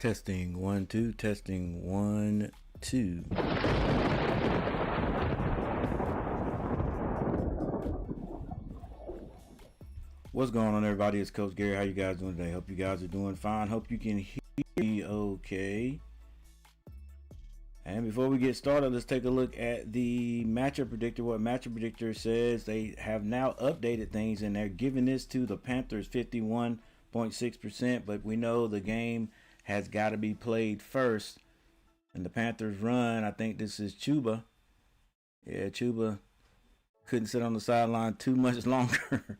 Testing 1 2, testing 1 2. What's going on, everybody? It's Coach Gary. How you guys doing today? Hope you guys are doing fine. Hope you can hear me okay. And before we get started, let's take a look at the matchup predictor. What matchup predictor says, they have now updated things and they're giving this to the Panthers 51.6%, but we know the game has got to be played first. And the Panthers run, I think this is Chuba. Yeah, Chuba couldn't sit on the sideline too much longer.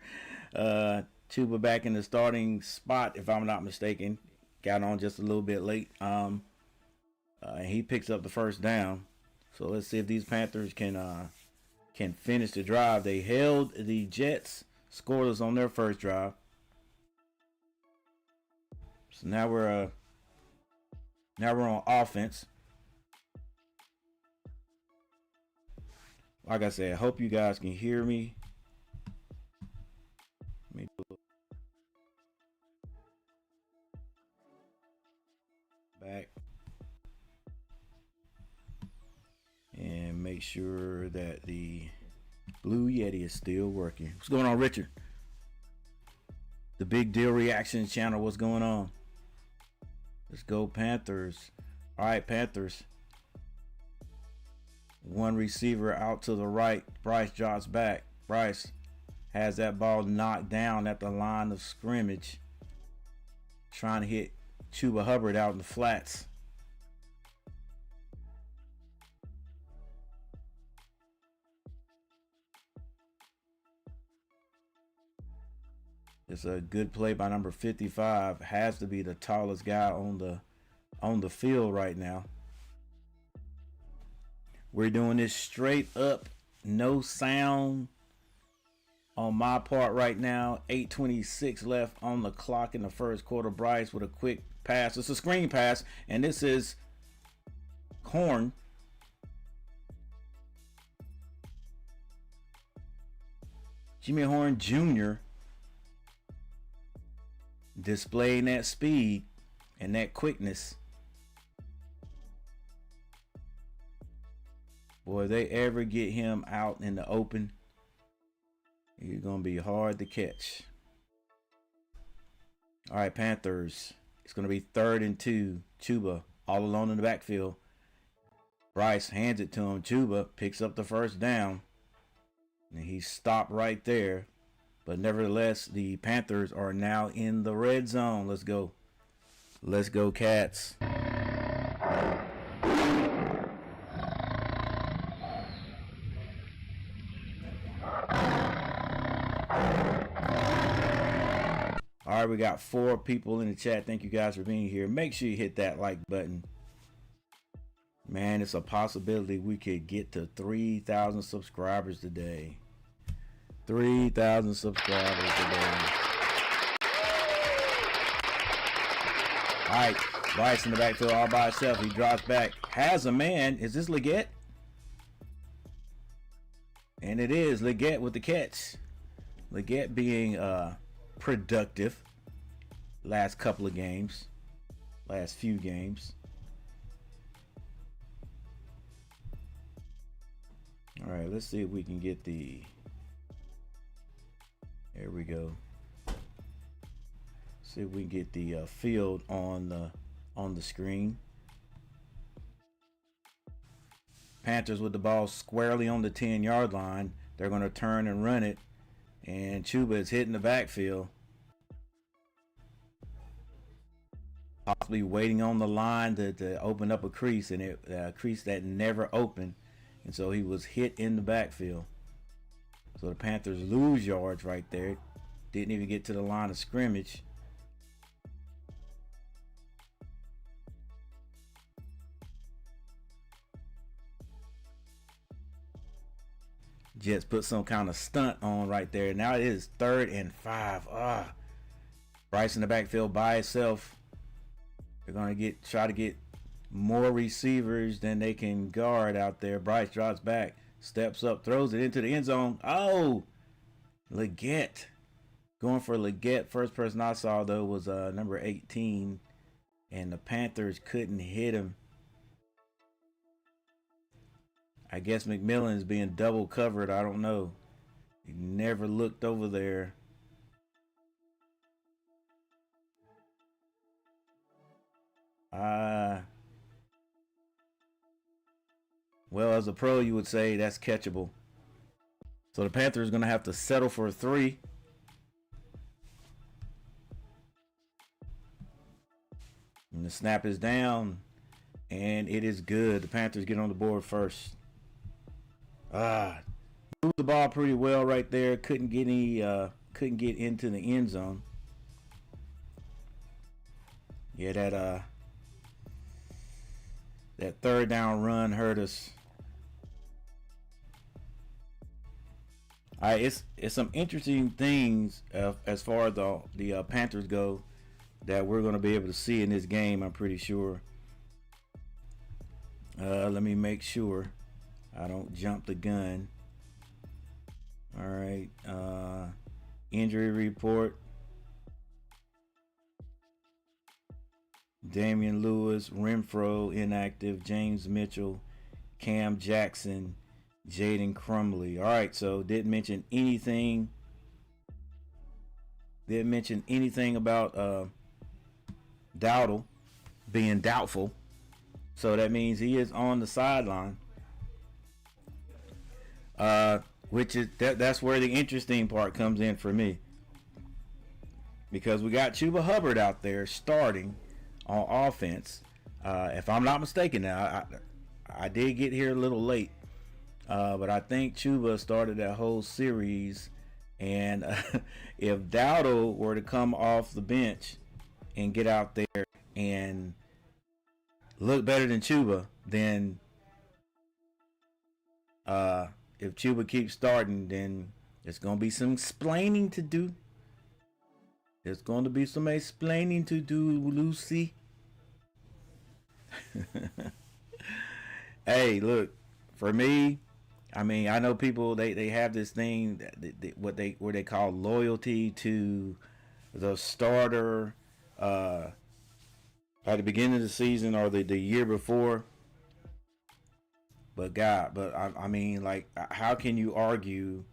Chuba back in the starting spot, if I'm not mistaken. Got on just a little bit late. He picks up the first down. So let's see if these Panthers can finish the drive. They held the Jets scoreless on their first drive. So now we're on offense. Like I said, I hope you guys can hear me. Let me do it. Back. And make sure that the Blue Yeti is still working. What's going on, Richard? The Big Deal Reaction channel. What's going on? Let's go Panthers. All right, Panthers. One receiver out to the right. Bryce drops back. Bryce has that ball knocked down at the line of scrimmage. Trying to hit Chuba Hubbard out in the flats. It's a good play by number 55. Has to be the tallest guy on the field right now. We're doing this straight up, no sound on my part right now. 8:26 left on the clock in the first quarter. Bryce with a quick pass. It's a screen pass, and this is Horn. Jimmy Horn Jr. displaying that speed and that quickness. Boy, if they ever get him out in the open, he's going to be hard to catch. All right, Panthers. It's going to be 3rd and 2. Chuba all alone in the backfield. Bryce hands it to him. Chuba picks up the first down. And he stopped right there. But nevertheless, the Panthers are now in the red zone. Let's go. Let's go, Cats. All right, we got 4 people in the chat. Thank you guys for being here. Make sure you hit that like button. Man, it's a possibility we could get to 3,000 subscribers today. 3,000 subscribers today. All right, Bryce in the backfield all by himself. He drops back. Has a man. Is this Leggett? And it is Leggett with the catch. Leggett being productive last couple of games, last few games. All right, let's see if we can get the, there we go. See if we can get the field on the screen. Panthers with the ball squarely on the 10-yard line. They're going to turn and run it. And Chuba is hitting the backfield. Possibly waiting on the line to open up a crease, and a crease that never opened. And so he was hit in the backfield. So the Panthers lose yards right there. Didn't even get to the line of scrimmage. Jets put some kind of stunt on right there. Now it is 3rd and 5. Bryce in the backfield by himself. They're going to try to get more receivers than they can guard out there. Bryce drops back, steps up, throws it into the end zone. Oh, Leggett. Going for Leggett. First person I saw, though, was number 18. and the Panthers couldn't hit him. I guess McMillan is being double covered. I don't know. He never looked over there. Well, as a pro, you would say that's catchable. So the Panthers are going to have to settle for a 3. And the snap is down, and it is good. The Panthers get on the board first. Moved the ball pretty well right there. Couldn't get into the end zone. Yeah, that third down run hurt us. All right, it's some interesting things as far as the Panthers go that we're going to be able to see in this game, I'm pretty sure. Let me make sure I don't jump the gun. All right, injury report. Damian Lewis, Renfro inactive, James Mitchell, Cam Jackson, Jaden Crumley. All right, so didn't mention anything about Dowdle being doubtful. So that means he is on the sideline. Which is that's where the interesting part comes in for me. Because we got Chuba Hubbard out there starting on offense. If I'm not mistaken, now I did get here a little late, but I think Chuba started that whole series. And if Dowdle were to come off the bench and get out there and look better than Chuba, then if Chuba keeps starting, then there's going to be some explaining to do. There's going to be some explaining to do, Lucy. Hey, look, for me, I mean, I know people, they have this thing that what they call loyalty to the starter at the beginning of the season or the year before. But I mean, like, how can you argue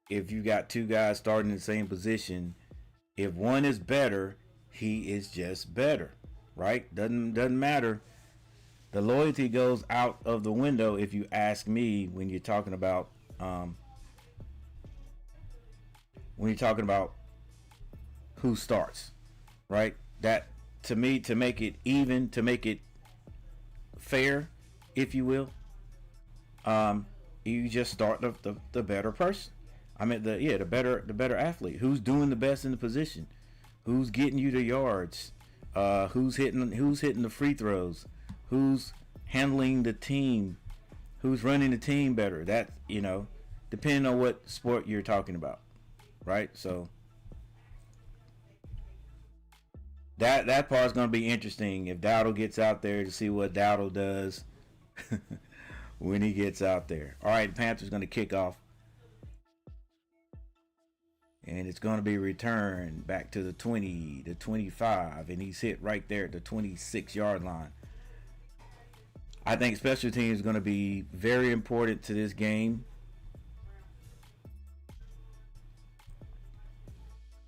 if you got two guys starting in the same position? If one is better, he is just better, right? Doesn't matter. The loyalty goes out of the window if you ask me when you're talking about who starts, right? That, to me, to make it even, to make it fair, if you will, you just start the better person. I mean, the better athlete, who's doing the best in the position, who's getting you the yards, who's hitting the free throws, who's handling the team, who's running the team better. That, depending on what sport you're talking about, right? So that part's going to be interesting if Dowdle gets out there, to see what Dowdle does when he gets out there. All right, the Panthers going to kick off. And it's going to be returned back to the 20, the 25, and he's hit right there at the 26-yard line. I think special teams is going to be very important to this game.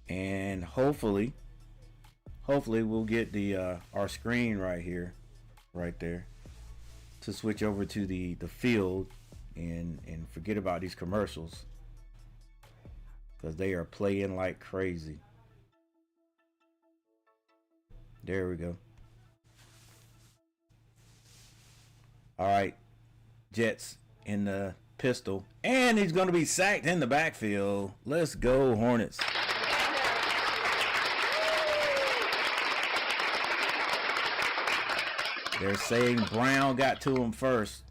And hopefully we'll get the our screen right there, to switch over to the field and forget about these commercials, because they are playing like crazy. There we go. All right, Jets in the pistol, and he's going to be sacked in the backfield. Let's go, Hornets. They're saying Brown got to him first.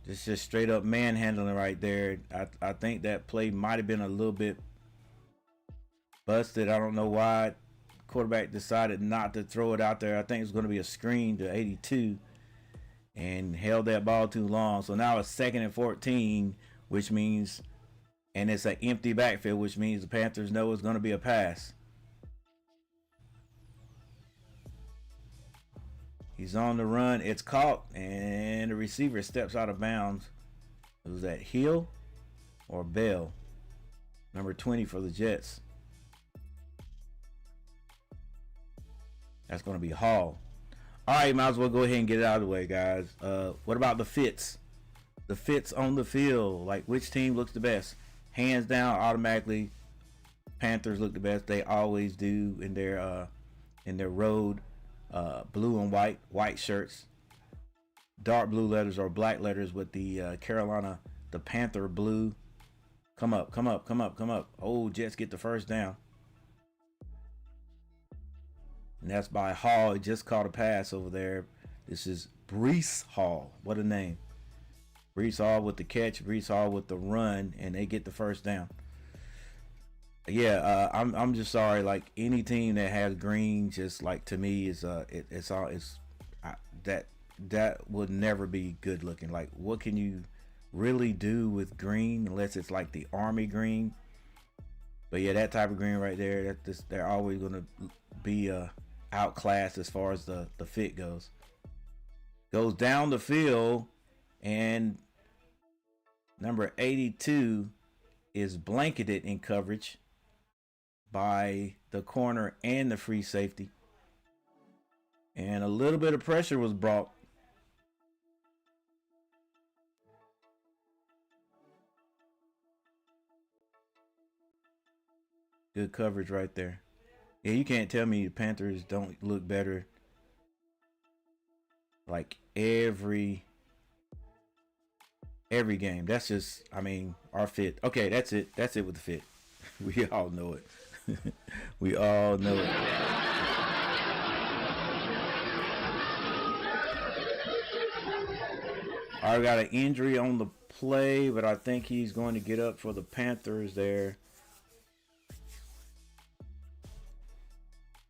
Just straight up manhandling right there. I think that play might have been a little bit busted. I don't know why quarterback decided not to throw it out there. I think it was going to be a screen to 82 and held that ball too long. So now it's 2nd and 14, which means, and it's an empty backfield, which means the Panthers know it's going to be a pass. He's on the run. It's caught, and the receiver steps out of bounds. Was that Hill or Bell? Number 20 for the Jets. That's going to be Hall. All right, might as well go ahead and get it out of the way, guys. What about the fits? The fits on the field. Like, which team looks the best? Hands down, automatically, Panthers look the best. They always do in their road blue and white shirts, dark blue letters or black letters with the Carolina, the Panther blue. Come up. Oh, Jets get the first down. And that's by Hall. He just caught a pass over there. This is Bryce Hall. What a name. Bryce Hall with the catch, Bryce Hall with the run, and they get the first down. Yeah, I'm just sorry. Like, any team that has green, just like, to me, is that would never be good looking. Like, what can you really do with green unless it's like the army green? But yeah, that type of green right there, they're always gonna be outclassed as far as the fit goes. Goes down the field, and number 82 is blanketed in coverage by the corner and the free safety, and a little bit of pressure was brought. Good coverage right there. Yeah, you can't tell me the Panthers don't look better like every game. That's just, I mean, our fit. Okay, that's it with the fit. We all know it. We all know it. I got an injury on the play, but I think he's going to get up for the Panthers there.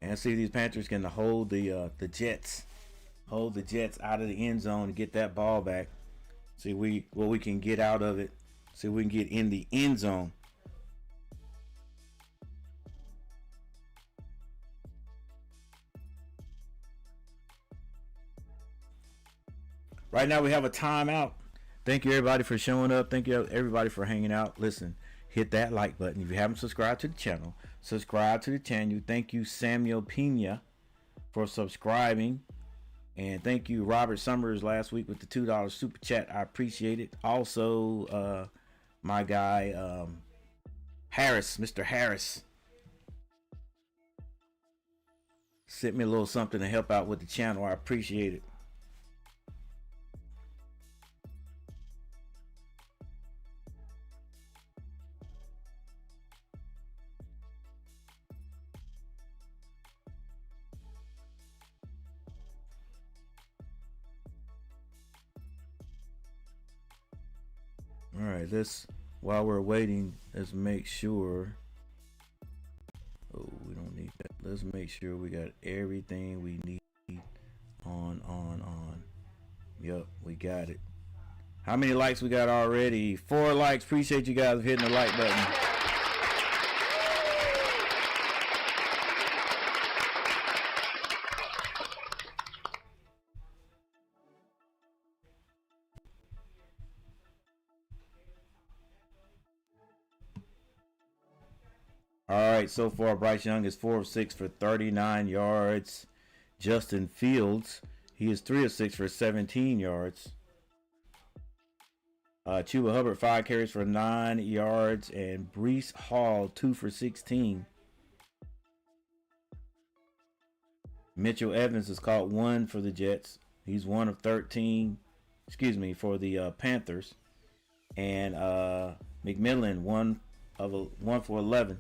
And see if these Panthers can hold the Jets. Hold the Jets out of the end zone to get that ball back. See what we can get out of it. See if we can get in the end zone. Right now we have a timeout. Thank you everybody for showing up. Thank you everybody for hanging out. Listen, hit that like button. If you haven't subscribed to the channel, subscribe to the channel. Thank you Samuel Pena for subscribing. And thank you Robert Summers last week with the $2 super chat. I appreciate it. Also, my guy Harris, Mr. Harris, sent me a little something to help out with the channel. I appreciate it. All right, while we're waiting, let's make sure. Oh, we don't need that. Let's make sure we got everything we need on. Yep, we got it. How many likes we got already? 4 likes. Appreciate you guys hitting the like button. All right, so far Bryce Young is 4 of 6 for 39 yards. Justin Fields, he is 3 of 6 for 17 yards. Chuba Hubbard 5 carries for 9 yards, and Bryce Hall 2 for 16. Mitchell Evans has caught 1 for the Jets. He's 1 of 13. For the Panthers. And McMillan 1 for 11.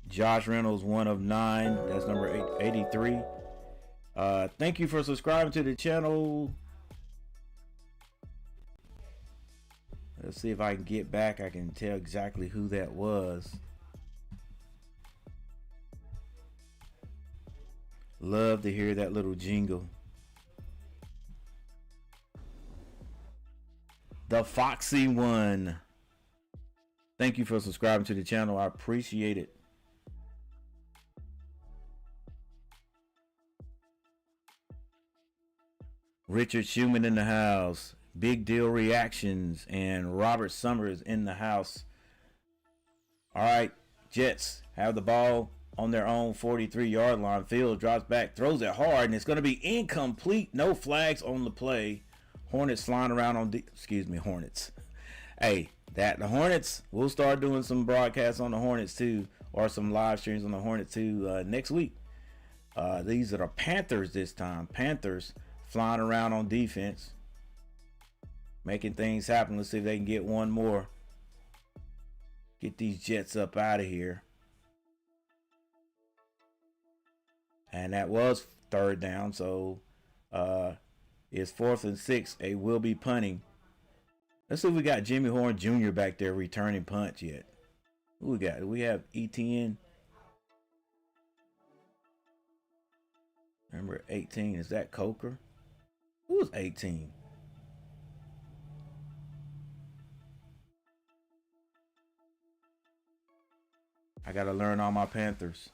Josh Reynolds 1 of 9. That's number 83. Thank you for subscribing to the channel. Let's see if I can get back. I can tell exactly who that was. Love to hear that little jingle. The Foxy One. Thank you for subscribing to the channel. I appreciate it. Richard Schumann in the house. Big Deal Reactions and Robert Summers in the house. All right, Jets have the ball on their own 43-yard line. Field drops back, throws it hard, and it's going to be incomplete. No flags on the play. Hornets flying around on Hornets. Hey, the Hornets, we'll start doing some broadcasts on the Hornets too, or some live streams on the Hornets too next week. These are the Panthers this time. Panthers flying around on defense, making things happen. Let's see if they can get one more. Get these Jets up out of here. And that was third down, so it's 4th and 6. They will be punting. Let's see if we got Jimmy Horn Jr. back there returning punts yet. Who we got? Do we have ETN? Remember 18, is that Coker? Who's 18? I gotta learn all my Panthers.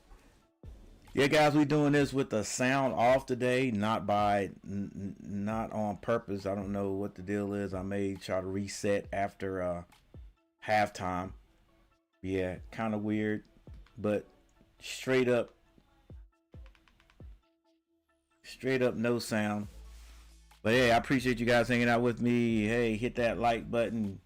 Yeah, guys, we doing this with the sound off today, not on purpose. I don't know what the deal is. I may try to reset after halftime. Yeah, kind of weird, but straight up no sound. But hey, I appreciate you guys hanging out with me. Hey, hit that like button.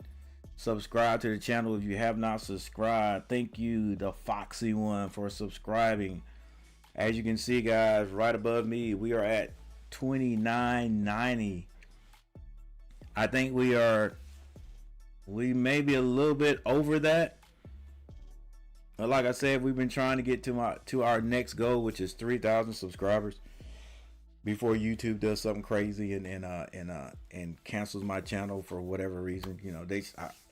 Subscribe to the channel if you have not subscribed. Thank you, the Foxy One, for subscribing. As you can see, guys, right above me, we are at 29.90. I think we may be a little bit over that. But like I said, we've been trying to get to our next goal, which is 3,000 subscribers, before YouTube does something crazy and cancels my channel for whatever reason. You know,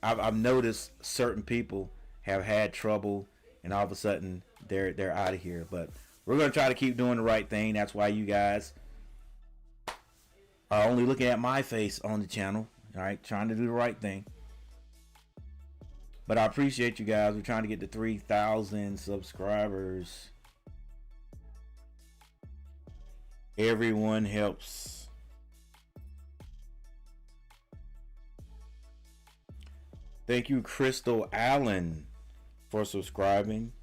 I've noticed certain people have had trouble, and all of a sudden they're out of here. But we're gonna try to keep doing the right thing. That's why you guys are only looking at my face on the channel. All right, trying to do the right thing. But I appreciate you guys. We're trying to get to 3,000 subscribers. Everyone helps. Thank you, Crystal Allen, for subscribing.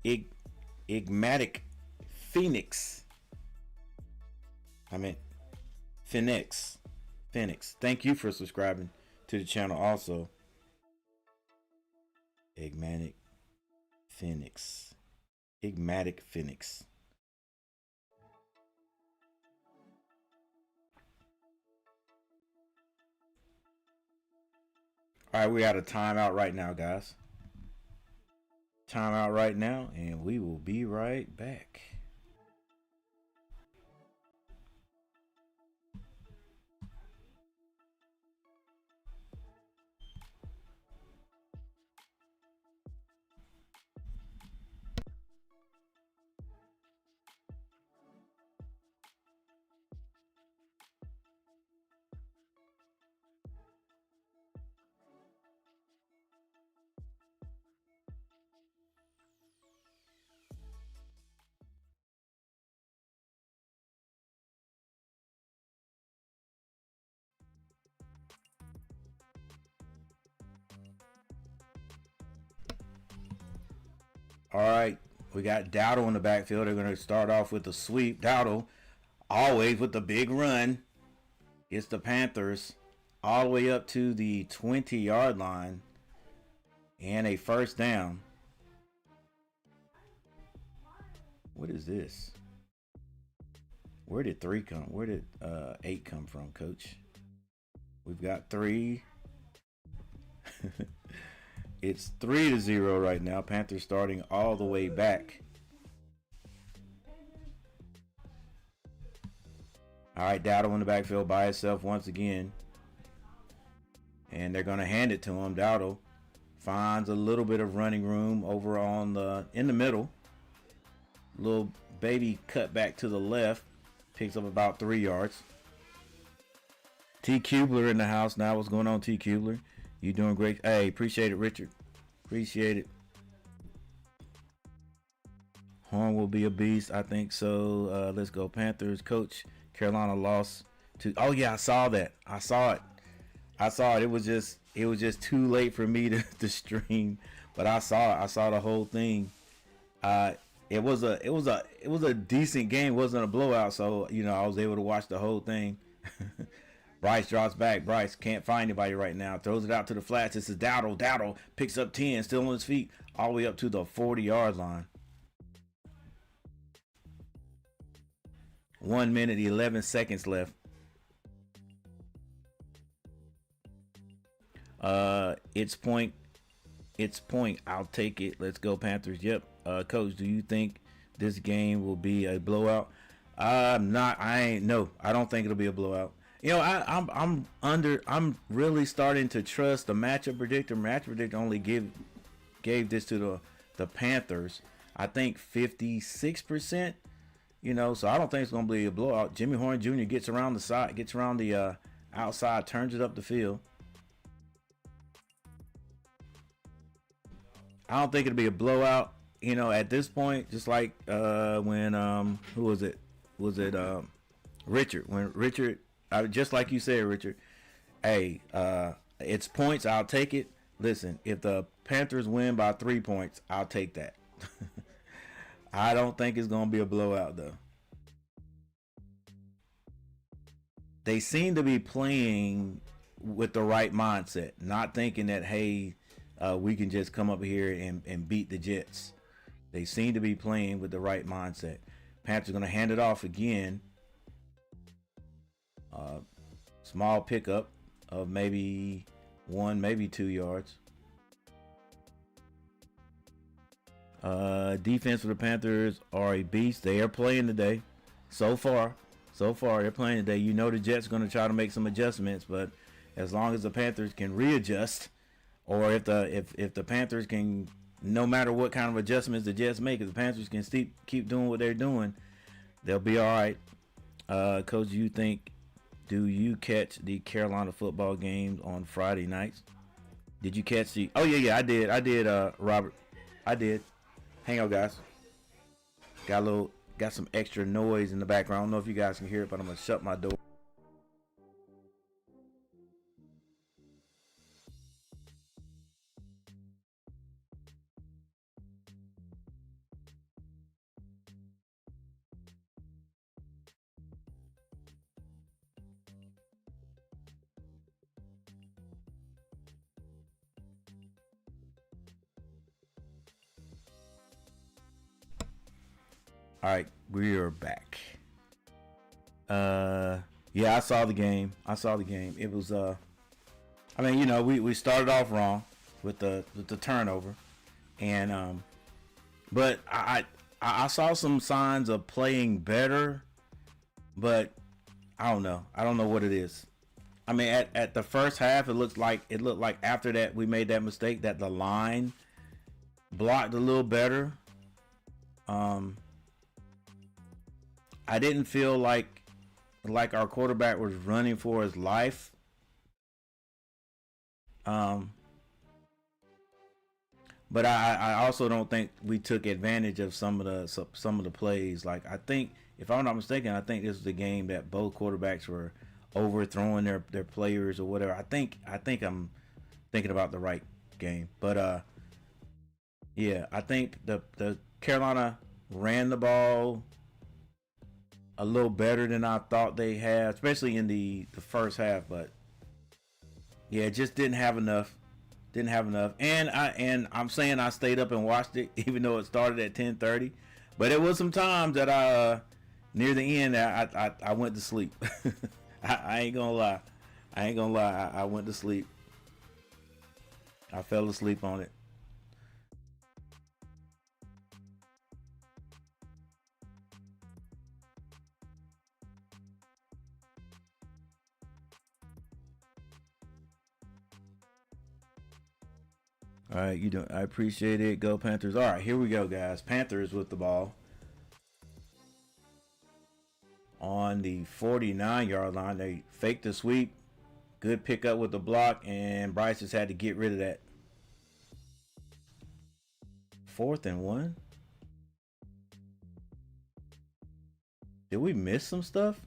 Igmatic Phoenix. Phoenix. Thank you for subscribing to the channel also. Igmatic Phoenix. All right, we got a timeout right now, guys. Timeout right now, and we will be right back. All right, we got Dowdle in the backfield. They're going to start off with the sweep. Dowdle, always with the big run. It's the Panthers all the way up to the 20-yard line. And a first down. What is this? Where did 3 come? Where did 8 come from, Coach? We've got 3. It's 3-0 right now. Panthers starting all the way back. All right, Dowdle in the backfield by himself once again. And they're going to hand it to him. Dowdle finds a little bit of running room over in the middle. Little baby cut back to the left. Picks up about 3 yards. T. Kubler in the house now. What's going on, T. Kubler? You doing great. Hey, appreciate it, Richard. Appreciate it. Horn will be a beast. I think so. Let's go Panthers. Coach, Carolina lost Oh yeah, I saw that. I saw it. I saw it. It was just too late for me to stream, but I saw it. I saw the whole thing. Uh, it was a decent game. It wasn't a blowout, so I was able to watch the whole thing. Bryce drops back. Bryce can't find anybody right now. Throws it out to the flats. This is Dowdle. Dowdle picks up 10, still on his feet, all the way up to the 40-yard line. 1 minute, 11 seconds left. It's point. It's point. I'll take it. Let's go Panthers. Yep. Coach, do you think this game will be a blowout? I'm not. I ain't. No, I don't think it'll be a blowout. I'm really starting to trust the matchup predictor. Matchup predictor only gave this to the Panthers. I think 56%. So I don't think it's gonna be a blowout. Jimmy Horn Jr. gets around the side, gets around the outside, turns it up the field. I don't think it'll be a blowout. At this point, just like when who was it? Was it Richard? When Richard, just like you said, Richard. Hey, it's points. I'll take it. Listen, if the Panthers win by 3 points, I'll take that. I don't think it's gonna be a blowout though. They seem to be playing with the right mindset, not thinking that hey, we can just come up here and beat the Jets. They seem to be playing with the right mindset. Panthers going to hand it off again. Small pickup of maybe 1, maybe 2 yards. Defense for the Panthers are a beast. They are playing today. So far, they're playing today. The Jets are going to try to make some adjustments, but as long as the Panthers can readjust, or if the Panthers can, no matter what kind of adjustments the Jets make, if the Panthers can keep doing what they're doing, they'll be all right. Coach, do you catch the Carolina football games on Friday nights? Did you catch the? Oh yeah, I did. Robert, I did. Hang on, guys. Got some extra noise in the background. I don't know if you guys can hear it, but I'm gonna shut my door. All right, we are back. Yeah, I saw the game. It was we started off wrong with the turnover, and but I saw some signs of playing better, but I don't know. I don't know what it is. I mean, at the first half, it looked like after that we made that mistake that the line blocked a little better. I didn't feel like our quarterback was running for his life. But I also don't think we took advantage of some of the plays. Like I think, if I'm not mistaken, I think this was the game that both quarterbacks were overthrowing their players or whatever. I think I'm thinking about the right game. But yeah, I think the Carolina ran the ball a little better than I thought they had, especially in the first half. But yeah, it just didn't have enough. And I'm saying I stayed up and watched it, even though it started at 10:30. But it was some times that I near the end I went to sleep. I ain't gonna lie. I went to sleep. I fell asleep on it. All right, I appreciate it. Go Panthers. All right, here we go, guys. Panthers with the ball on the 49-yard line. They faked the sweep. Good pickup with the block, and Bryce just had to get rid of that. 4th and 1. Did we miss some stuff?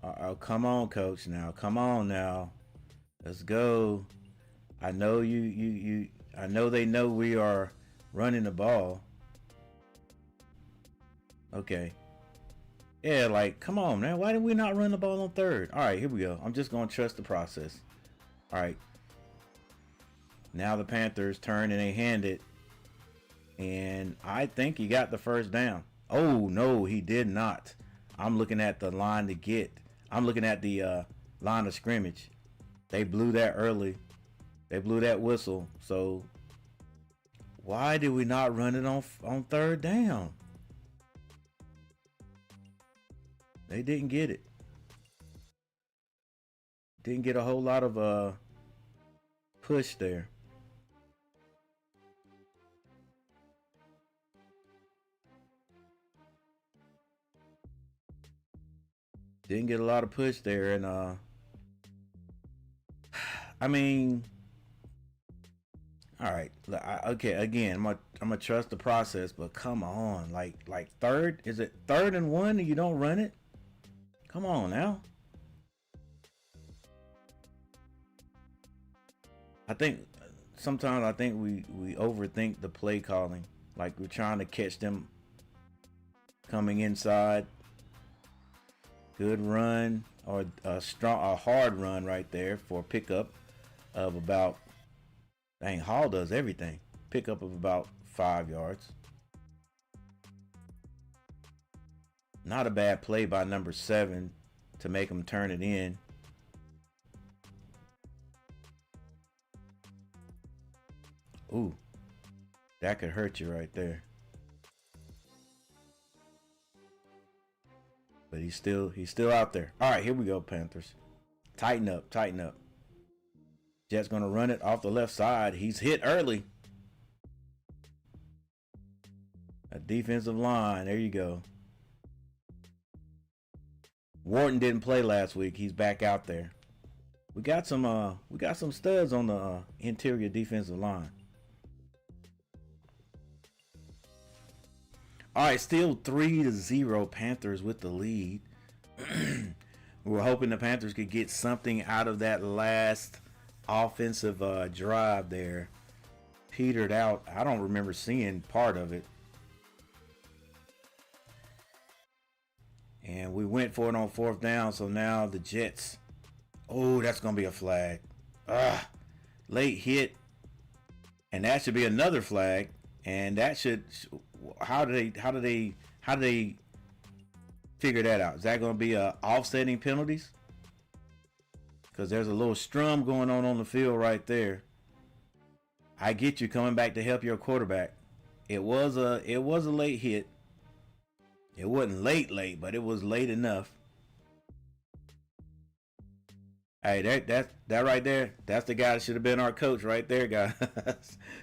Oh, come on, coach. Now, come on now. Let's go. I know you. I know they know we are running the ball. Okay. Yeah, like, come on, man. Why did we not run the ball on third? All right, here we go. I'm just going to trust the process. All right. Now the Panthers turn and they hand it. And I think he got the first down. Oh, no, he did not. I'm looking at the line to get. I'm looking at the line of scrimmage. They blew that early. They blew that whistle. So why did we not run it on third down? They didn't get it. Didn't get a whole lot of push there. Didn't get a lot of push there, and I mean, all right, okay. Again, I'm gonna trust the process, but come on, like third, is it 3rd and 1 and you don't run it? Come on now. I think sometimes we overthink the play calling. Like we're trying to catch them coming inside. Good run or a hard run right there for a pickup of about. Dang, Hall does everything. Pickup of about 5 yards. Not a bad play by number 7 to make him turn it in. Ooh, that could hurt you right there. But he's still out there. All right, here we go, Panthers. Tighten up, tighten up. Jets gonna run it off the left side. He's hit early. A defensive line. There you go. Wharton didn't play last week. He's back out there. We got some studs on the interior defensive line. All right, still 3-0 Panthers with the lead. We were hoping the Panthers could get something out of that last offensive drive there. Petered out. I don't remember seeing part of it. And we went for it on 4th down, so now the Jets. Oh, that's going to be a flag. Late hit. And that should be another flag. And that should, how do they figure that out? Is that going to be offsetting penalties? Because there's a little strum going on the field right there. I get you coming back to help your quarterback. It was a late hit. It wasn't late, but it was late enough. Hey, that right there, that's the guy that should have been our coach right there, guys.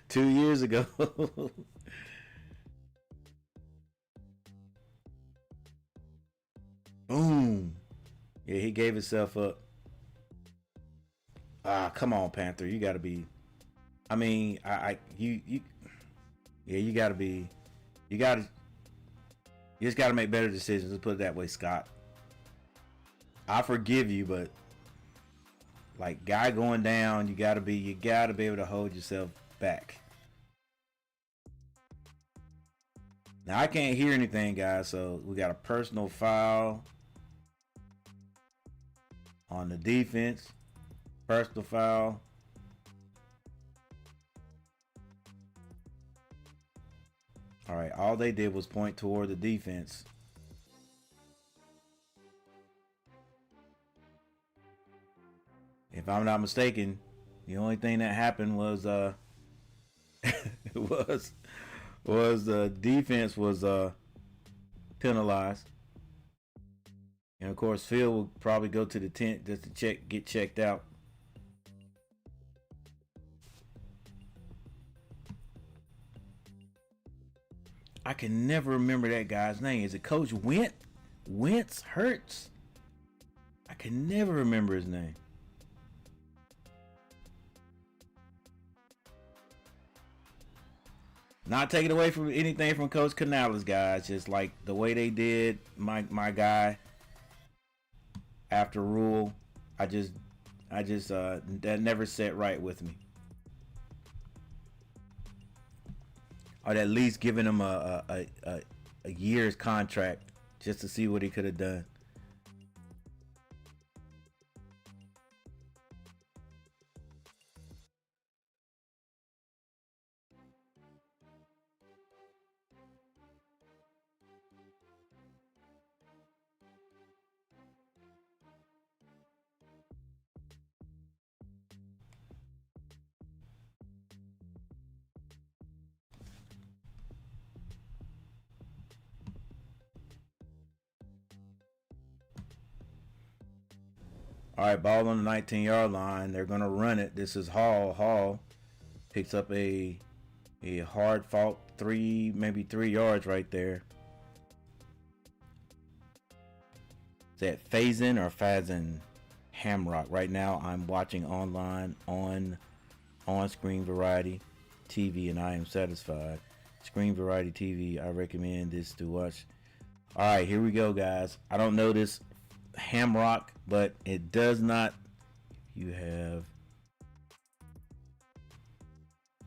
2 years ago. Boom. Yeah, he gave himself up. Come on, Panther. You got to be. I mean, you got to be. You just got to make better decisions. Let's put it that way, Scott. I forgive you, but like guy going down, you got to be able to hold yourself back. Now I can't hear anything, guys, so we got a personal foul on the defense. Personal foul. All right, all they did was point toward the defense. If I'm not mistaken, the only thing that happened was was the defense was penalized. And of course Phil will probably go to the tent just to get checked out. I can never remember that guy's name. Is it Coach Wentz Hurts? I can never remember his name. Not taking away from anything from Coach Canales, guys. Just like the way they did my guy. after Rule. I just that never set right with me. Or at least giving him a year's contract just to see what he could have done. All right, ball on the 19-yard line. They're going to run it. This is Hall. Hall picks up a hard fought maybe 3 yards right there. Is that Faison or Fazin Hamrock? Right now I'm watching online on Screen Variety TV and I am satisfied. Screen Variety TV, I recommend this to watch. All right, here we go, guys. I don't know this Hamrock, but it does not. You have,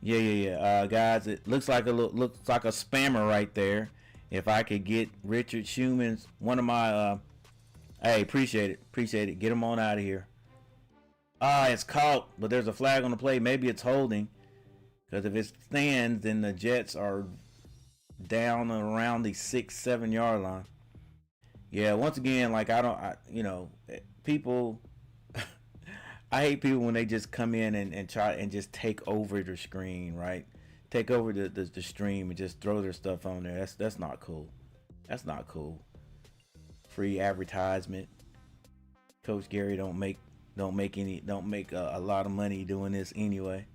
yeah. Guys, it looks like a spammer right there. If I could get Richard Schumann's, one of my, hey, appreciate it. Get him on out of here. It's caught, but there's a flag on the play. Maybe it's holding, because if it stands, then the Jets are down around the 6-7 yard line. Yeah, once again, like people, I hate people when they just come in and try and just take over the screen, right? Take over the stream and just throw their stuff on there. That's not cool. That's not cool. Free advertisement. Coach Gary don't make a lot of money doing this anyway.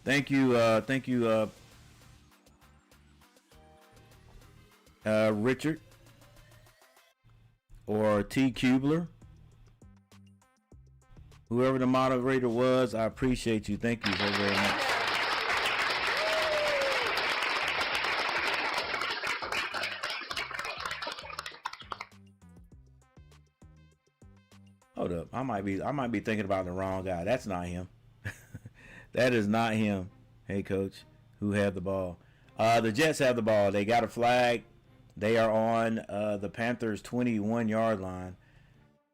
Thank you, Richard or T Kubler, whoever the moderator was. I appreciate you. Thank you so very much. Hold up, I might be thinking about the wrong guy. That's not him. That is not him. Hey, coach, who had the ball? The Jets have the ball. They got a flag. They are on the Panthers' 21-yard line.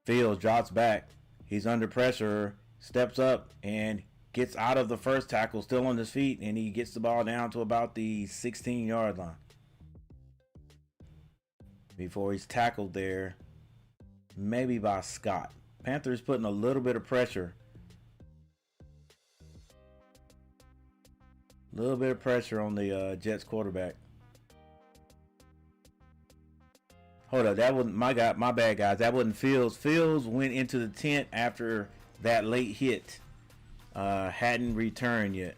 Fields drops back. He's under pressure, steps up, and gets out of the first tackle, still on his feet, and he gets the ball down to about the 16-yard line before he's tackled there, maybe by Scott. Panthers putting a little bit of pressure. A little bit of pressure on the Jets quarterback. Hold up, that wasn't my bad, guys. That wasn't Fields. Fields went into the tent after that late hit. Hadn't returned yet.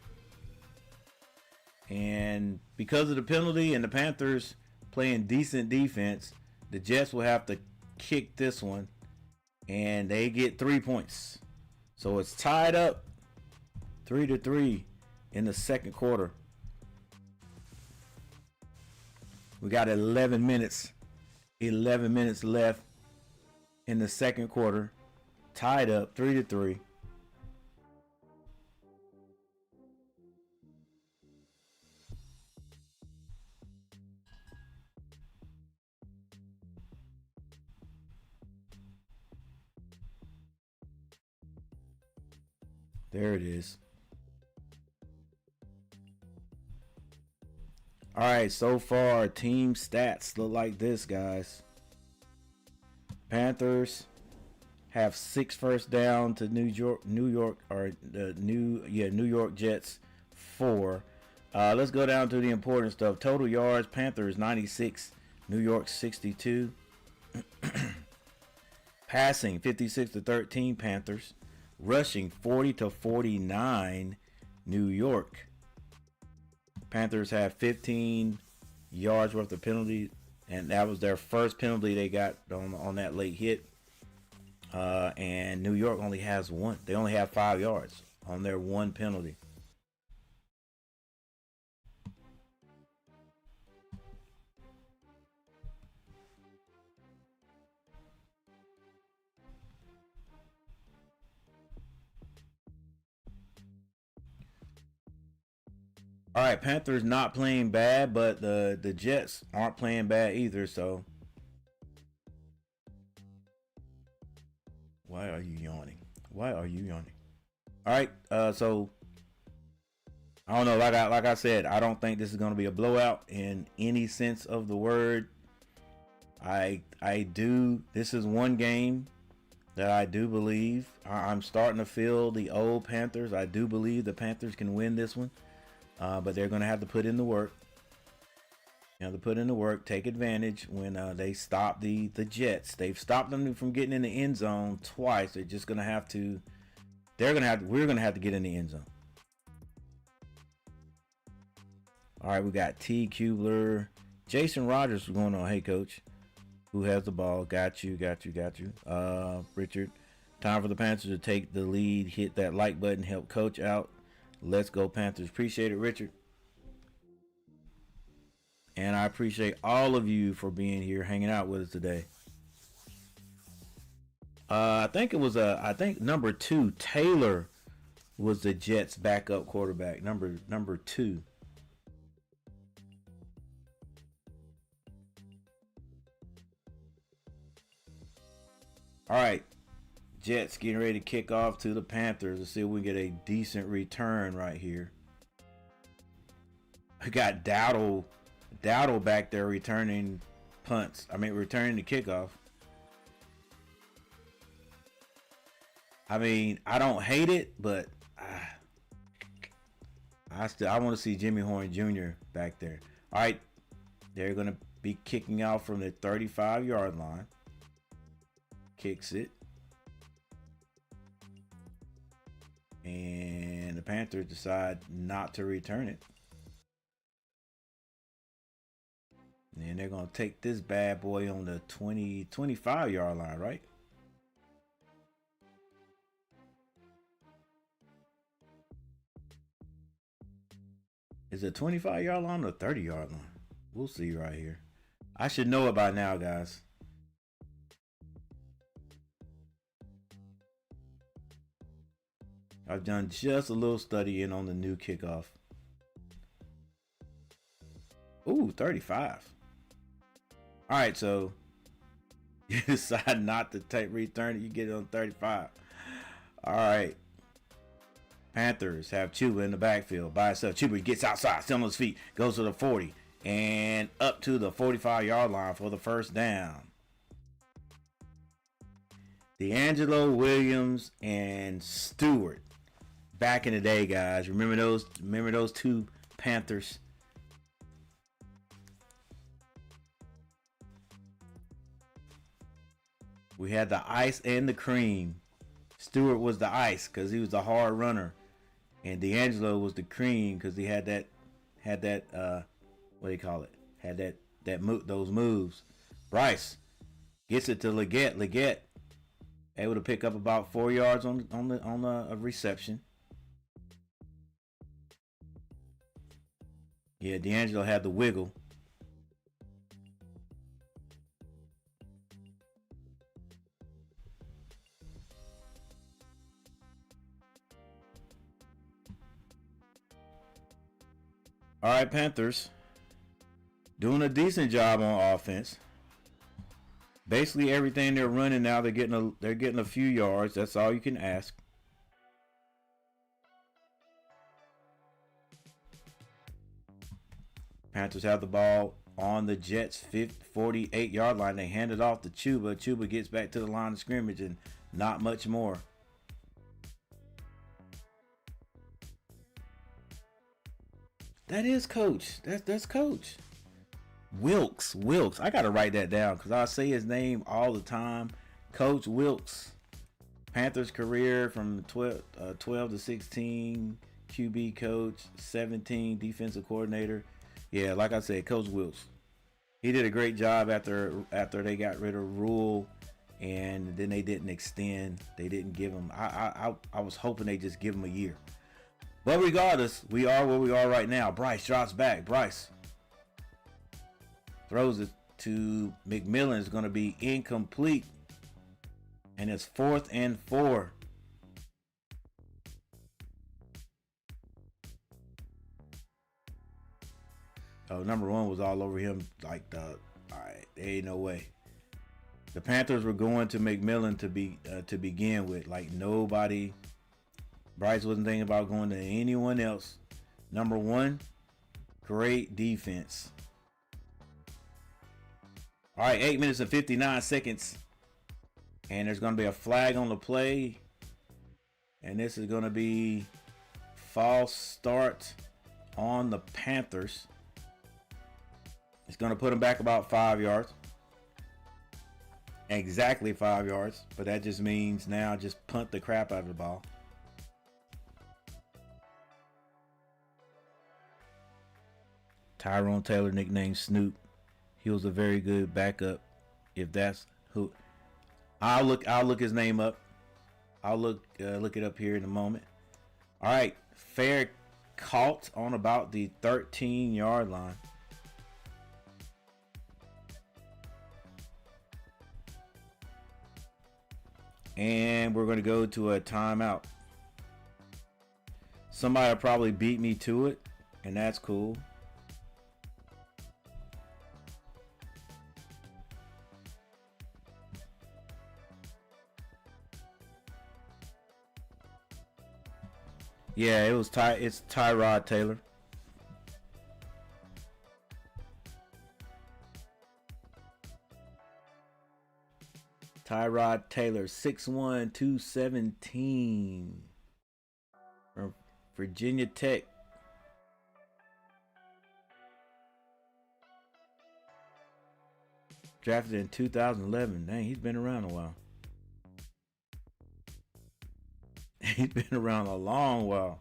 And because of the penalty and the Panthers playing decent defense, the Jets will have to kick this one. And they get 3 points. So it's tied up 3-3 in the second quarter. We got 11 minutes left in the second quarter. Tied up 3-3. There it is. All right, so far team stats look like this, guys. Panthers have 6 first down to New York Jets 4. Let's go down to the important stuff. Total yards, Panthers 96, New York 62. Passing 56-13 Panthers. Rushing 40-49 New York. Panthers have 15 yards worth of penalty, and that was their first penalty they got on that late hit. And New York only has 1. They only have 5 yards on their 1 penalty. All right, Panthers not playing bad, but the Jets aren't playing bad either. So why are you yawning? Why are you yawning? All right, so I don't know. Like I said, I don't think this is going to be a blowout in any sense of the word. I do. This is one game that I do believe. I'm starting to feel the old Panthers. I do believe the Panthers can win this one, but they're going to have to put in the work. You know, to put in the work, take advantage when they stop the Jets. They've stopped them from getting in the end zone twice. They're just going to have to. We're going to have to get in the end zone. All right, we got T. Kubler. Jason Rogers was going on. Hey, coach. Who has the ball? Got you. Richard. Time for the Panthers to take the lead. Hit that like button. Help coach out. Let's go Panthers. Appreciate it, Richard. And I appreciate all of you for being here, hanging out with us today. I think number 2, Taylor, was the Jets' backup quarterback. Number 2. All right, Jets getting ready to kick off to the Panthers. Let's see if we can get a decent return right here. We got Dowdle back there returning punts. Returning the kickoff. I mean, I don't hate it, but I want to see Jimmy Horn Jr. back there. All right, they're going to be kicking out from the 35-yard line. Kicks it. And the Panthers decide not to return it. And they're going to take this bad boy on the 25-yard line, right? Is it 25-yard line or 30-yard line? We'll see right here. I should know it by now, guys. I've done just a little studying on the new kickoff. Ooh, 35. All right, so you decide not to return it. You get it on 35. All right. Panthers have Chuba in the backfield by himself. Chuba gets outside, still on his feet, goes to the 40, and up to the 45-yard line for the first down. D'Angelo Williams and Stewart. Back in the day, guys. Remember those two Panthers? We had the ice and the cream. Stewart was the ice because he was the hard runner, and D'Angelo was the cream because he had that what do you call it? Had those moves. Bryce gets it to Leggett. Leggett able to pick up about 4 yards on the reception. Yeah, D'Angelo had the wiggle. All right, Panthers doing a decent job on offense. Basically everything they're running now, they're getting a few yards. That's all you can ask. Panthers have the ball on the Jets' 48-yard line. They hand it off to Chuba. Chuba gets back to the line of scrimmage and not much more. That is Coach. That's Coach. Wilkes. I gotta write that down because I say his name all the time. Coach Wilkes. Panthers career from 12 to 16. QB coach. 17 defensive coordinator. Yeah, like I said, Coach Wilkes. He did a great job after they got rid of Rule, and then they didn't extend. They didn't give him. I was hoping they just give him a year. But regardless, we are where we are right now. Bryce drops back. Bryce throws it to McMillan. Is going to be incomplete. And it's 4th and 4. Oh, number one was all over him. Like the, all right, there ain't no way. The Panthers were going to McMillan to begin with. Like nobody. Bryce wasn't thinking about going to anyone else. Number one, great defense. All right, 8 minutes and 59 seconds. And there's going to be a flag on the play. And this is going to be false start on the Panthers. It's going to put them back about 5 yards. Exactly 5 yards. But that just means now just punt the crap out of the ball. Tyrone Taylor, nicknamed Snoop. He was a very good backup. If that's who, I'll look his name up. I'll look it up here in a moment. All right, fair caught on about the 13-yard line. And we're going to go to a timeout. Somebody will probably beat me to it, and that's cool. Yeah, it's Tyrod Taylor. Tyrod Taylor, 6'1", 217. From Virginia Tech. Drafted in 2011. Dang, he's been around a while. He's been around a long while.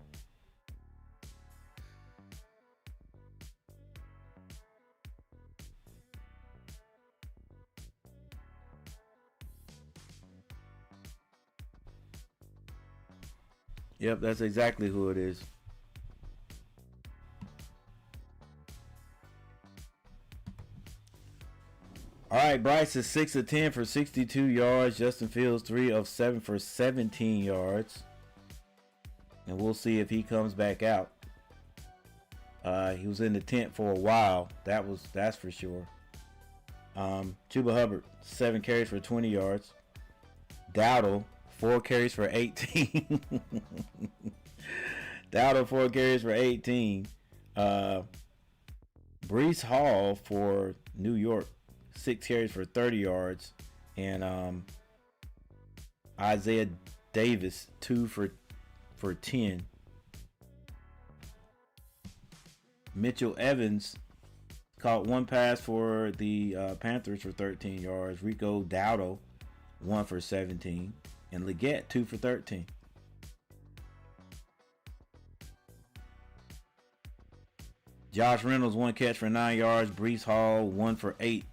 Yep, that's exactly who it is. All right, Bryce is 6 of 10 for 62 yards. Justin Fields 3 of 7 for 17 yards. And we'll see if he comes back out. He was in the tent for a while. That's for sure. Chuba Hubbard, 7 carries for 20 yards. Dowdle, 4 carries for 18. Dowdle, 4 carries for 18. Breece Hall for New York, 6 carries for 30 yards. And Isaiah Davis, 2 for 10. Mitchell Evans caught 1 pass for the Panthers for 13 yards. Rico Dowdle, 1 for 17. And Leggett, 2 for 13. Josh Reynolds, 1 catch for 9 yards. Breece Hall, 1 for 8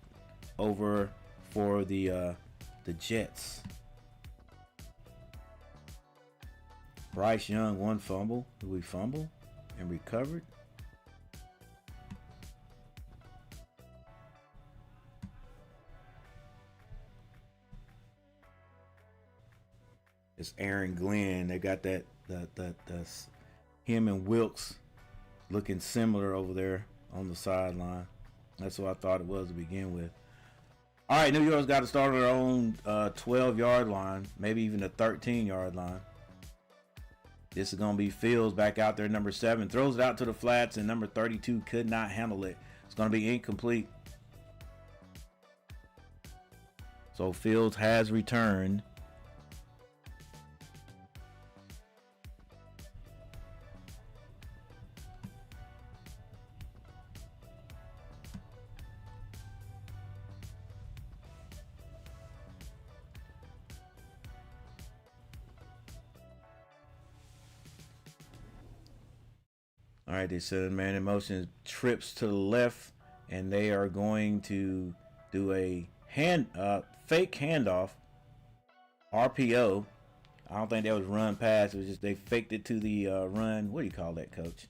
over for the Jets. Bryce Young, 1 fumble. Did we fumble and recovered? It's Aaron Glenn. They got that him and Wilkes looking similar over there on the sideline. That's what I thought it was to begin with. All right, New York's got to start on their own 12-yard line, maybe even a 13-yard line. This is going to be Fields back out there, number 7. Throws it out to the flats, and number 32 could not handle it. It's going to be incomplete. So Fields has returned. All right, they said man in motion trips to the left, and they are going to do a fake handoff, RPO. I don't think that was run pass. It was just they faked it to the run. What do you call that, coach?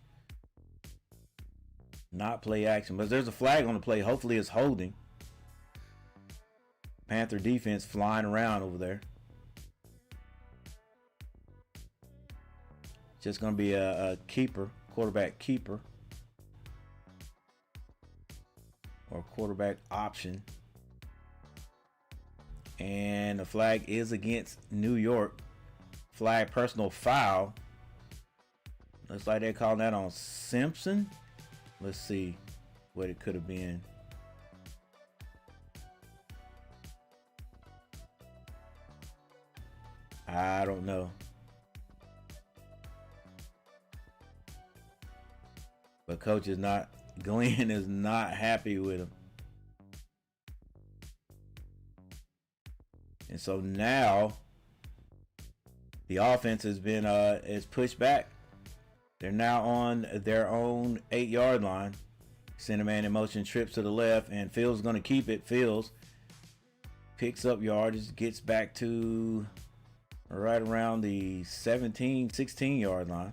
Not play action, but there's a flag on the play. Hopefully it's holding. Panther defense flying around over there. Just going to be a keeper. Quarterback keeper. or quarterback option. And the flag is against New York. Flag personal foul. Looks like they're calling that on Simpson. Let's see what it could have been. I don't know. But coach is not, Glenn is not happy with him. And so now the offense has been is pushed back. They're now on their own 8-yard line. Center man in motion, trips to the left, and Fields going to keep it. Fields picks up yardage, gets back to right around the 16-yard line.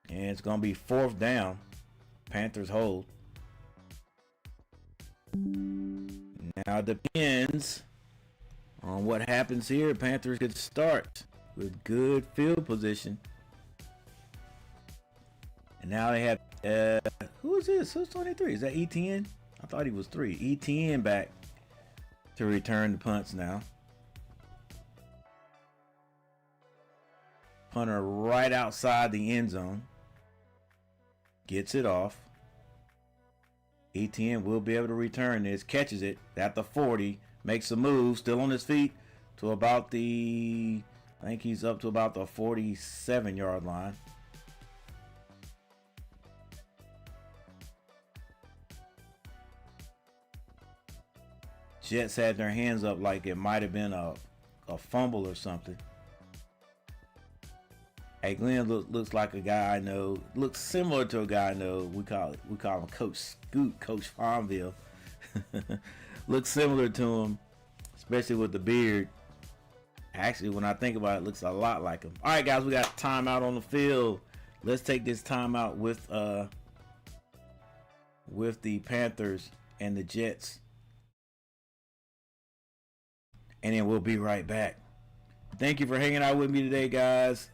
And it's going to be 4th down. Panthers hold. Now it depends on what happens here. Panthers could start with good field position. And now they have, who is this? Who's 23? Is that ETN? I thought he was 3. ETN back to return the punts now. Punter right outside the end zone. Gets it off. ETN will be able to return this. Catches it at the 40. Makes a move. Still on his feet to about the, I think he's up to about the 47-yard line. Jets had their hands up like it might have been a fumble or something. Hey, Glenn looks like a guy I know. Looks similar to a guy I know. We call him Coach Scoot, Coach Farmville. Looks similar to him, especially with the beard. Actually, when I think about it, looks a lot like him. All right, guys, we got timeout on the field. Let's take this timeout with the Panthers and the Jets. And then we'll be right back. Thank you for hanging out with me today, guys.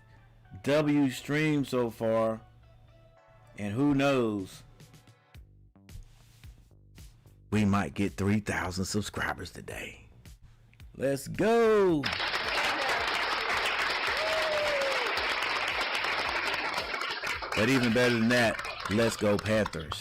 W stream so far. And who knows? We might get 3,000 subscribers today. Let's go. But even better than that, let's go Panthers.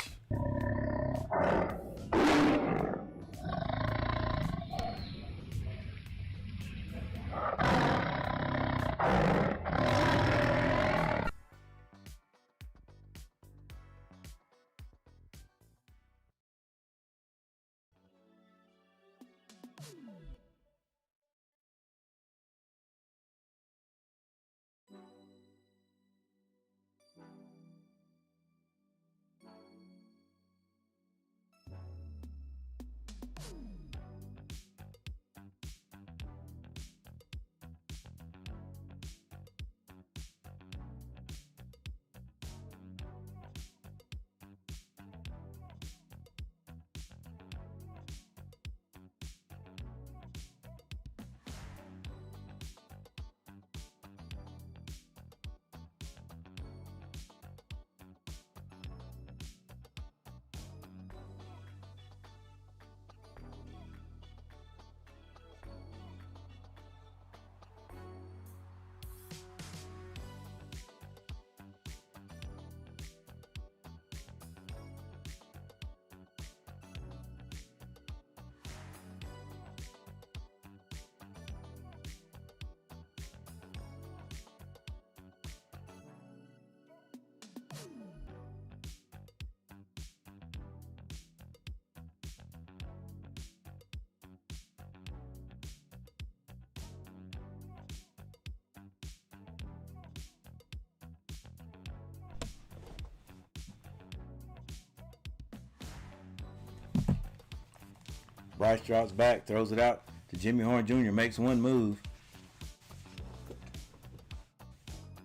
Bryce drops back, throws it out to Jimmy Horn Jr., makes one move.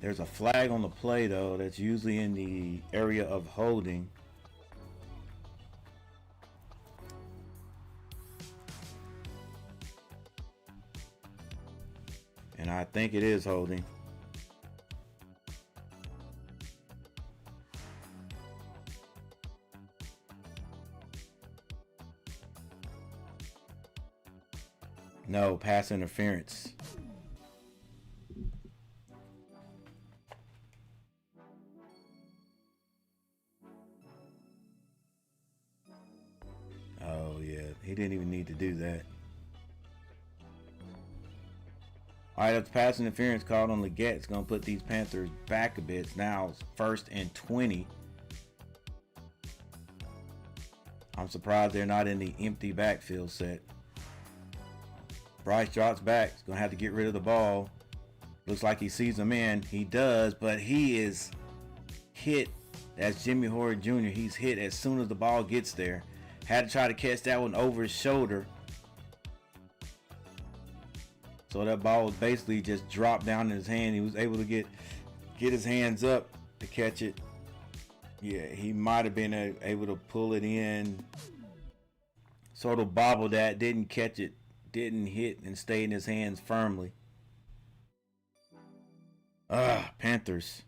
There's a flag on the play, though, that's usually in the area of holding. And I think it is holding. No, pass interference. Oh, yeah. He didn't even need to do that. All right, that's pass interference called on Leggett. It's going to put these Panthers back a bit. Now it's 1st and 20. I'm surprised they're not in the empty backfield set. Bryce drops back. He's going to have to get rid of the ball. Looks like he sees him in. He does, but he is hit. That's Jimmy Horde Jr. He's hit as soon as the ball gets there. Had to try to catch that one over his shoulder. So that ball was basically just dropped down in his hand. He was able to get his hands up to catch it. Yeah, he might have been able to pull it in. Sort of bobbled that, didn't catch it, didn't hit and stay in his hands firmly. Panthers.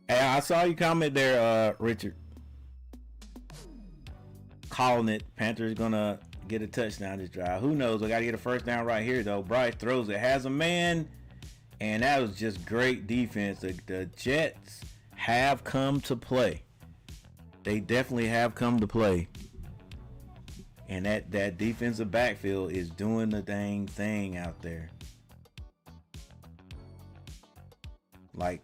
Hey, I saw you comment there, Richard. Calling it. Panthers gonna get a touchdown this drive. Who knows? We got to get a first down right here, though. Bryce throws it. Has a man. And that was just great defense. The Jets have come to play. They definitely have come to play. And that defensive backfield is doing the dang thing out there. Like,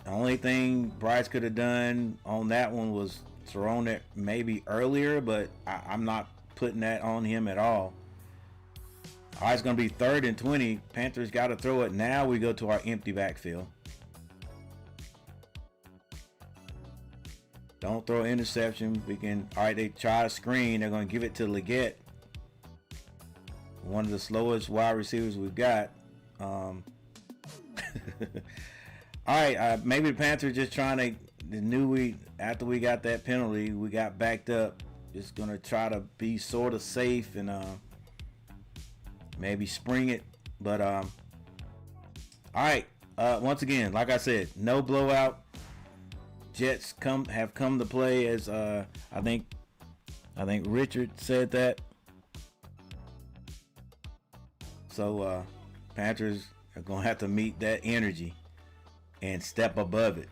the only thing Bryce could have done on that one was thrown it maybe earlier, but I'm not putting that on him at all. All right, it's going to be 3rd and 20. Panthers got to throw it. Now we go to our empty backfield. Don't throw interception. We can. All right, they try to screen. They're going to give it to Leggett. One of the slowest wide receivers we've got. All right, maybe the Panthers just trying to. They knew after we got that penalty, we got backed up. Just going to try to be sort of safe and maybe spring it. But all right. Once again, like I said, no blowout. Jets have come to play, as I think Richard said that. So Panthers are gonna have to meet that energy and step above it.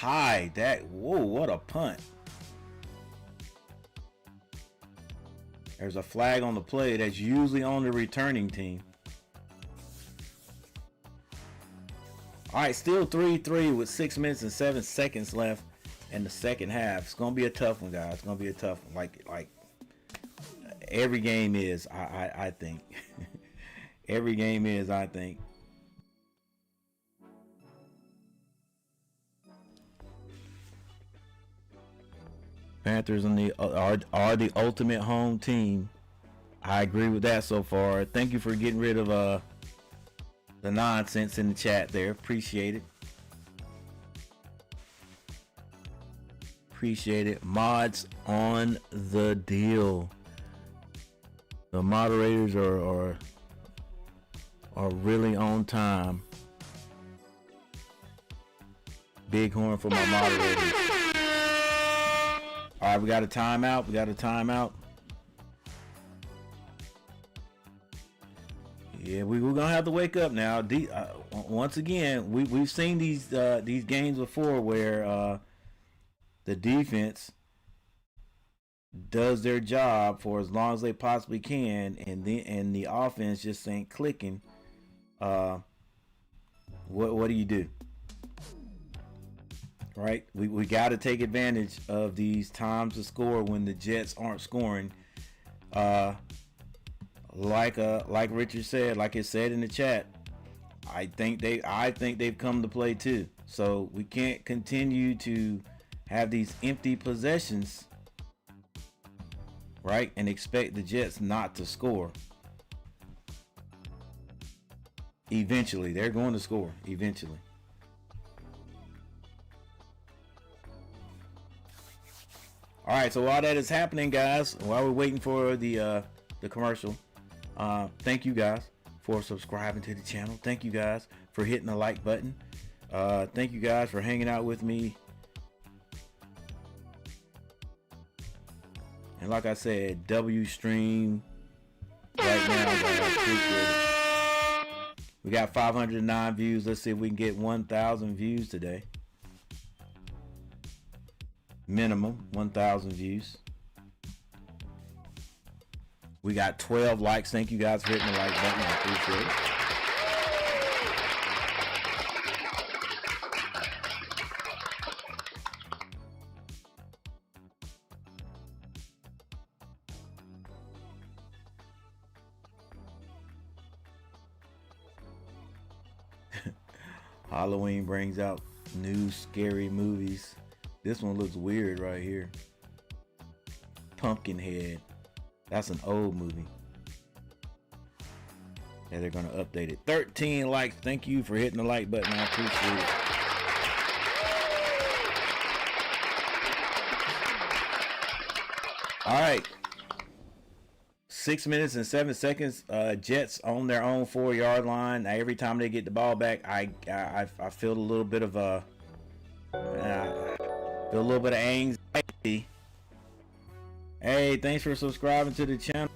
Whoa, what a punt. There's a flag on the play that's usually on the returning team. All right, still 3-3 with 6 minutes and 7 seconds left in the second half. It's gonna be a tough one, guys. It's gonna be a tough one. Like every game is, I think. Every game is, I think. Panthers are the ultimate home team. I agree with that so far. Thank you for getting rid of the nonsense in the chat there. Appreciate it. Appreciate it. Mods on the deal. The moderators are really on time. Bighorn for my moderators. All right, we got a timeout. Yeah, we're gonna have to wake up now. Once again, we've seen these games before where the defense does their job for as long as they possibly can, and the offense just ain't clicking. What do you do? Right? We got to take advantage of these times to score when the Jets aren't scoring. Like Richard said, like it said in the chat, I think they've come to play too. So we can't continue to have these empty possessions, right, and expect the Jets not to score. Eventually, they're going to score. Eventually. All right, so while that is happening, guys, while we're waiting for the commercial, thank you guys for subscribing to the channel. Thank you guys for hitting the like button. Thank you guys for hanging out with me. And like I said, WStream, now, guys. Appreciate it. We got 509 views. Let's see if we can get 1,000 views today. Minimum 1,000 views. We got 12 likes. Thank you guys for hitting the like button. I appreciate it. Halloween brings out new scary movies. This one looks weird right here. Pumpkinhead. That's an old movie. Yeah, they're gonna update it. 13 likes. Thank you for hitting the like button. I appreciate it. All right. 6 minutes and 7 seconds. Jets on their own 4-yard line. Now, every time they get the ball back, I feel a little bit of anxiety. Hey, thanks for subscribing to the channel.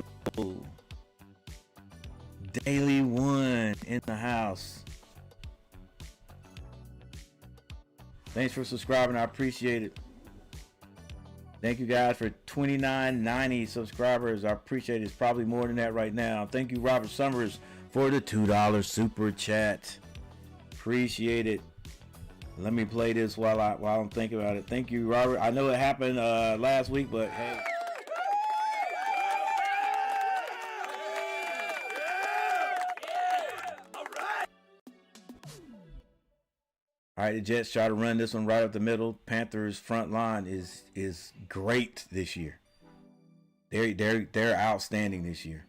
Daily One in the house. Thanks for subscribing. I appreciate it. Thank you guys for 29.90 subscribers. I appreciate it. It's probably more than that right now. Thank you, Robert Summers, for the $2 super chat. Appreciate it. Let me play this while I'm thinking about it. Thank you, Robert. I know it happened last week, but hey. All right, the Jets try to run this one right up the middle. Panthers front line is great this year. They're outstanding this year.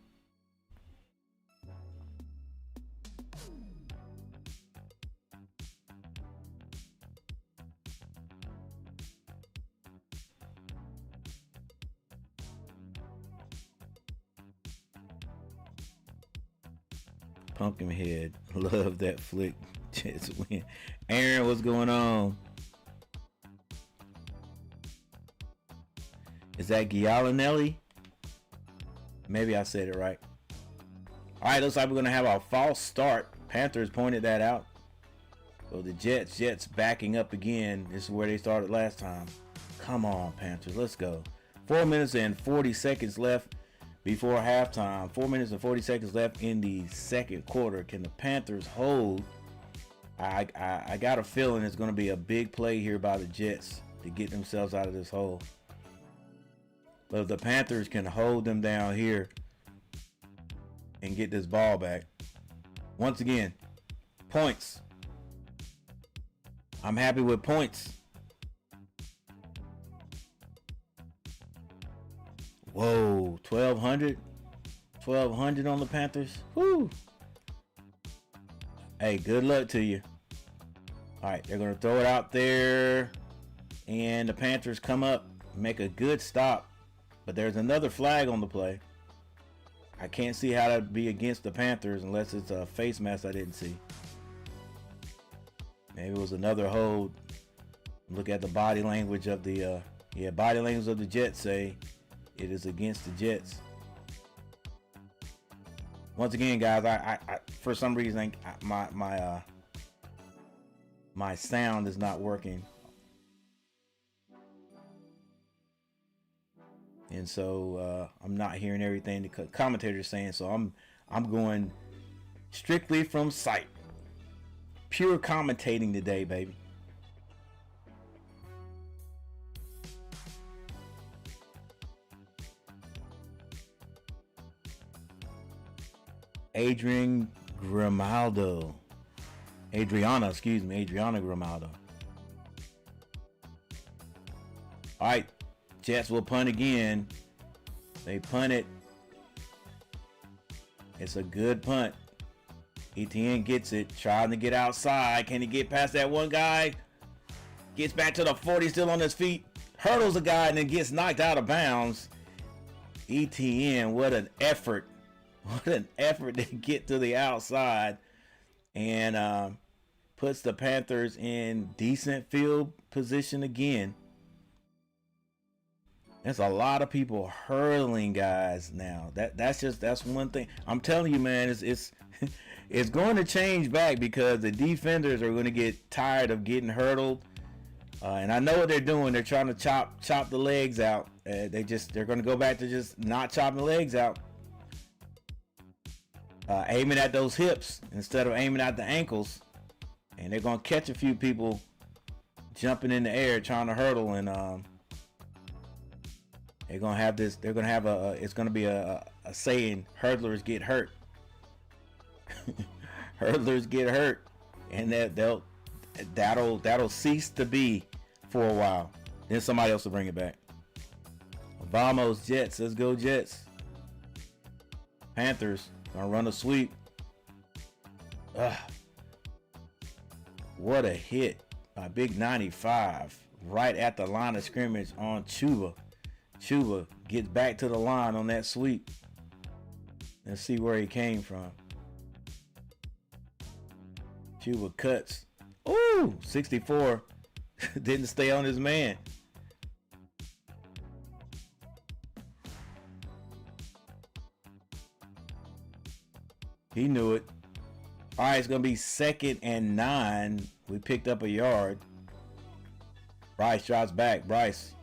Pumpkinhead, love that flick. Jets win. Aaron, what's going on? Is that Gialinelli? Maybe I said it right. All right, looks like we're gonna have a false start. Panthers pointed that out. So the Jets backing up again. This is where they started last time. Come on, Panthers, let's go. 4 minutes and 40 seconds left before halftime. 4 minutes and 40 seconds left in the second quarter. Can the Panthers hold? I got a feeling it's going to be a big play here by the Jets to get themselves out of this hole. But if the Panthers can hold them down here and get this ball back, once again, points. I'm happy with points. Whoa, 1,200? 1,200 on the Panthers? Woo! Hey, good luck to you. All right, they're going to throw it out there. And the Panthers come up, make a good stop. But there's another flag on the play. I can't see how that'd be against the Panthers unless it's a face mask I didn't see. Maybe it was another hold. Look at the body language of the body language of the Jets say it is against the Jets. Once again, guys, I for some reason my sound is not working, and so I'm not hearing everything the commentators saying. So I'm going strictly from sight, pure commentating today, baby. Adriana Grimaldo. Adriana Grimaldo. All right, Jets will punt again. They punt it. It's a good punt. Etienne gets it, trying to get outside. Can he get past that one guy? Gets back to the 40, still on his feet. Hurdles a guy and then gets knocked out of bounds. Etienne, what an effort. What an effort to get to the outside, and puts the Panthers in decent field position again. There's a lot of people hurdling guys now. That's one thing. I'm telling you, man, it's it's going to change back because the defenders are going to get tired of getting hurdled. And I know what they're doing. They're trying to chop the legs out. They're going to go back to just not chopping the legs out. Aiming at those hips instead of aiming at the ankles. And they're going to catch a few people jumping in the air trying to hurdle, and they're going to have this. They're going to have it's going to be a saying: hurdlers get hurt. Hurdlers get hurt, and that'll cease to be for a while. Then somebody else will bring it back. Vamos Jets, let's go Jets. Panthers gonna run a sweep. What a hit by Big 95 right at the line of scrimmage on Chuba. Chuba gets back to the line on that sweep. Let's see where he came from. Chuba cuts. Ooh, 64. Didn't stay on his man. He knew it. All right, it's going to be 2nd and 9. We picked up a yard. Bryce drops back. Bryce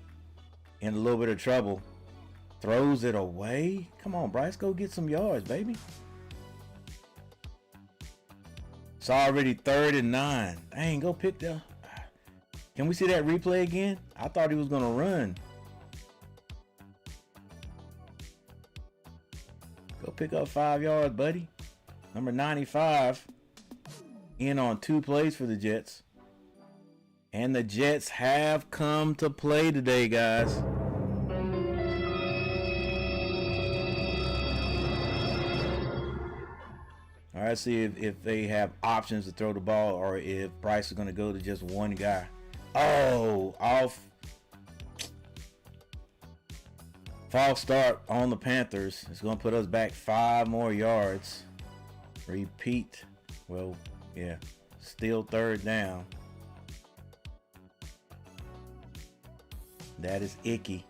in a little bit of trouble. Throws it away. Come on, Bryce, go get some yards, baby. It's already 3rd and 9. Dang, go pick that. Can we see that replay again? I thought he was going to run. Go pick up 5 yards, buddy. Number 95 in on 2 plays for the Jets. And the Jets have come to play today, guys. All right, see if they have options to throw the ball or if Bryce is going to go to just one guy. Oh, false start on the Panthers. It's going to put us back 5 more yards. Repeat. Well, yeah, still 3rd down. That is icky.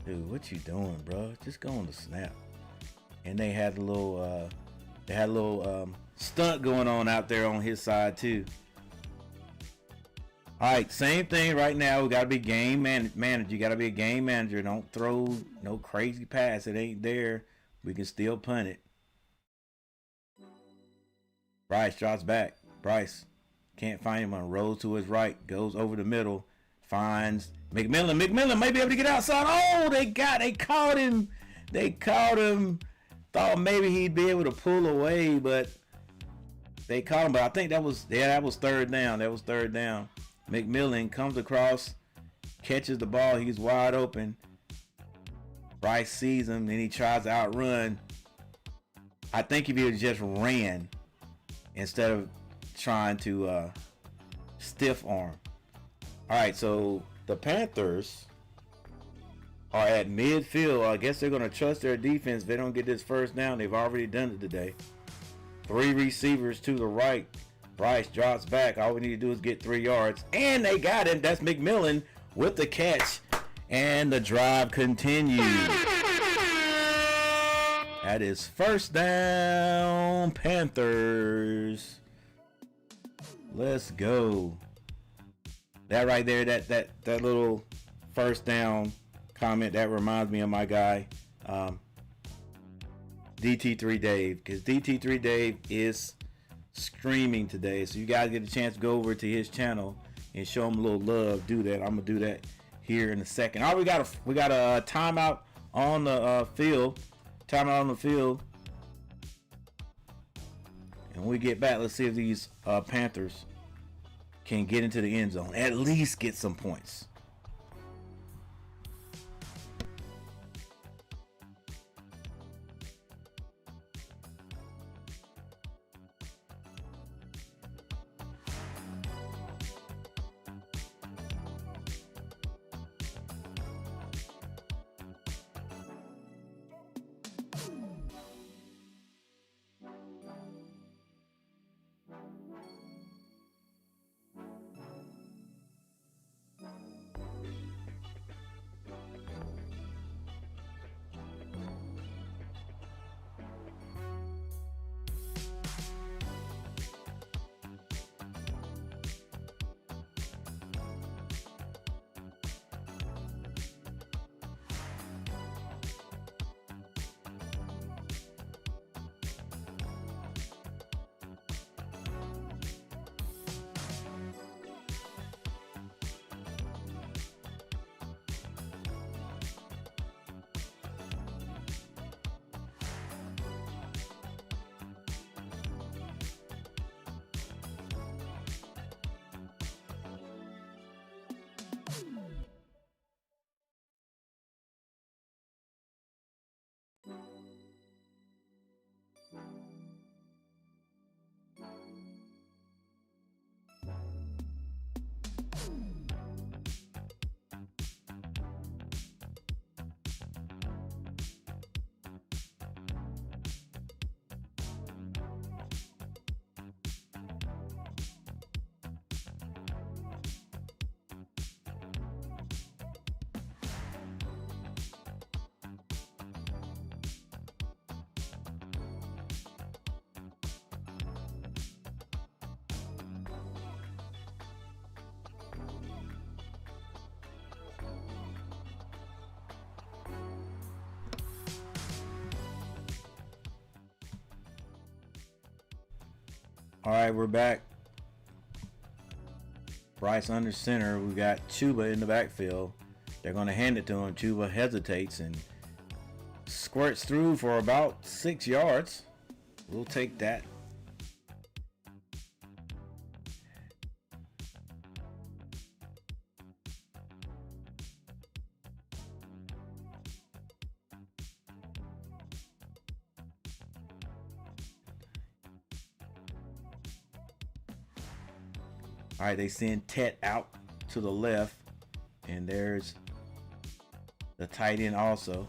Dude, what you doing, bro? Just go on the snap. And they had a little stunt going on out there on his side too. All right, same thing right now. We got to be game manager. You got to be a game manager. Don't throw no crazy pass. It ain't there. We can still punt it. Bryce drops back. Bryce can't find him on rolls to his right. Goes over the middle. Finds McMillan. McMillan may be able to get outside. Oh, they caught him. They caught him. Thought maybe he'd be able to pull away, but they caught him. But I think that was 3rd down. That was 3rd down. McMillan comes across, catches the ball. He's wide open. Bryce sees him, and he tries to outrun. I think if he had just ran instead of trying to stiff arm. All right, so the Panthers are at midfield. I guess they're going to trust their defense. If they don't get this 1st down, they've already done it today. 3 receivers to the right. Bryce drops back. All we need to do is get 3 yards. And they got him. That's McMillan with the catch. And the drive continues. That is 1st down, Panthers. Let's go. That right there, that little 1st down comment, that reminds me of my guy, DT3 Dave. Because DT3 Dave is streaming today. So you guys get a chance to go over to his channel and show him a little love. Do that. I'm going to do that here in a second. All right, we got a timeout on the field. Timeout on the field. And when we get back, let's see if these Panthers can get into the end zone. At least get some points. All right, we're back. Bryce under center. We got Chuba in the backfield. They're going to hand it to him. Chuba hesitates and squirts through for about 6 yards. We'll take that. All right, they send Tet out to the left, and there's the tight end also.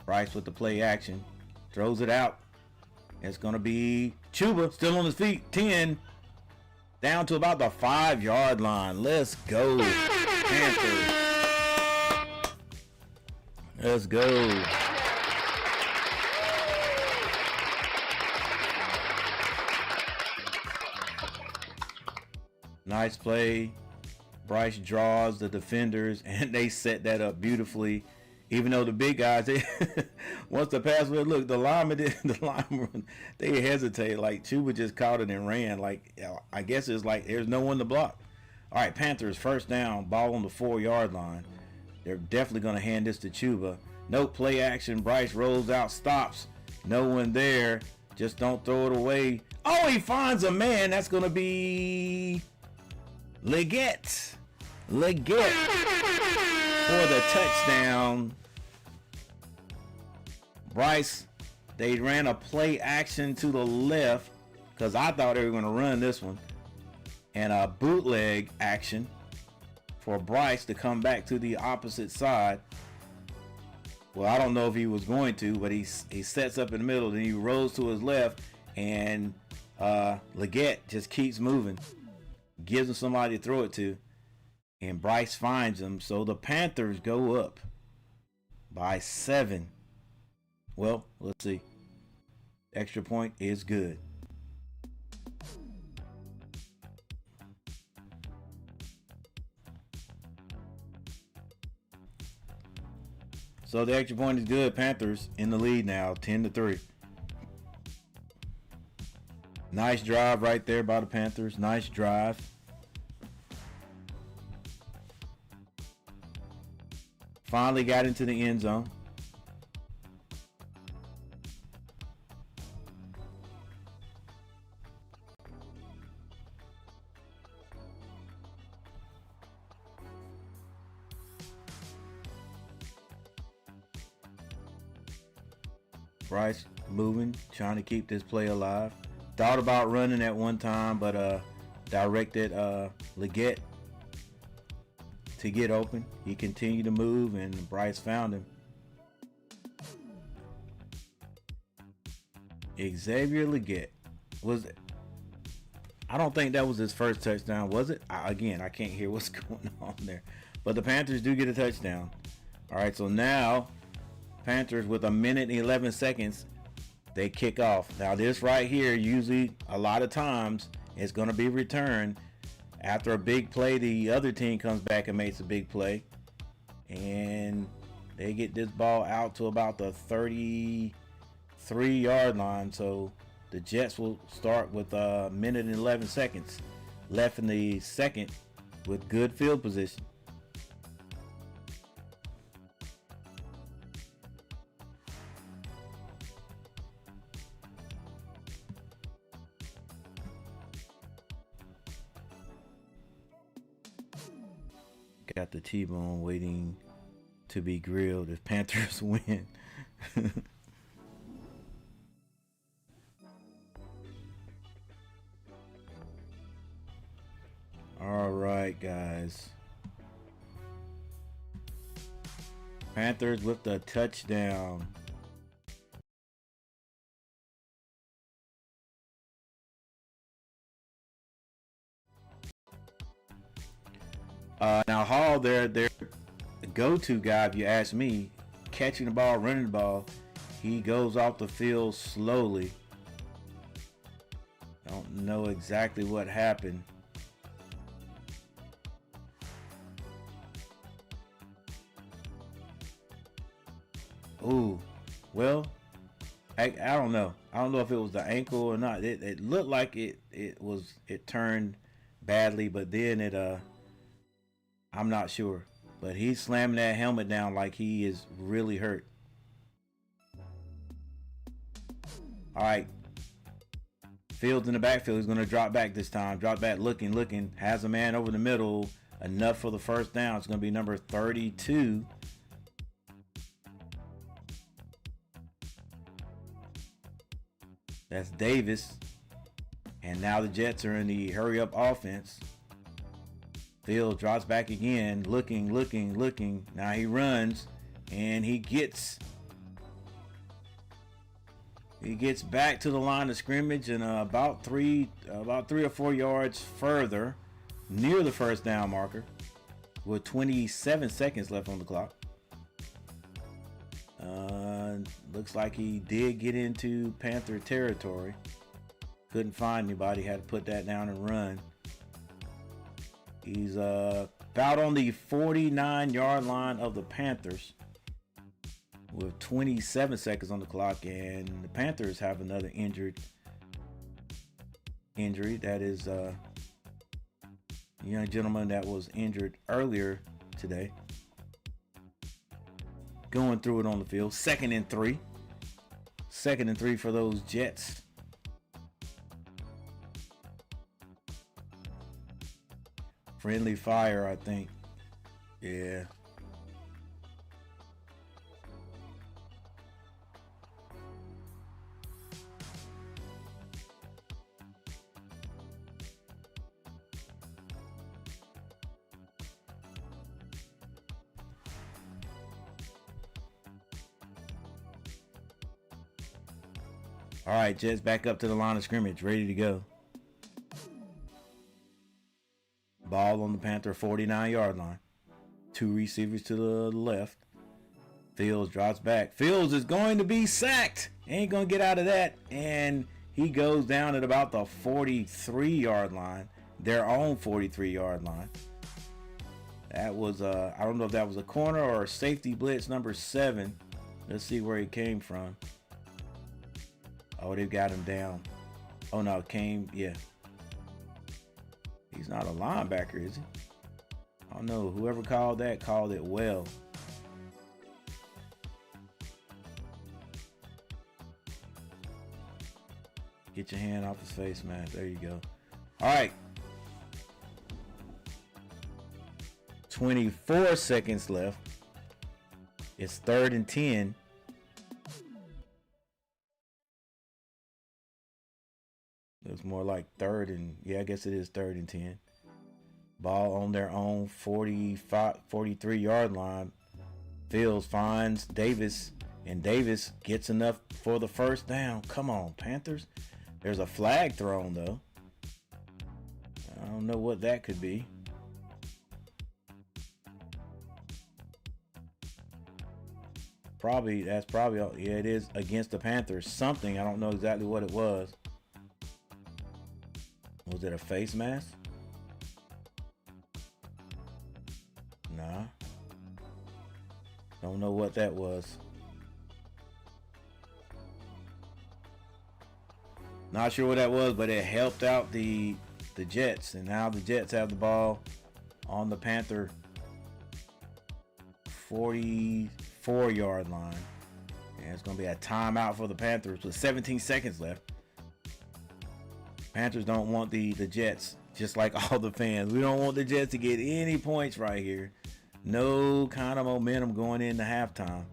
Bryce with the play action, throws it out. It's going to be Chuba, still on his feet, 10, down to about the 5-yard line. Let's go, Panthers. Let's go. Nice play. Bryce draws the defenders, and they set that up beautifully. Even though the big guys, they once the pass went, look, the lineman, they hesitated. Like Chuba just caught it and ran. Like I guess it's like there's no one to block. All right, Panthers first down, ball on the 4-yard line. They're definitely going to hand this to Chuba. No play action. Bryce rolls out, stops. No one there. Just don't throw it away. Oh, he finds a man. That's going to be Leggett for the touchdown. Bryce, they ran a play action to the left because I thought they were going to run this one, and a bootleg action for Bryce to come back to the opposite side. Well, I don't know if he was going to, but he sets up in the middle, then he rolls to his left, and Leggett just keeps moving, gives him somebody to throw it to, and Bryce finds him. So the Panthers go up by 7. Well, let's see. Extra point is good. So the extra point is good. Panthers in the lead now, 10-3. Nice drive right there by the Panthers. Nice drive. Finally got into the end zone. Bryce moving, trying to keep this play alive. Thought about running at one time, but directed Leggett to get open. He continued to move, and Bryce found him. Xavier Leggett was it? I don't think that was his first touchdown, was it? Again, I can't hear what's going on there. But the Panthers do get a touchdown. All right, so now Panthers with 1:11 they kick off. Now this right here, usually a lot of times it's going to be returned. After a big play, the other team comes back and makes a big play, and they get this ball out to about the 33-yard line. So the Jets will start with 1:11 left in the second with good field position. Got the T-bone waiting to be grilled if Panthers win. All right, guys. Panthers with the touchdown. Now Hall, their go-to guy, if you ask me, catching the ball, running the ball, he goes off the field slowly. Don't know exactly what happened. Ooh, well, I don't know. I don't know if it was the ankle or not. It looked like it turned badly, but then I'm not sure. But he's slamming that helmet down like he is really hurt. All right. Fields in the backfield. He's going to drop back this time. Drop back, looking. Has a man over the middle. Enough for the first down. It's going to be number 32. That's Davis. And now the Jets are in the hurry-up offense. Fields drops back again. Looking. Now he runs. And he gets back to the line of scrimmage and about 3 or 4 yards further, near the first down marker, with 27 seconds left on the clock. Looks like he did get into Panther territory. Couldn't find anybody. Had to put that down and run. He's about on the 49-yard line of the Panthers, with 27 seconds on the clock, and the Panthers have another injury. That is a young gentleman that was injured earlier today. Going through it on the field. Second and three for those Jets. Friendly fire, I think. Yeah. All right, Jets back up to the line of scrimmage, ready to go. Ball on the Panther 49-yard line. 2 receivers to the left. Fields drops back. Fields is going to be sacked. Ain't going to get out of that. And he goes down at about the 43-yard line. Their own 43-yard line. That was, I don't know if that was a corner or a safety blitz number 7. Let's see where he came from. Oh, they've got him down. Oh, no, yeah. He's not a linebacker, is he? I don't know. Whoever called that called it well. Get your hand off his face, man. There you go. All right. 24 seconds left. It's 3rd and 10. It's more like 3rd and, yeah, I guess it is 3rd and 10. Ball on their own 43-yard line. Fields finds Davis, and Davis gets enough for the first down. Come on, Panthers. There's a flag thrown, though. I don't know what that could be. That's probably, yeah, it is against the Panthers. Something, I don't know exactly what it was. Was it a face mask? Nah. Don't know what that was. Not sure what that was, but it helped out the Jets. And now the Jets have the ball on the Panther 44-yard line. And it's going to be a timeout for the Panthers with 17 seconds left. Panthers don't want the Jets, just like all the fans. We don't want the Jets to get any points right here. No kind of momentum going into halftime.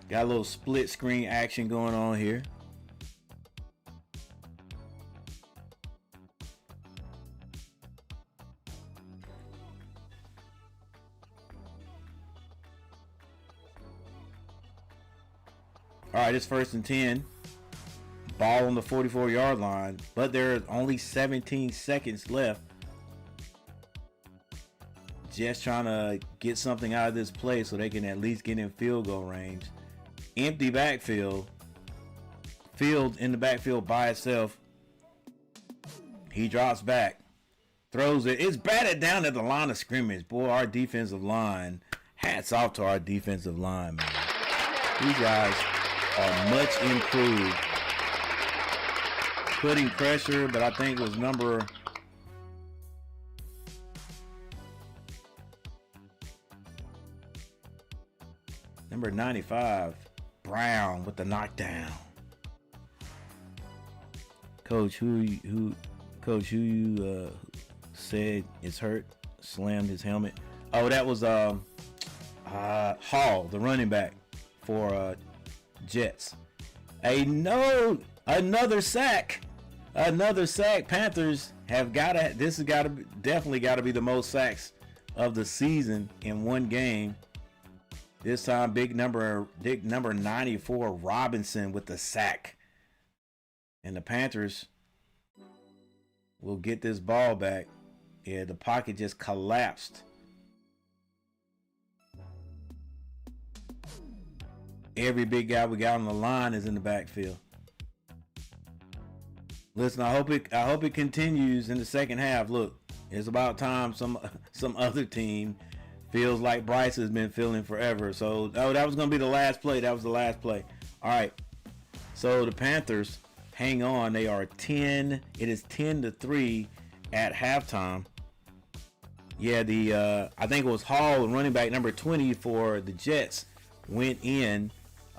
Got a little split screen action going on here. All right, it's 1st and 10. Ball on the 44-yard line, but there's only 17 seconds left. Just trying to get something out of this play so they can at least get in field goal range. Empty backfield. Fields in the backfield by itself. He drops back, throws it. It's batted down at the line of scrimmage. Boy, our defensive line, hats off to our defensive line, man. These guys are much improved. Putting pressure, but I think it was number 95, Brown with the knockdown. Coach, who you said is hurt, slammed his helmet? Oh, that was Hall, the running back for Jets. Another sack. Panthers have definitely got to be the most sacks of the season in one game. This time, big number 94, Robinson with the sack. And the Panthers will get this ball back. Yeah, the pocket just collapsed. Every big guy we got on the line is in the backfield. Listen, I hope it continues in the second half. Look, it's about time some other team feels like Bryce has been feeling forever. So, that was going to be the last play. That was the last play. All right. So the Panthers hang on. They are 10. It is 10-3 at halftime. Yeah, I think it was Hall, running back number 20 for the Jets, went in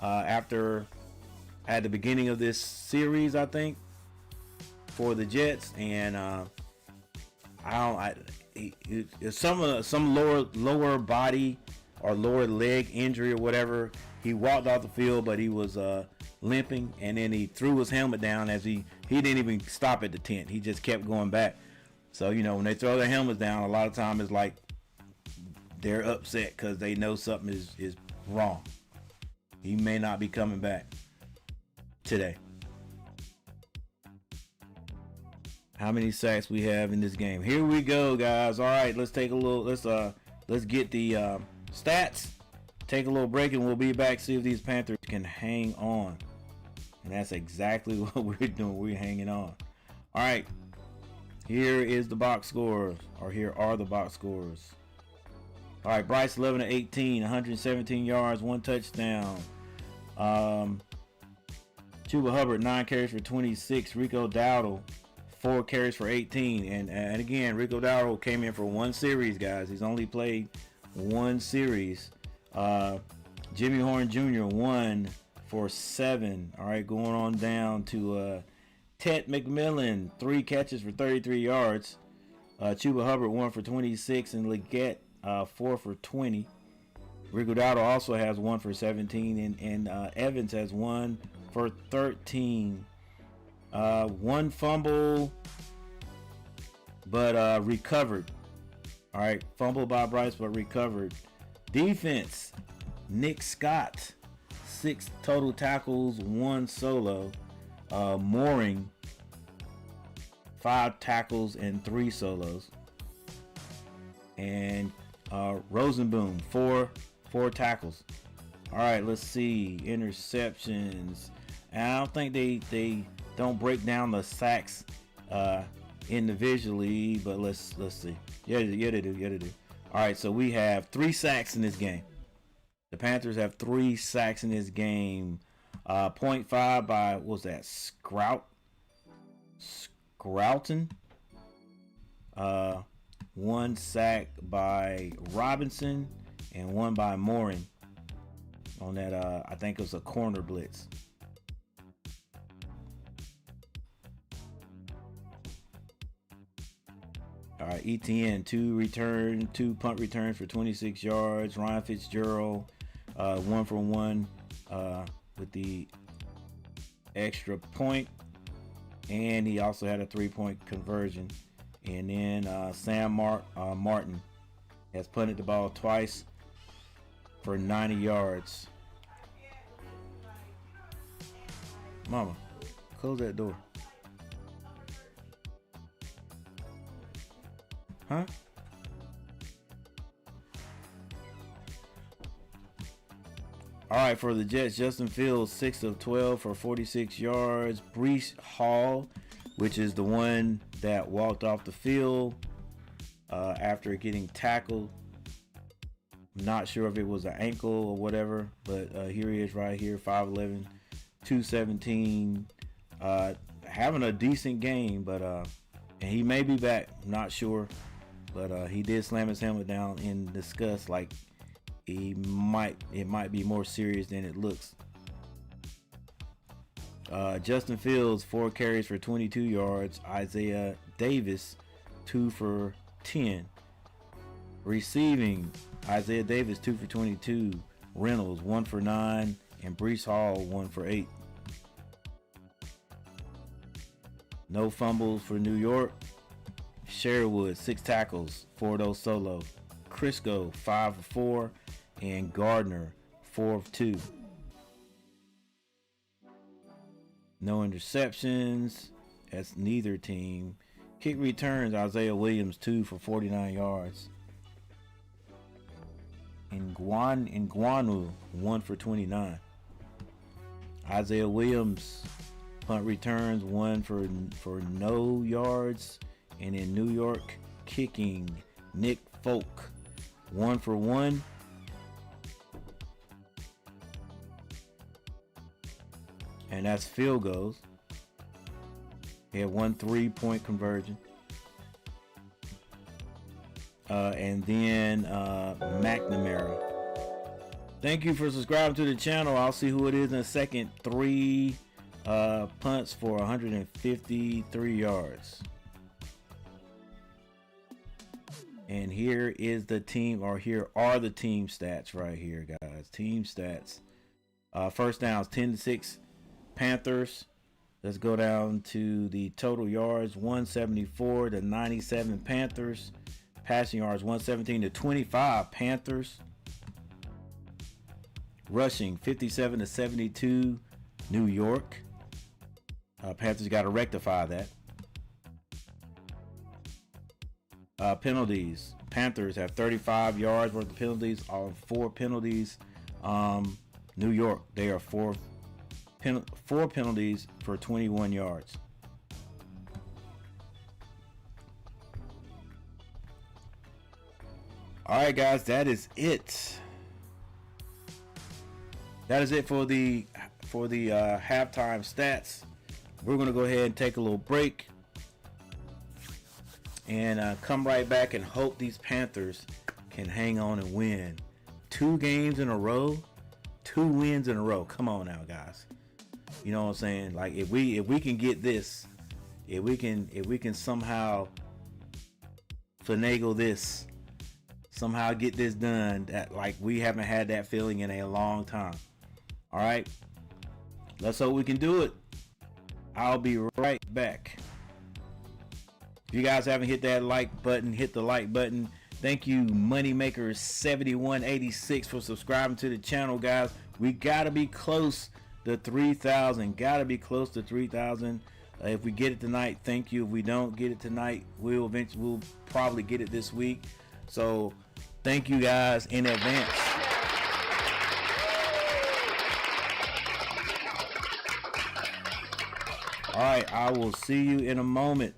at the beginning of this series, I think, for the Jets, and some lower body or lower leg injury or whatever. He walked off the field, but he was limping, and then he threw his helmet down as he didn't even stop at the tent. He just kept going back. So, when they throw their helmets down, a lot of time it's like they're upset because they know something is wrong. He may not be coming back today. How many sacks we have in this game? Here we go, guys. All right, let's take a little. Let's get the stats. Take a little break, and we'll be back. See if these Panthers can hang on. And that's exactly what we're doing. We're hanging on. All right. Here is the box scores, or here are the box scores. All right, Bryce 11-18, 117 yards, 1 touchdown. Chuba Hubbard 9 carries for 26. Rico Dowdle 4 carries for 18. And again, Rico Dowdle came in for 1 series, guys. He's only played 1 series. Jimmy Horn Jr. 1 for 7. All right, going on down to Ted McMillan, 3 catches for 33 yards. Chuba Hubbard 1 for 26, and Leggett 4 for 20. Rico Dowdle also has 1 for 17, and Evans has 1 for 13. 1 fumble, but recovered. All right, fumbled by Bryce, but recovered. Defense, Nick Scott, 6 total tackles, 1 solo. Mooring, 5 tackles and 3 solos. And Rosenboom, 4 tackles. All right, let's see. Interceptions. And I don't think they don't break down the sacks individually, but let's see. Yeah, they do. All right, so we have 3 sacks in this game. The Panthers have 3 sacks in this game. 0.5 by, what was that, Scrouton. 1 sack by Robinson and 1 by Mooring on that, I think it was a corner blitz. All right, ETN, 2 punt returns for 26 yards. Ryan Fitzgerald, 1 for 1 with the extra point, and he also had a 3-point conversion. And then Sam Martin has punted the ball twice for 90 yards. Mama, close that door. Huh? All right, for the Jets, Justin Fields, 6 of 12 for 46 yards. Breece Hall, which is the one that walked off the field after getting tackled. Not sure if it was an ankle or whatever, but here he is right here, 5'11", 217, having a decent game, but and he may be back, not sure, but he did slam his helmet down in disgust, like it might be more serious than it looks. Justin Fields, 4 carries for 22 yards. Isaiah Davis, 2 for 10. Receiving, Isaiah Davis, 2 for 22. Reynolds, 1 for 9. And Breece Hall, 1 for 8. No fumbles for New York. Sherwood, 6 tackles, 4 of those solo. Crisco, 5 for 4. And Gardner, 4 of 2. No interceptions. That's neither team. Kick returns, Isaiah Williams, 2 for 49 yards. Nguanu, 1 for 29. Isaiah Williams, punt returns, 1 for no yards. And in New York, kicking, Nick Folk, 1 for 1. And that's field goals. He had 1 3-point conversion. And then McNamara. Thank you for subscribing to the channel. I'll see who it is in a second. 3 punts for 153 yards. And here is the team, or here are the team stats right here, guys. Team stats. First downs, 10-6 Panthers. Let's go down to the total yards, 174 to 97 Panthers. Passing yards, 117 to 25 Panthers. Rushing, 57 to 72 New York. Panthers got to rectify that. Penalties. Panthers have 35 yards worth of penalties on 4 penalties. New York, they are 4 penalties for 21 yards. All right, guys, that is it. That is it for the halftime stats. We're going to go ahead and take a little break and come right back and hope these Panthers can hang on and win 2 games in a row, 2 wins in a row. Come on now, guys. You know what I'm saying? Like if we can get this, if we can somehow finagle this, somehow get this done, that like we haven't had that feeling in a long time. All right, let's hope we can do it. I'll be right back. If you guys haven't hit that like button, hit the like button. Thank you, Moneymaker7186, for subscribing to the channel, guys. We gotta be close to 3,000. Gotta be close to 3,000. If we get it tonight, thank you. If we don't get it tonight, we'll probably get it this week. So thank you guys in advance. All right, I will see you in a moment.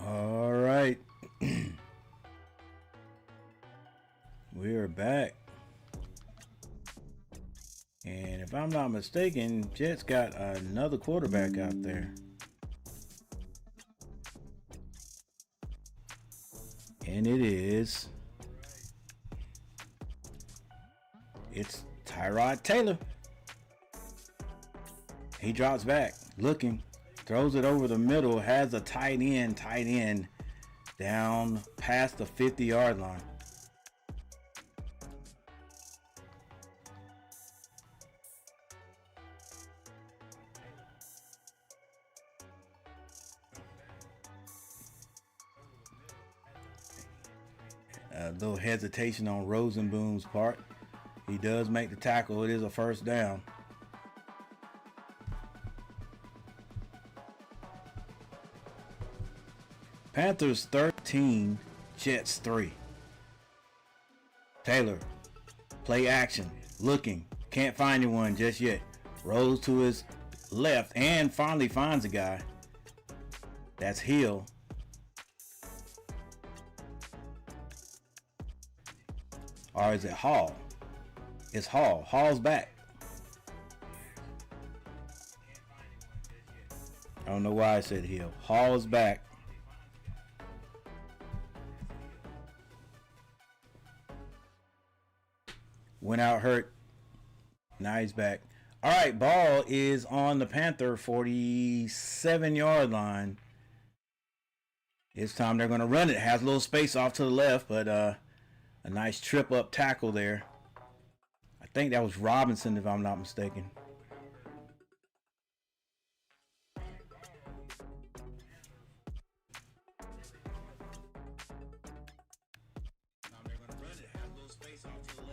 All right. We are back. And if I'm not mistaken, Jets got another quarterback out there. And it's Tyrod Taylor. He drops back, looking, throws it over the middle, has a tight end down past the 50-yard line. A little hesitation on Rosenboom's part. He does make the tackle. It is a first down. Panthers 13, Jets 3. Taylor, play action, looking, can't find anyone just yet. Rolls to his left and finally finds a guy. That's Hill. Or is it Hall? It's Hall. Hall's back. I don't know why I said Hill. Hall is back. Went out hurt. Now he's back. All right, ball is on the Panther 47-yard line. This time they're going to run it. Has a little space off to the left, but a nice trip up tackle there. I think that was Robinson, if I'm not mistaken. They're going to run it. Has a little space off to the left.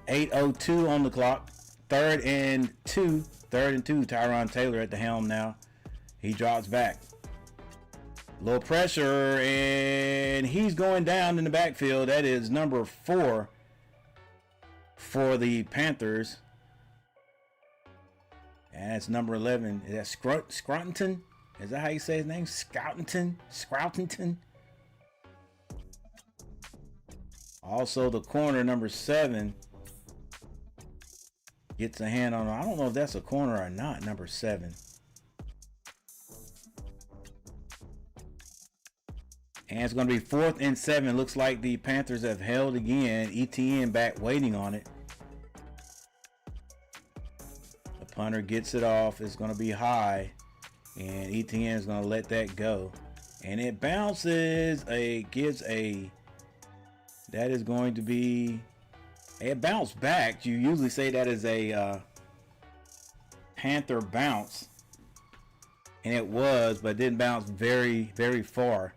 8:02 on the clock. Third and two. Tyrod Taylor at the helm now. He drops back. Little pressure, and he's going down in the backfield. That is number 4 for the Panthers. And that's number 11. Is that Scroutington? Is that how you say his name? Scroutington? Also, the corner, number 7, gets a hand on him. I don't know if that's a corner or not, number 7. And it's going to be 4th and 7. Looks like the Panthers have held again. ETN back waiting on it. The punter gets it off. It's going to be high. And ETN is going to let that go. And it bounces. That is going to be a bounce back. You usually say that is a Panther bounce. And it was, but it didn't bounce very, very far.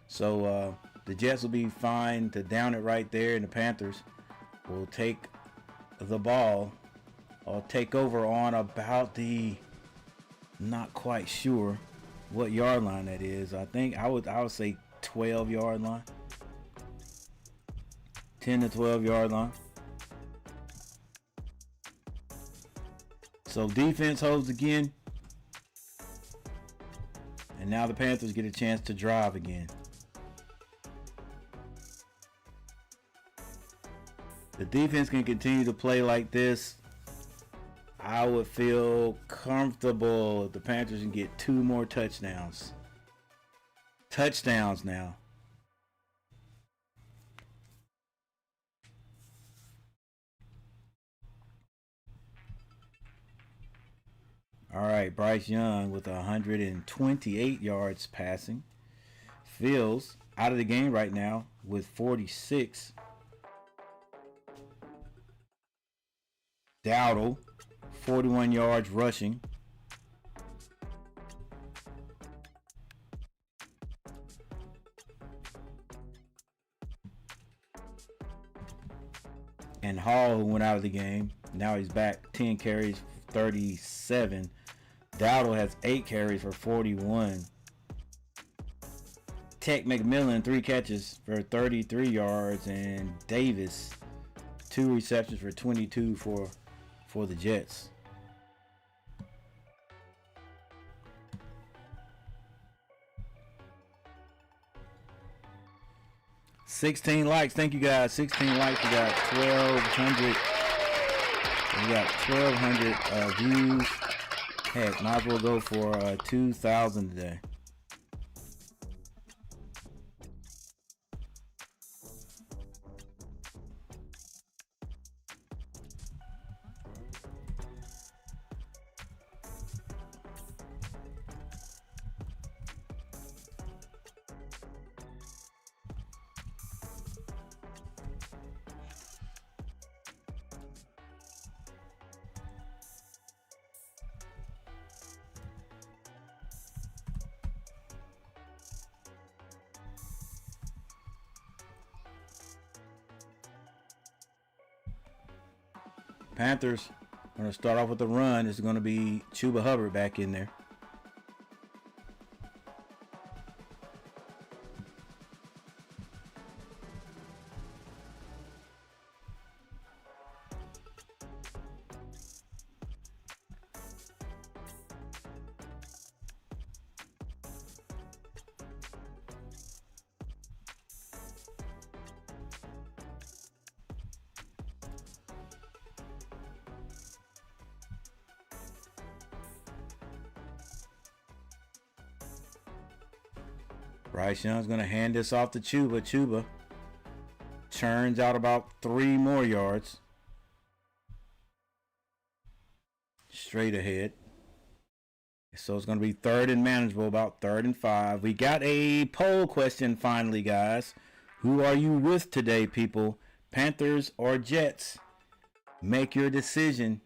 So the Jets will be fine to down it right there, and the Panthers will take the ball or take over on about the, not quite sure what yard line that is. I think I would say 12-yard line. 10 to 12-yard line. So defense holds again. And now the Panthers get a chance to drive again. The defense can continue to play like this. I would feel comfortable if the Panthers can get 2 more touchdowns. Touchdowns now. All right, Bryce Young with 128 yards passing. Fields out of the game right now with 46. Dowdle, 41 yards rushing. And Hall, who went out of the game, now he's back. 10 carries, 37. Dowdle has 8 carries for 41. Tech McMillan, 3 catches for 33 yards. And Davis, 2 receptions for 22 for the Jets. $16 likes. Thank you guys. 16 likes. We got 1,200. We got 1,200 views. Heck, might as well go for 2,000 today. Panthers going to start off with the run. It's going to be Chuba Hubbard back in there. Bryce Young's going to hand this off to Chuba. Chuba churns out about 3 more yards. Straight ahead. So it's going to be 3rd and manageable, about 3rd and 5. We got a poll question finally, guys. Who are you with today, people? Panthers or Jets? Make your decision.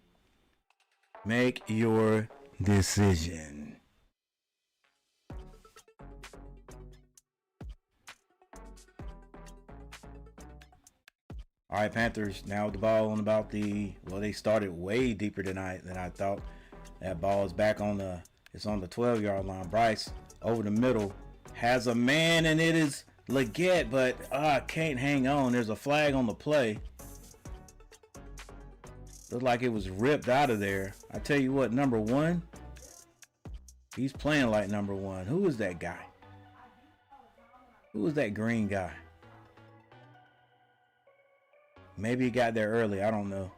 Make your decision. All right, Panthers now with the ball on about the, well, they started way deeper than I thought. That ball is back on it's on the 12-yard line. Bryce over the middle has a man, and it is Leggett, but can't hang on. There's a flag on the play. Looked like it was ripped out of there. I tell you what, number 1, he's playing like number 1. Who is that guy? Who is that green guy? Maybe he got there early. I don't know.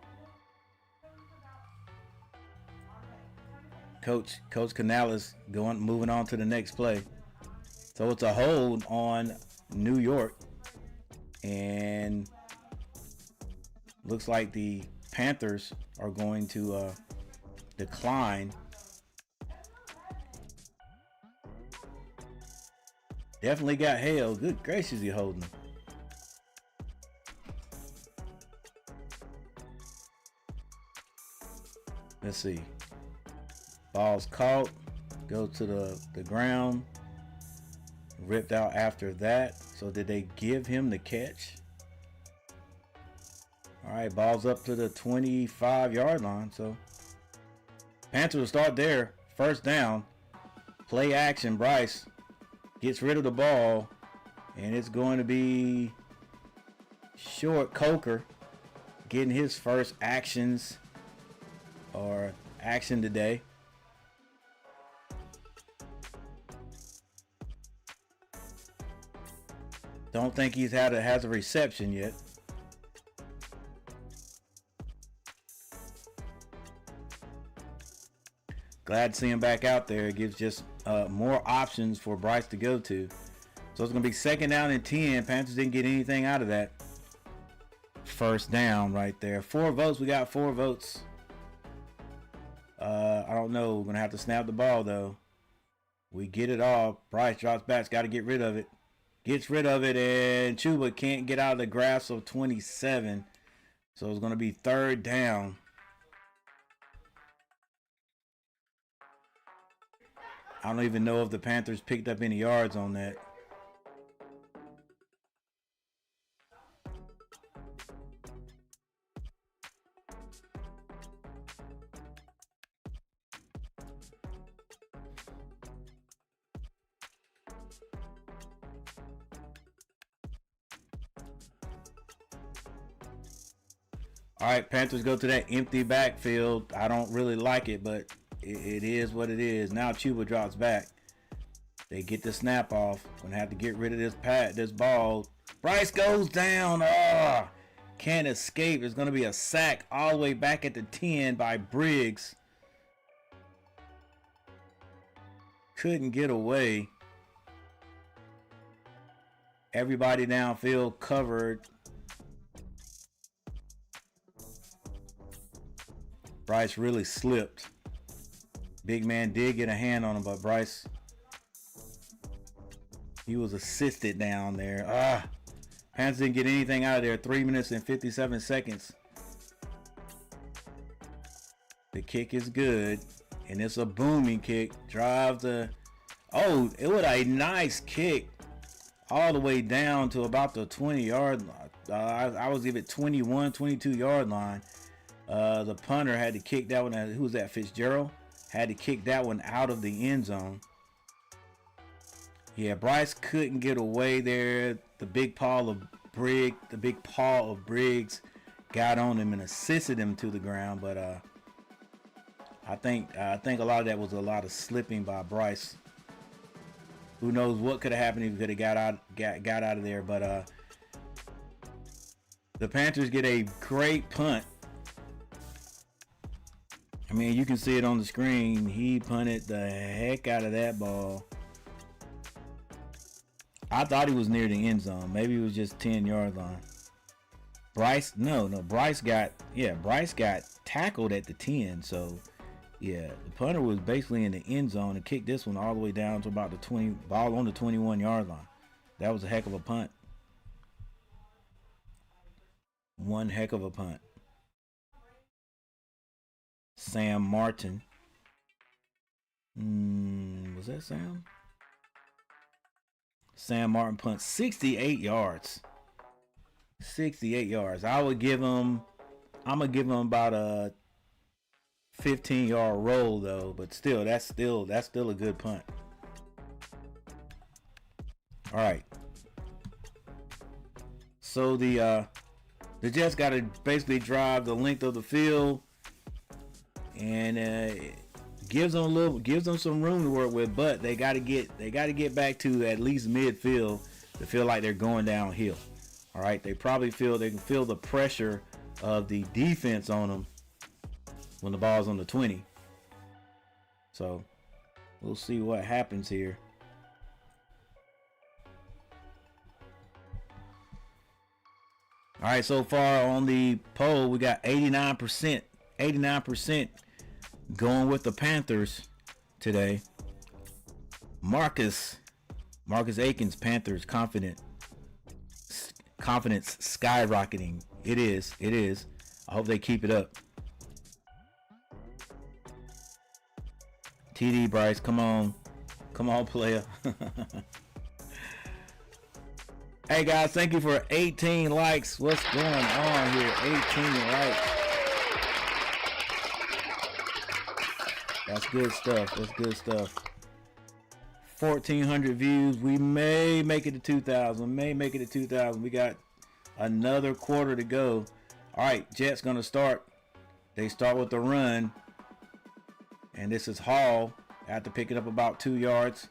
Coach Canales moving on to the next play. So it's a hold on New York. And looks like the Panthers are going to decline. Definitely got held. Good gracious, he holding them. Let's see. Ball's caught. Go to the ground. Ripped out after that. So did they give him the catch? All right, ball's up to the 25-yard line. So Panthers will start there. 1st down. Play action. Bryce gets rid of the ball. And it's going to be short. Coker getting his first actions or action today. Don't think he's has a reception yet. Glad to see him back out there. It gives just more options for Bryce to go to. So it's going to be 2nd down and 10. Panthers didn't get anything out of that. 1st down right there. 4 votes. We got 4 votes. I don't know. We're going to have to snap the ball, though. We get it off. Bryce drops back. Got to get rid of it. Gets rid of it, and Chuba can't get out of the grasp of 27. So it's going to be 3rd down. I don't even know if the Panthers picked up any yards on that. All right, Panthers go to that empty backfield. I don't really like it, but it is what it is. Now Chuba drops back. They get the snap off. Gonna have to get rid of this ball. Bryce goes down. Can't escape. It's gonna be a sack all the way back at the 10 by Briggs. Couldn't get away. Everybody downfield covered. Bryce really slipped. Big man did get a hand on him, but Bryce, he was assisted down there. Panthers didn't get anything out of there. 3 minutes and 57 seconds. The kick is good, and it's a booming kick. Drive the... Oh, it was a nice kick all the way down to about the 20-yard line. I was give it 21, 22-yard line. The punter had to kick that one. Who was that? Fitzgerald had to kick that one out of the end zone. Yeah, Bryce couldn't get away there. The big paw of Briggs got on him and assisted him to the ground. But I think a lot of that was a lot of slipping by Bryce. Who knows what could have happened if he could have got out of there. But the Panthers get a great punt. I mean, you can see it on the screen. He punted the heck out of that ball. I thought he was near the end zone. Maybe it was just 10-yard line. Bryce got tackled at the 10. So, yeah, the punter was basically in the end zone and kicked this one all the way down to about the 20, ball on the 21-yard line. That was a heck of a punt. One heck of a punt. Sam Martin. Was that Sam? Sam Martin punts 68 yards. 68 yards. I'm gonna give him about a 15-yard roll though, but still that's still a good punt. All right. So the Jets got to basically drive the length of the field. And gives them some room to work with, but they got to get back to at least midfield to feel like they're going downhill. All right, they probably they can feel the pressure of the defense on them when the ball's on the 20. So we'll see what happens here. All right, so far on the poll, we got 89%. 89% going with the Panthers today. Marcus Aikens, Panthers, confidence skyrocketing. It is. I hope they keep it up. TD Bryce, come on, player. Hey guys, thank you for 18 likes. What's going on here? 18 likes. That's good stuff. 1,400 views. We may make it to 2,000. We got another quarter to go. All right, Jets gonna start. They start with the run. And this is Hall. After picking up about 2 yards.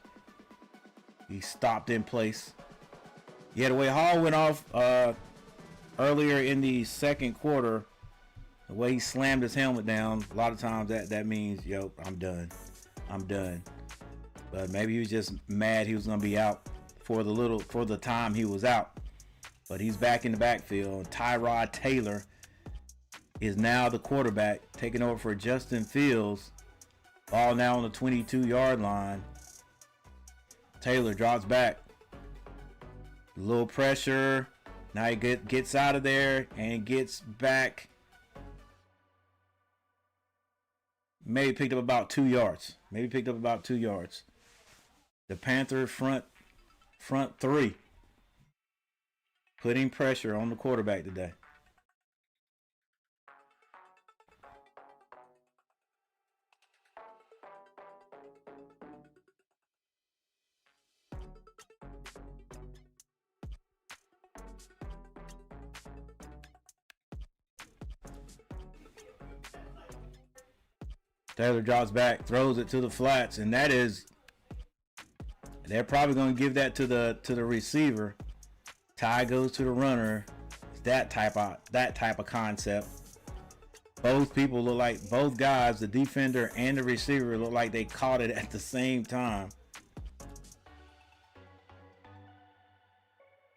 He stopped in place. Yeah, the way Hall went off earlier in the second quarter, the way he slammed his helmet down, a lot of times that means, yo, I'm done. But maybe he was just mad he was gonna be out for the time he was out. But he's back in the backfield. Tyrod Taylor is now the quarterback, taking over for Justin Fields. Ball now on the 22-yard line. Taylor drops back. A little pressure. Now he gets out of there and gets back. Maybe picked up about 2 yards. The Panther front three putting pressure on the quarterback today. Taylor drops back, throws it to the flats, and they're probably going to give that to the receiver. Ty goes to the runner. It's that type of concept. Both guys, the defender and the receiver, look like they caught it at the same time.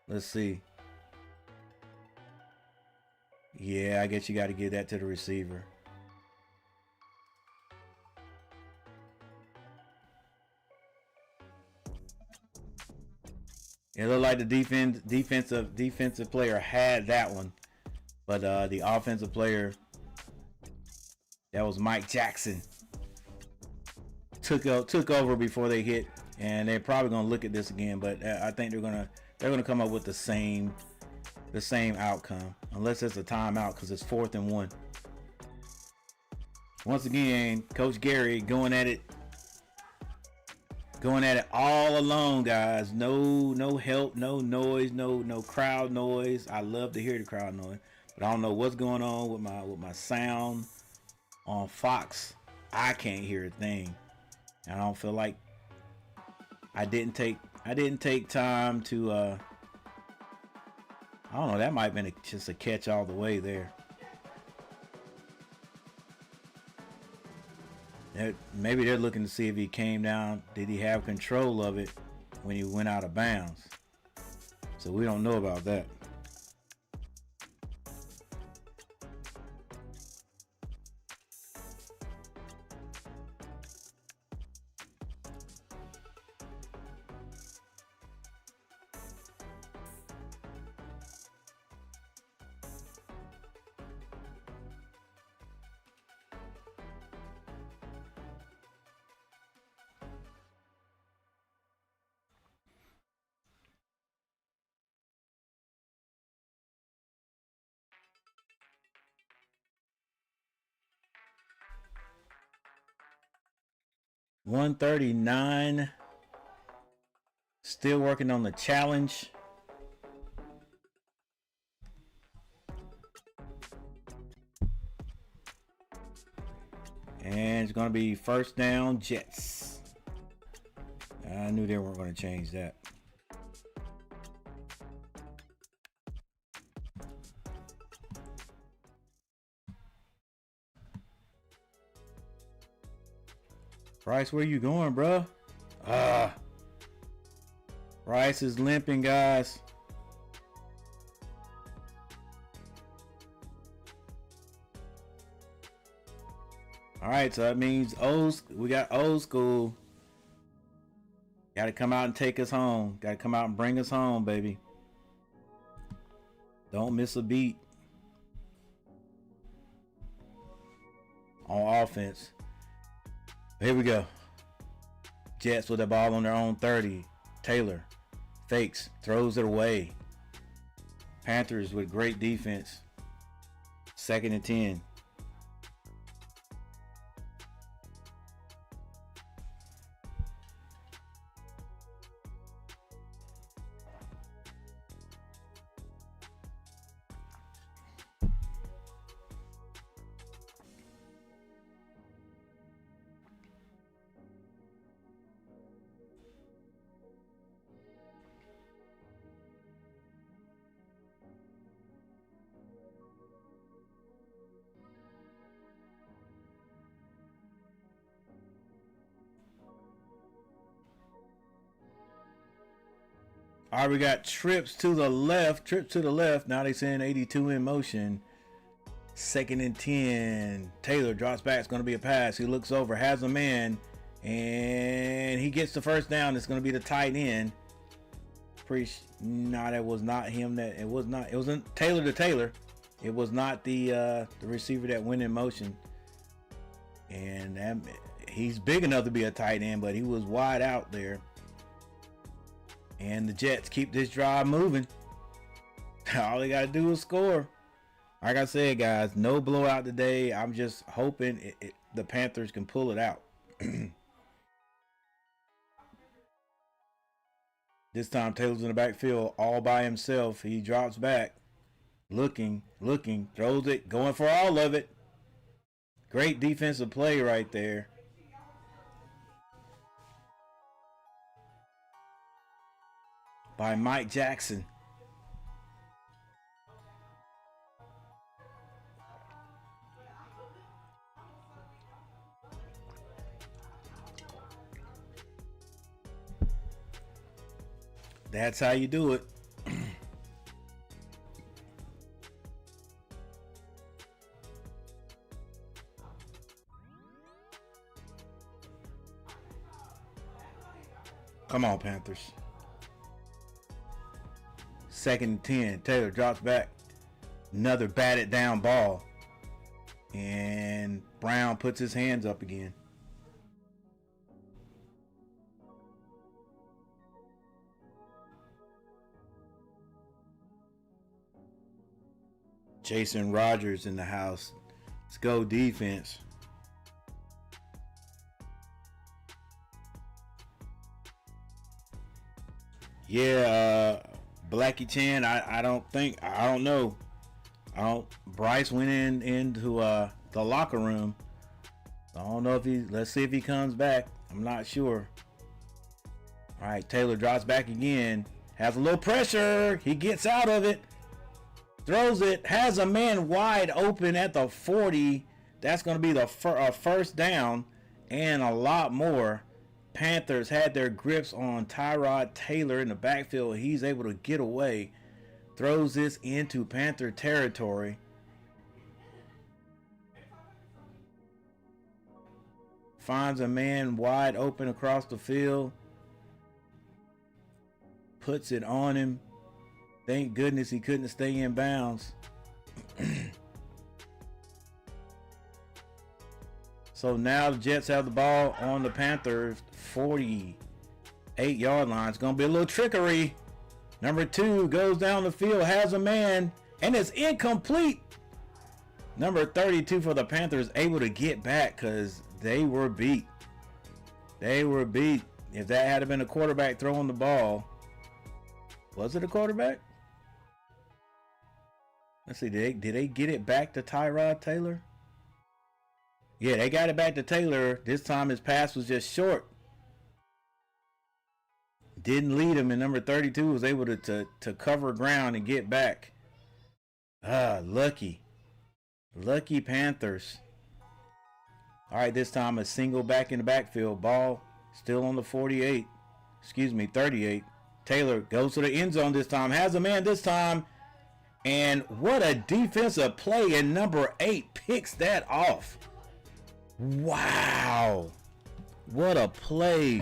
Let's see. Yeah, I guess you got to give that to the receiver. It looked like the defensive player had that one, but the offensive player, that was Mike Jackson, took over before they hit, and they're probably gonna look at this again. But I think they're gonna come up with the same outcome, unless it's a timeout because it's 4th and 1. Once again, Coach Gary going at it all alone, guys. No help, no noise, no crowd noise. I love to hear the crowd noise, but I don't know what's going on with my sound on Fox. I can't hear a thing. I don't feel like I didn't take time to I don't know, that might have been just a catch all the way there. Maybe they're looking to see if he came down. Did he have control of it when he went out of bounds? So we don't know about that. $139. Still working on the challenge. And it's going to be first down, Jets. I knew they weren't going to change that. Bryce, where you going, bro? Bryce is limping, guys. All right, so that means we got old school. Got to come out and take us home. Got to come out and bring us home, baby. Don't miss a beat on offense. Here we go. Jets with the ball on their own 30. Taylor fakes, throws it away. Panthers with great defense. 2nd and 10. All right, we got trips to the left. Now they saying 82 in motion. 2nd and 10. Taylor drops back. It's going to be a pass. He looks over, has a man, and he gets the first down. It's going to be the tight end. No, that was not him. It wasn't Taylor to Taylor. It was not the receiver that went in motion. And he's big enough to be a tight end, but he was wide out there. And the Jets keep this drive moving. All they got to do is score. Like I said, guys, no blowout today. I'm just hoping the Panthers can pull it out. This time Taylor's in the backfield all by himself. He drops back. Looking, throws it, going for all of it. Great defensive play right there. By Mike Jackson. That's how you do it. Come on, Panthers. 2nd and 10. Taylor drops back. Another batted down ball. And Brown puts his hands up again. Jason Rogers in the house. Let's go defense. Yeah, Blackie Chan, I don't know. Bryce went into the locker room. I don't know if let's see if he comes back. I'm not sure. All right, Taylor drops back again. Has a little pressure. He gets out of it. Throws it. Has a man wide open at the 40. That's going to be the first down and a lot more. Panthers had their grips on Tyrod Taylor in the backfield. He's able to get away. Throws this into Panther territory. Finds a man wide open across the field. Puts it on him. Thank goodness he couldn't stay in bounds. So now the Jets have the ball on the Panthers 48-yard line. It's going to be a little trickery. Number 2 goes down the field, has a man, and it's incomplete. Number 32 for the Panthers able to get back because they were beat. They were beat. If that had been a quarterback throwing the ball. Was it a quarterback? Let's see, did they get it back to Tyrod Taylor? Yeah, they got it back to Taylor. This time his pass was just short. Didn't lead him, and number 32 was able to cover ground and get back. Lucky Panthers. All right, this time a single back in the backfield. Ball still on the 38. 38. Taylor goes to the end zone this time. Has a man this time. And what a defensive play. And number 8 picks that off. Wow. What a play.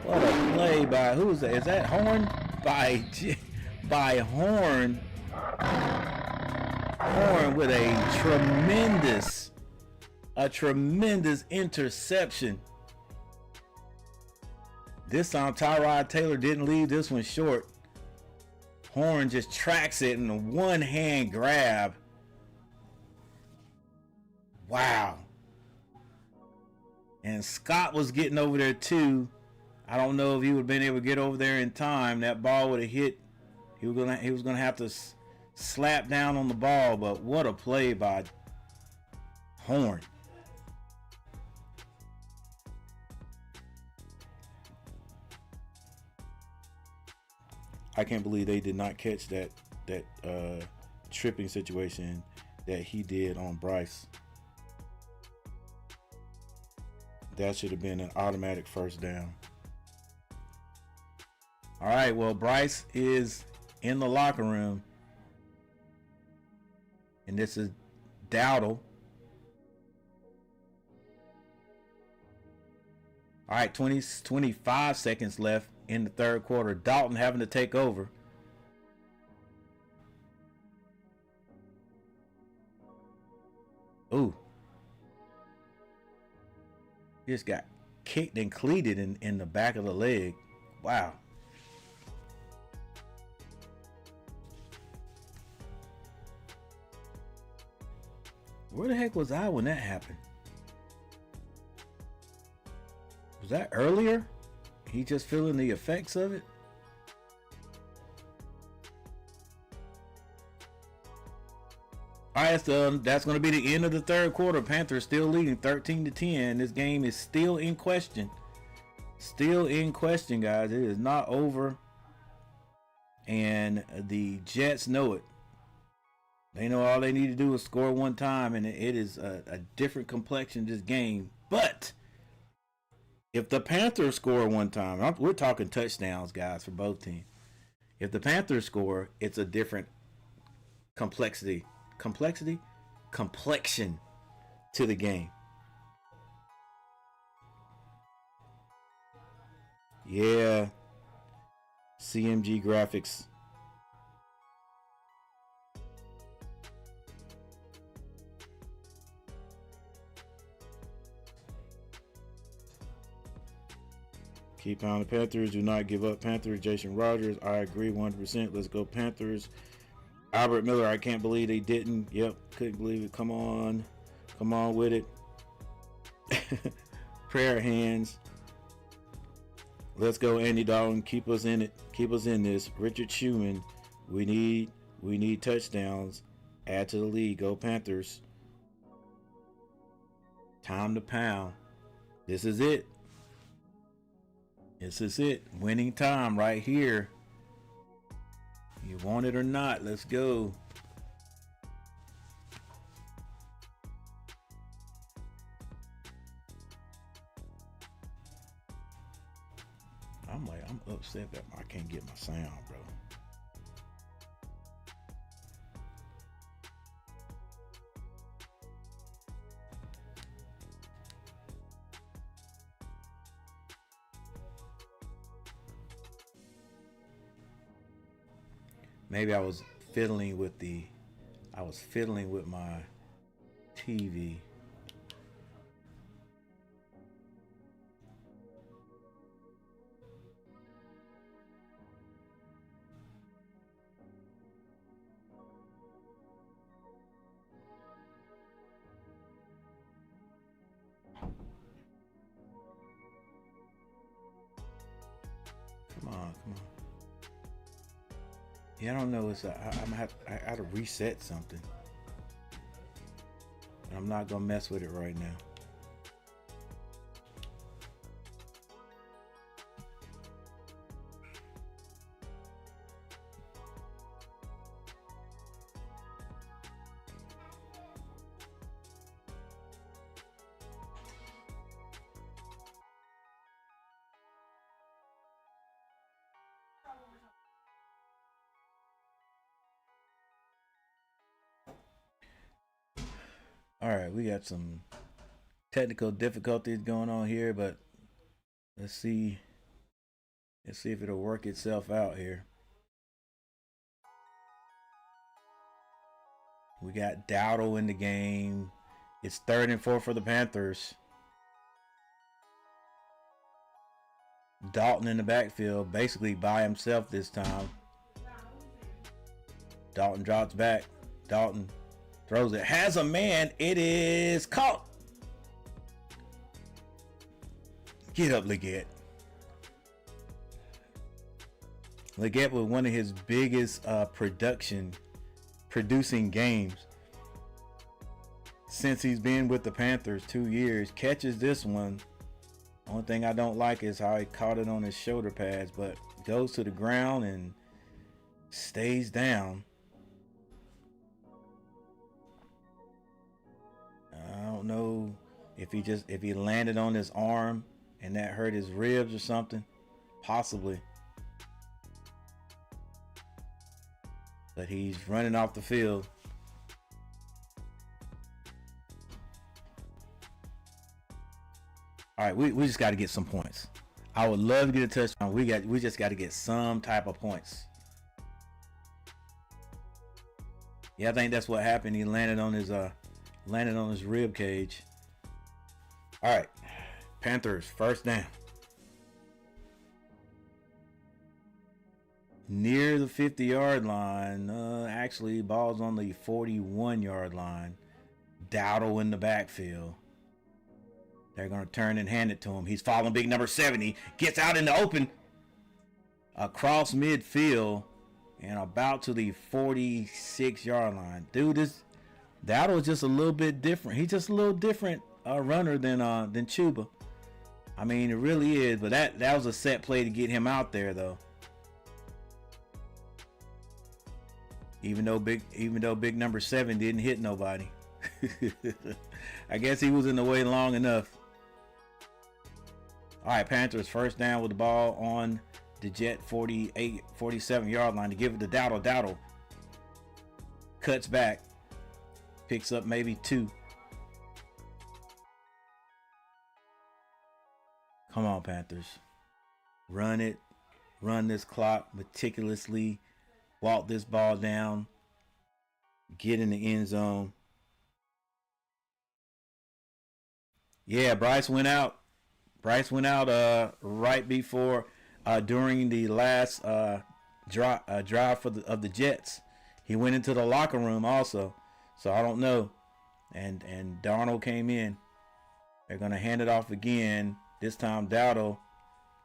What a play by, who is that? Is that Horn? By Horn. Horn with a tremendous interception. This time Tyrod Taylor didn't leave this one short. Horn just tracks it in a one-hand grab. Wow. And Scott was getting over there too. I don't know if he would have been able to get over there in time. That ball would have hit. He was gonna have to slap down on the ball. But what a play by Horn. I can't believe they did not catch that tripping situation that he did on Bryce. That should have been an automatic first down. All right, well, Bryce is in the locker room. And this is Dowdle. All right, 25 seconds left in the third quarter. Dalton having to take over. Ooh. Just got kicked and cleated in the back of the leg. Wow. Where the heck was I when that happened? Was that earlier? He just feeling the effects of it? All right, so that's going to be the end of the third quarter. Panthers still leading 13-10. This game is still in question. Still in question, guys. It is not over. And the Jets know it. They know all they need to do is score one time, and it is a different complexion this game. But if the Panthers score one time, we're talking touchdowns, guys, for both teams. If the Panthers score, it's a different complexion to the game. Yeah. CMG graphics. Keep on the Panthers. Do not give up. Panthers. Jason Rogers. I agree 100%. Let's go Panthers. Albert Miller. I can't believe they didn't. Yep. Couldn't believe it. Come on. Come on with it. Prayer hands. Let's go Andy Dalton. Keep us in it. Keep us in this. Richard Schumann. We need touchdowns. Add to the lead. Go Panthers. Time to pound. This is it. This is it. Winning time right here. You want it or not. Let's go. I'm upset that I can't get my sound, bro. Maybe I was fiddling with my TV. Come on. Yeah, I don't know. I have to reset something. I'm not gonna mess with it right now. All right, we got some technical difficulties going on here, but let's see if it'll work itself out here. We got Dowdle in the game. It's 3rd and 4 for the Panthers. Dalton in the backfield, basically by himself this time. Dalton drops back. Dalton throws it. Has a man. It is caught. Get up, Leggett. Leggett with one of his biggest producing games since he's been with the Panthers, 2 years. Catches this one. Only thing I don't like is how he caught it on his shoulder pads, but goes to the ground and stays down. I don't know if he landed on his arm and that hurt his ribs or something. Possibly. But he's running off the field. All right, we just got to get some points. I would love to get a touchdown. We just got to get some type of points. Yeah, I think that's what happened. He landed on his rib cage. All right, Panthers, first down. near the 50-yard line. Actually, ball's on the 41-yard line. Dowdle in the backfield. They're going to turn and hand it to him. He's following big number 70. Gets out in the open. Across midfield. And about to the 46-yard line. Dude, this Dowdle is just a little bit different. He's just a little different runner than Chuba. I mean, it really is. But that was a set play to get him out there, though. Even though big number 7 didn't hit nobody. I guess he was in the way long enough. All right, Panthers first down with the ball on the Jet 47-yard line to give it to Dowdle. Dowdle cuts back, picks up maybe 2. Come on, Panthers. Run it. Run this clock meticulously. Walk this ball down. Get in the end zone. Yeah, Bryce went out. Bryce went out right before during the last drive of the Jets. He went into the locker room also. So I don't know. And Darnold came in. They're going to hand it off again. This time Dowdle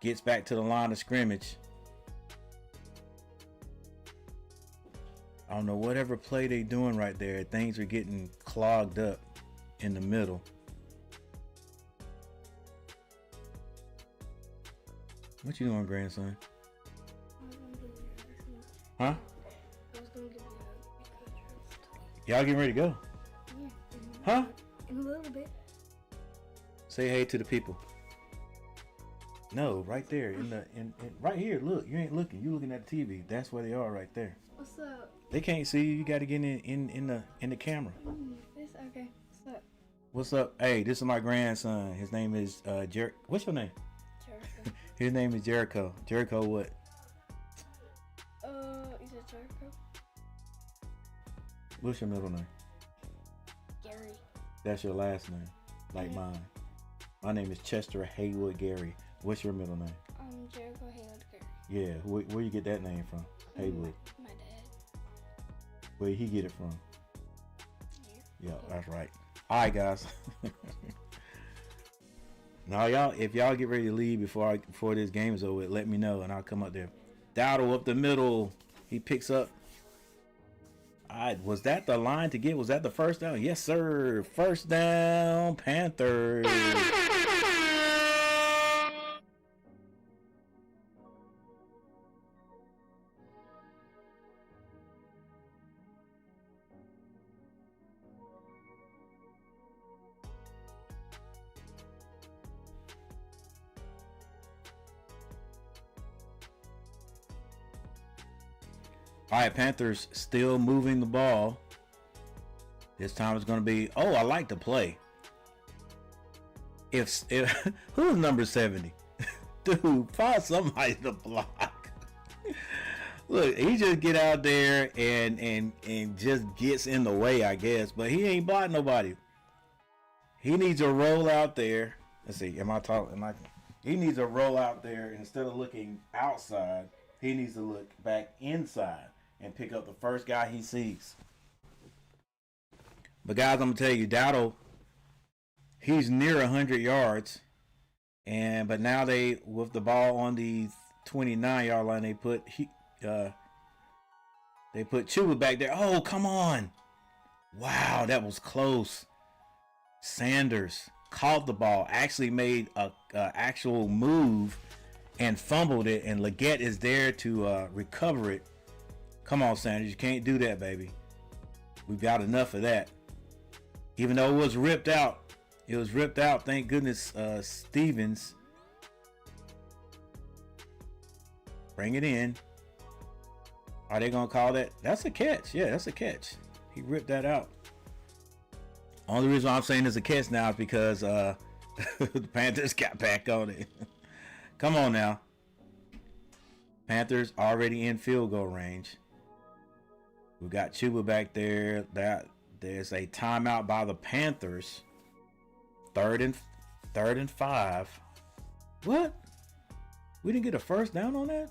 gets back to the line of scrimmage. I don't know, whatever play they doing right there, things are getting clogged up in the middle. What you doing, grandson? Huh? Y'all getting ready to go? Yeah. Huh? In a little bit. Say hey to the people. No, right there in right here. Look, you ain't looking. You looking at the TV. That's where they are, right there. What's up? They can't see you. You got to get in the camera. It's okay. What's up? What's up? Hey, this is my grandson. His name is Jericho. What's your name? Jericho. His name is Jericho. Jericho what? You said Jericho? What's your middle name? Gary. That's your last name, like mine. My name is Chester Haywood Gary. What's your middle name? Jericho Haywood Gary. Yeah, where you get that name from? Haywood. My dad. Where he get it from? Yeah. Yeah, that's right. All right, guys. Now, y'all, if y'all get ready to leave before this game is over, let me know and I'll come up there. Dowdle up the middle. He picks up. All right, was that the line to get? Was that the first down? Yes, sir. First down, Panthers. All right, Panthers still moving the ball. This time it's going to be, I like the play. If who's number 70? Dude, find somebody to block. Look, he just get out there and just gets in the way, I guess. But he ain't blocking nobody. He needs to roll out there. Let's see, he needs to roll out there instead of looking outside. He needs to look back inside and pick up the first guy he sees. But guys, I'm gonna tell you, Dowdle, he's near 100 yards, but now they, with the ball on the 29-yard line, they put Chuba back there. Oh, come on! Wow, that was close. Sanders caught the ball, actually made a actual move and fumbled it, and Leggett is there to recover it. Come on, Sanders, you can't do that, baby. We've got enough of that. Even though it was ripped out. It was ripped out, thank goodness. Stevens. Bring it in. Are they going to call that? That's a catch. Yeah, that's a catch. He ripped that out. Only reason why I'm saying it's a catch now is because the Panthers got back on it. Come on now. Panthers already in field goal range. We got Chuba back there. There's a timeout by the Panthers. Third and 5. What? We didn't get a first down on that?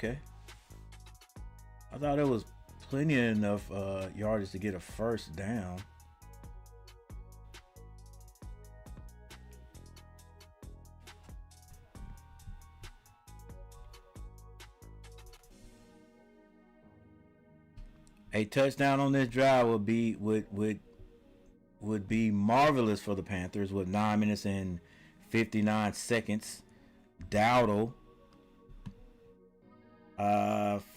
Okay. I thought it was plenty enough yardage to get a first down. A touchdown on this drive would be marvelous for the Panthers with 9 minutes and 59 seconds. Dowdle,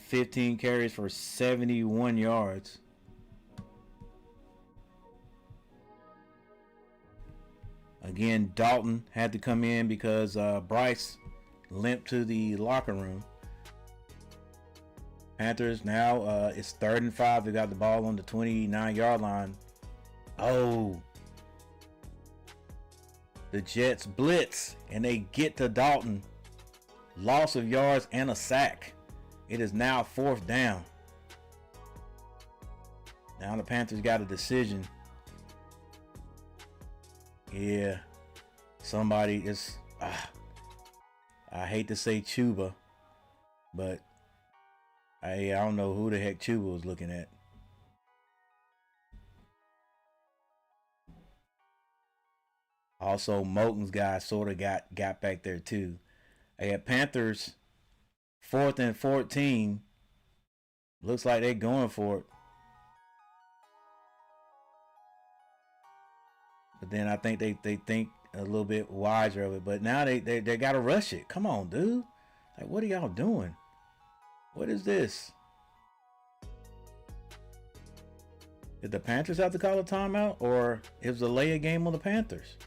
15 carries for 71 yards. Again, Dalton had to come in because Bryce limped to the locker room. Panthers now, it's 3rd and 5. They got the ball on the 29-yard line. Oh. The Jets blitz, and they get to Dalton. Loss of yards and a sack. It is now 4th down. Now the Panthers got a decision. Yeah. Somebody is... I hate to say Chuba, but... I don't know who the heck Chuba was looking at. Also, Moten's guy sort of got back there too. I had Panthers 4th and 14. Looks like they're going for it. But then I think they think a little bit wiser of it. But now they got to rush it. Come on, dude. Like, what are y'all doing? What is this? Did the Panthers have to call a timeout, or it was a lay a game on the Panthers?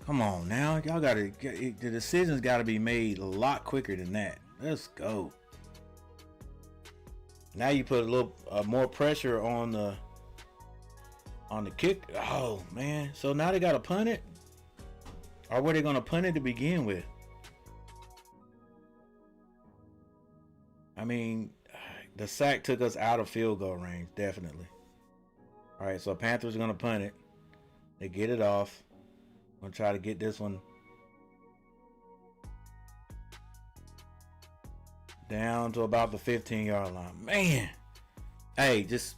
Come on now, y'all gotta the decisions got to be made a lot quicker than that. Let's go. Now you put a little more pressure on the kick. Oh man, so now they got to punt it, or were they gonna punt it to begin with? I mean, the sack took us out of field goal range, definitely. All right, so Panthers are going to punt it. They get it off. I'm going to try to get this one down to about the 15-yard line. Man. Hey, just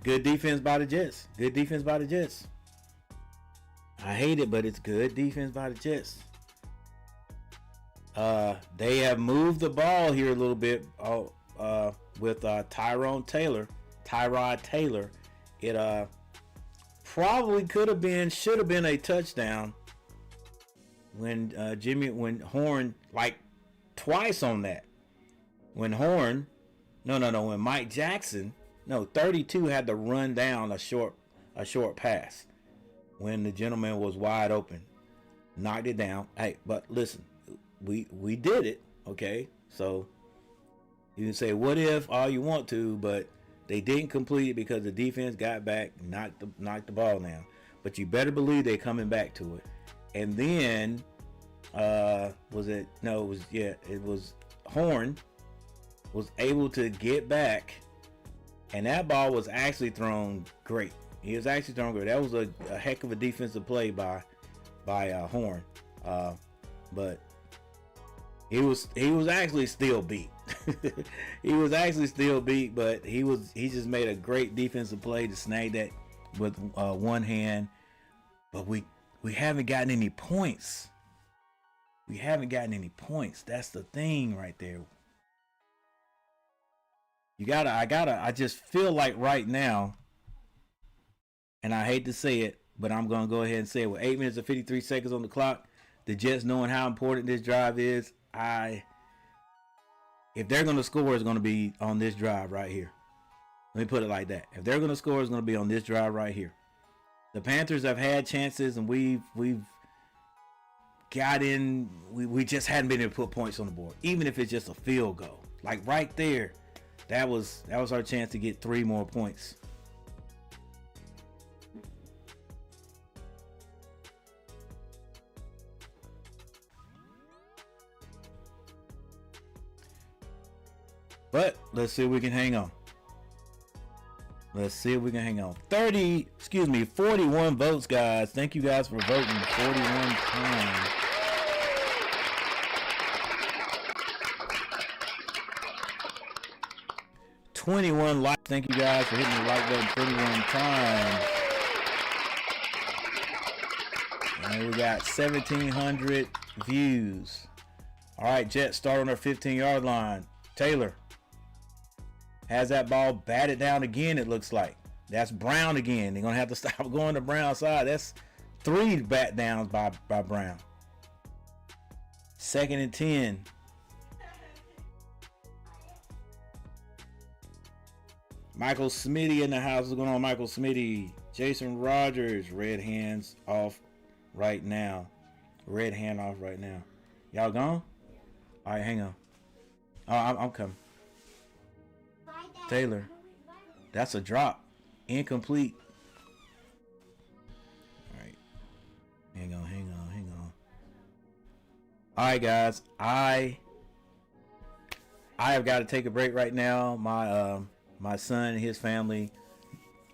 good defense by the Jets. Good defense by the Jets. I hate it, but it's good defense by the Jets. They have moved the ball here a little bit with Tyrod Taylor. It probably should have been a touchdown when when Horn, like twice on that. When Mike Jackson, 32 had to run down a short pass when the gentleman was wide open. Knocked it down. Hey, but listen. We did it, okay? So you can say what if all you want to, but they didn't complete it because the defense got back, knocked the ball down. But you better believe they're coming back to it. And then it was Horn was able to get back, and that ball was actually thrown great. He was actually thrown great. That was a heck of a defensive play by Horn, but he was actually still beat. He was actually still beat, but he just made a great defensive play to snag that with one hand. But we haven't gotten any points. That's the thing right there. I just feel like right now, and I hate to say it, but I'm gonna go ahead and say it, with 8 minutes and 53 seconds on the clock, the Jets knowing how important this drive is, if they're going to score, it's going to be on this drive right here. Let me put it like that. If they're going to score, it's going to be on this drive right here. The Panthers have had chances, and we've got in. We just hadn't been able to put points on the board, even if it's just a field goal. Like right there, that was our chance to get 3 more points. But let's see if we can hang on. 41 votes, guys. Thank you guys for voting 41 times. 21 likes. Thank you guys for hitting the like button 21 times. And we got 1,700 views. All right, Jets start on their 15-yard line. Taylor has that ball batted down again, it looks like. That's Brown again. They're going to have to stop going to Brown's side. That's 3 bat downs by Brown. 2nd and 10. Michael Smitty in the house. What's going on, Michael Smitty? Jason Rogers, red hands off right now. Red hand off right now. Y'all gone? All right, hang on. Oh, I'm coming. Taylor, that's a drop. Incomplete. All right. Hang on. All right, guys. I have got to take a break right now. My son and his family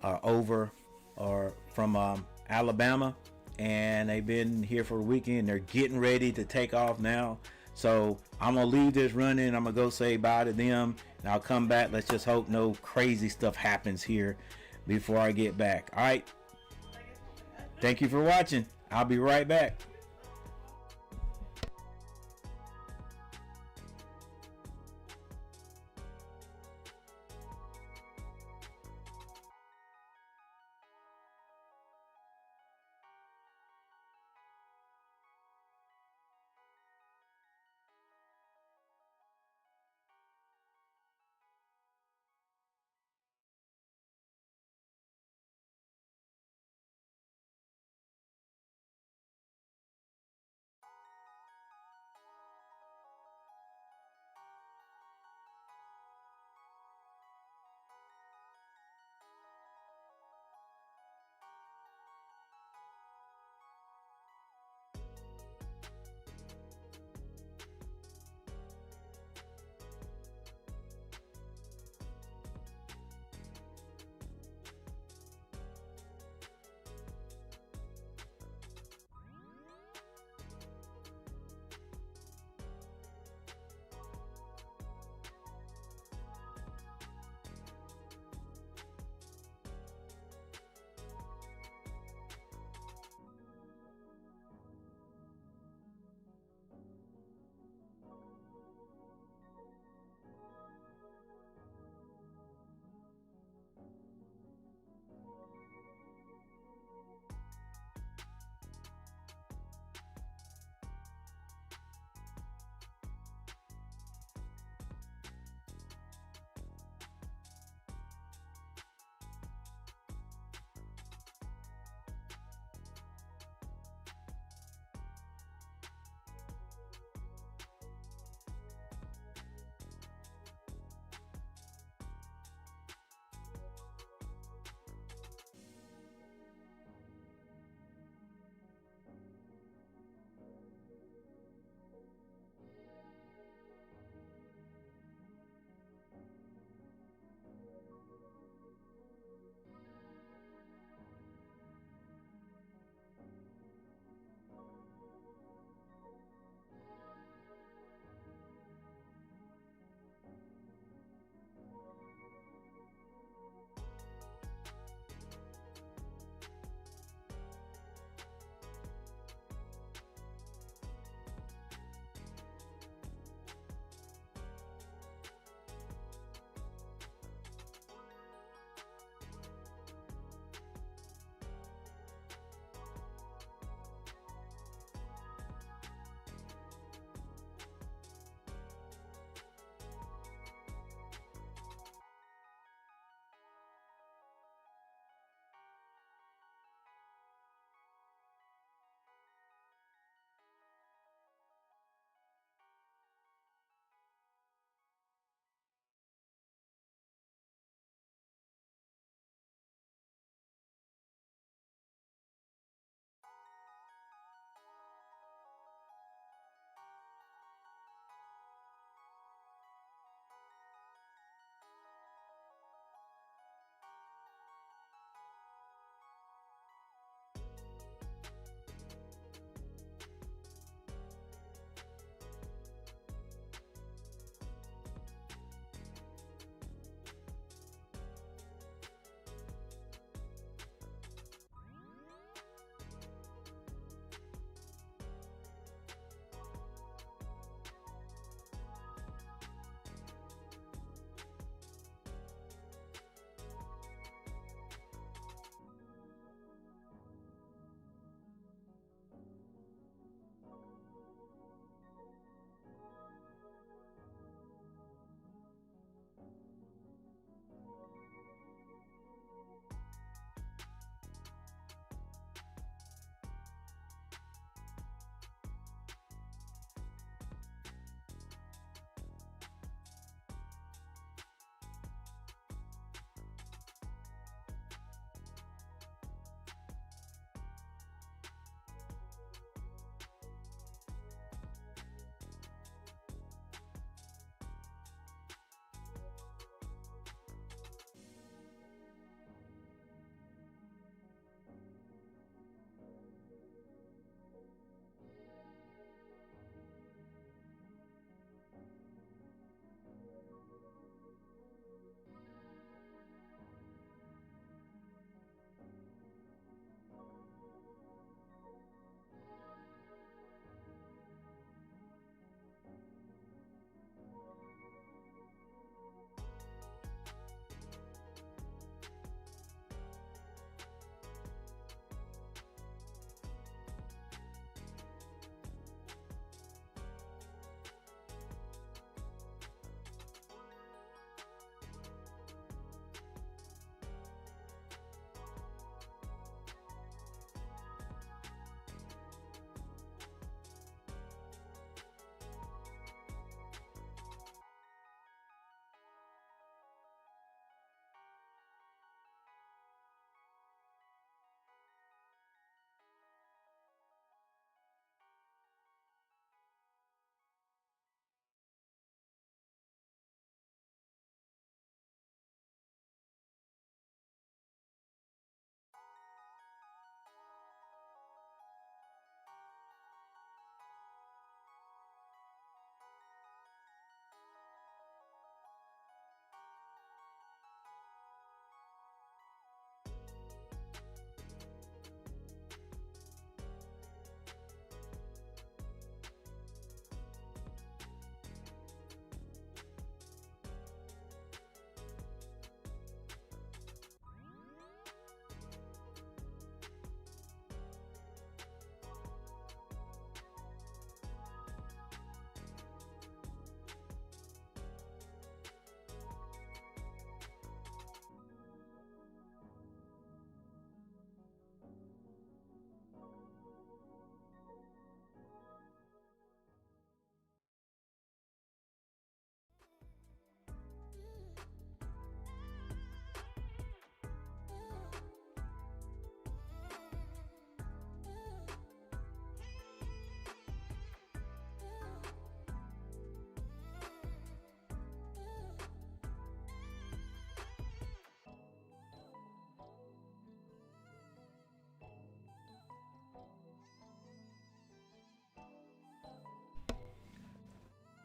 are over or from Alabama, and they've been here for the weekend. They're getting ready to take off now. So I'm going to leave this running. I'm going to go say bye to them, and I'll come back. Let's just hope no crazy stuff happens here before I get back. All right. Thank you for watching. I'll be right back.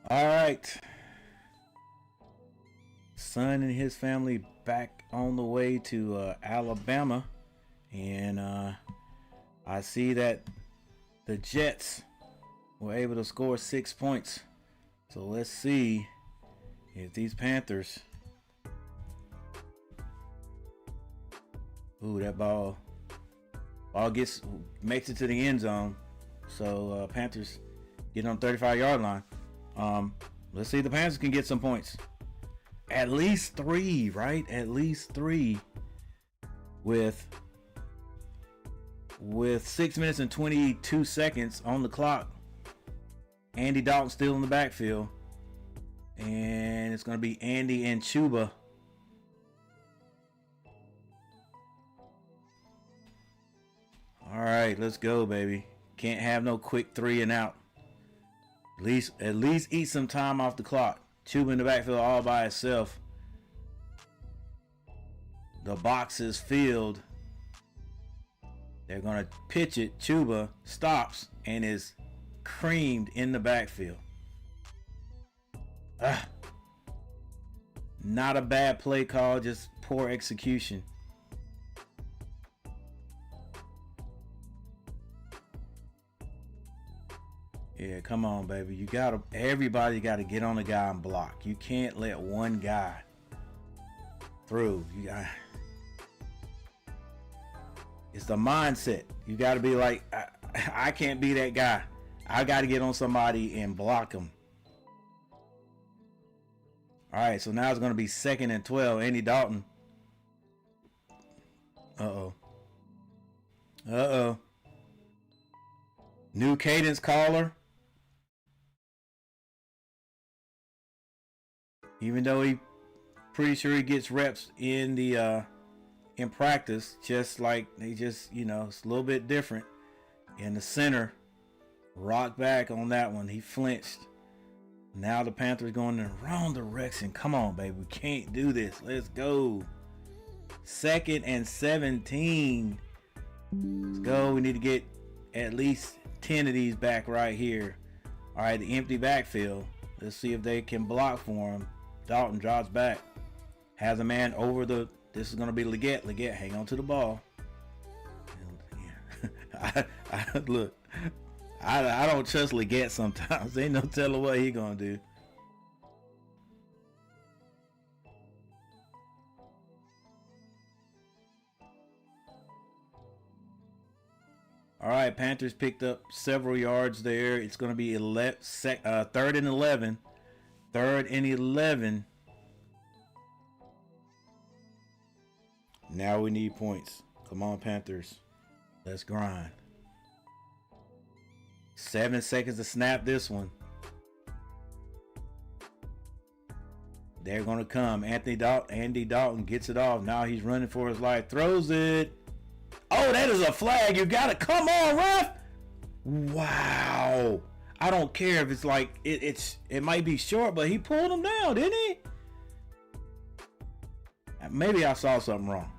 All right. Son and his family back on the way to Alabama. And I see that the Jets were able to score 6 points. So let's see if these Panthers. Ooh, that ball makes it to the end zone. So Panthers get on 35-yard line. Let's see if the Panthers can get some points. At least 3, right? At least 3 with 6 minutes and 22 seconds on the clock. Andy Dalton still in the backfield. And it's going to be Andy and Chuba. All right, let's go, baby. Can't have no quick 3 and out. At least eat some time off the clock. Chuba in the backfield all by itself. The box is filled. They're going to pitch it. Chuba stops and is creamed in the backfield. Not a bad play call, just poor execution. Yeah, come on, baby. Everybody got to get on the guy and block. You can't let one guy through. It's the mindset. You got to be like, I can't be that guy. I got to get on somebody and block him. All right, so now it's going to be 2nd and 12. Andy Dalton. Uh-oh. New cadence caller. Even though he pretty sure he gets reps in the in practice, just like they just, it's a little bit different. And the center rocked back on that one. He flinched. Now the Panthers going in the wrong direction. Come on, baby. We can't do this. Let's go. 2nd and 17. Let's go. We need to get at least 10 of these back right here. All right, the empty backfield. Let's see if they can block for him. Dalton drops back. Has a man over the... This is going to be Leggett. Leggett, hang on to the ball. Look, I don't trust Leggett sometimes. Ain't no telling what he going to do. All right, Panthers picked up several yards there. It's going to be 3rd and 11. 3rd and 11. Now we need points. Come on, Panthers. Let's grind. 7 seconds to snap this one. They're going to come. Andy Dalton gets it off. Now he's running for his life. Throws it. Oh, that is a flag. You got to come on, ref. Wow. I don't care if it's like it might be short, but he pulled him down, didn't he? Maybe I saw something wrong.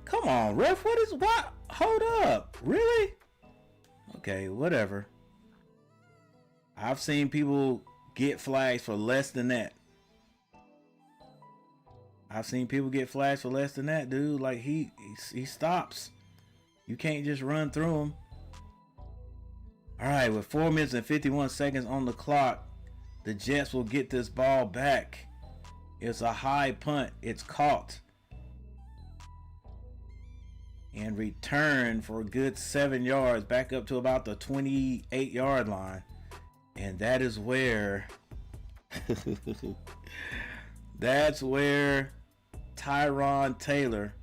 Come on, ref. What? Hold up. Really? Okay, whatever. I've seen people get flags for less than that. Dude. Like he stops. You can't just run through him. All right, with 4 minutes and 51 seconds on the clock, the Jets will get this ball back. It's a high punt. It's caught. And return for a good 7 yards, back up to about the 28-yard line. And that is where Tyrod Taylor,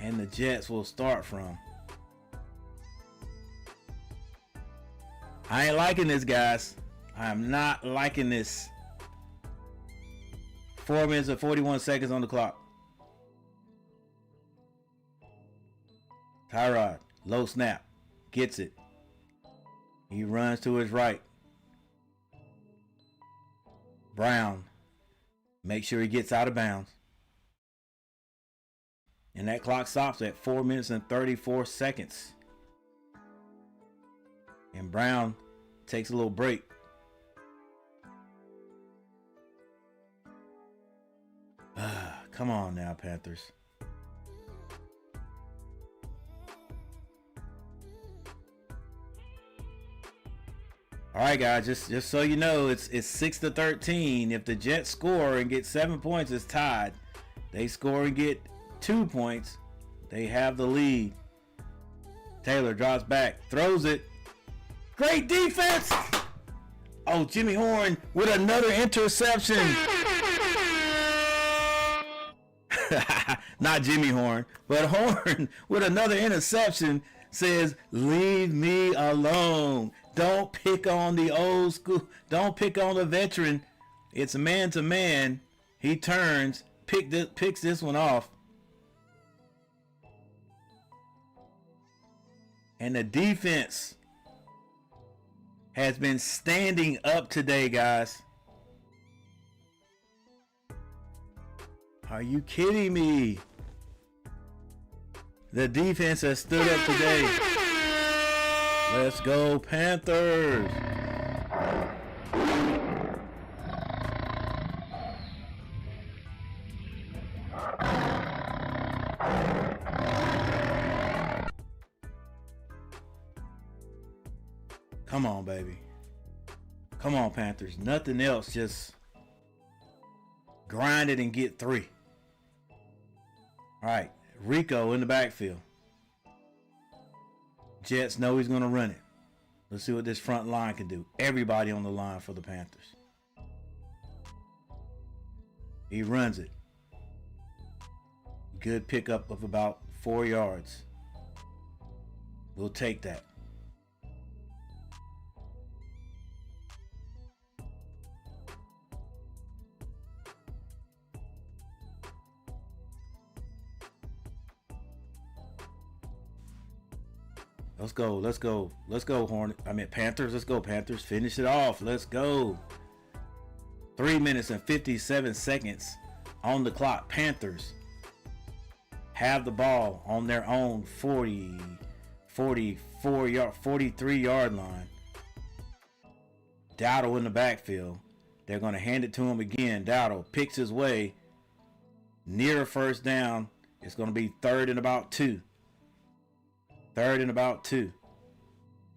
and the Jets will start from. I ain't liking this, guys. I am not liking this. 4 minutes and 41 seconds on the clock. Tyrod, low snap, gets it. He runs to his right. Brown, make sure he gets out of bounds. And that clock stops at 4 minutes and 34 seconds. And Brown takes a little break. Come on now, Panthers. All right, guys, just so you know, it's 6-13. If the Jets score and get 7 points, it's tied. They score and get 2 points, they have the lead. Taylor drops back, throws it. Great defense. Oh, Jimmy Horn with another interception. Not Jimmy Horn, but Horn with another interception says, leave me alone. Don't pick on the old school. Don't pick on the veteran. It's man to man. He turns, picks this one off. And the defense has been standing up today, guys. Are you kidding me? The defense has stood up today. Let's go, Panthers. Come on, baby. Come on, Panthers. Nothing else. Just grind it and get 3. All right. Rico in the backfield. Jets know he's going to run it. Let's see what this front line can do. Everybody on the line for the Panthers. He runs it. Good pickup of about 4 yards. We'll take that. Let's go, let's go, let's go, Panthers, let's go, Panthers. Finish it off, let's go. 3 minutes and 57 seconds on the clock. Panthers have the ball on their own 43 yard line. Dowdle in the backfield. They're going to hand it to him again. Dowdle picks his way near first down. It's going to be 3rd and about 2. 3rd and about 2.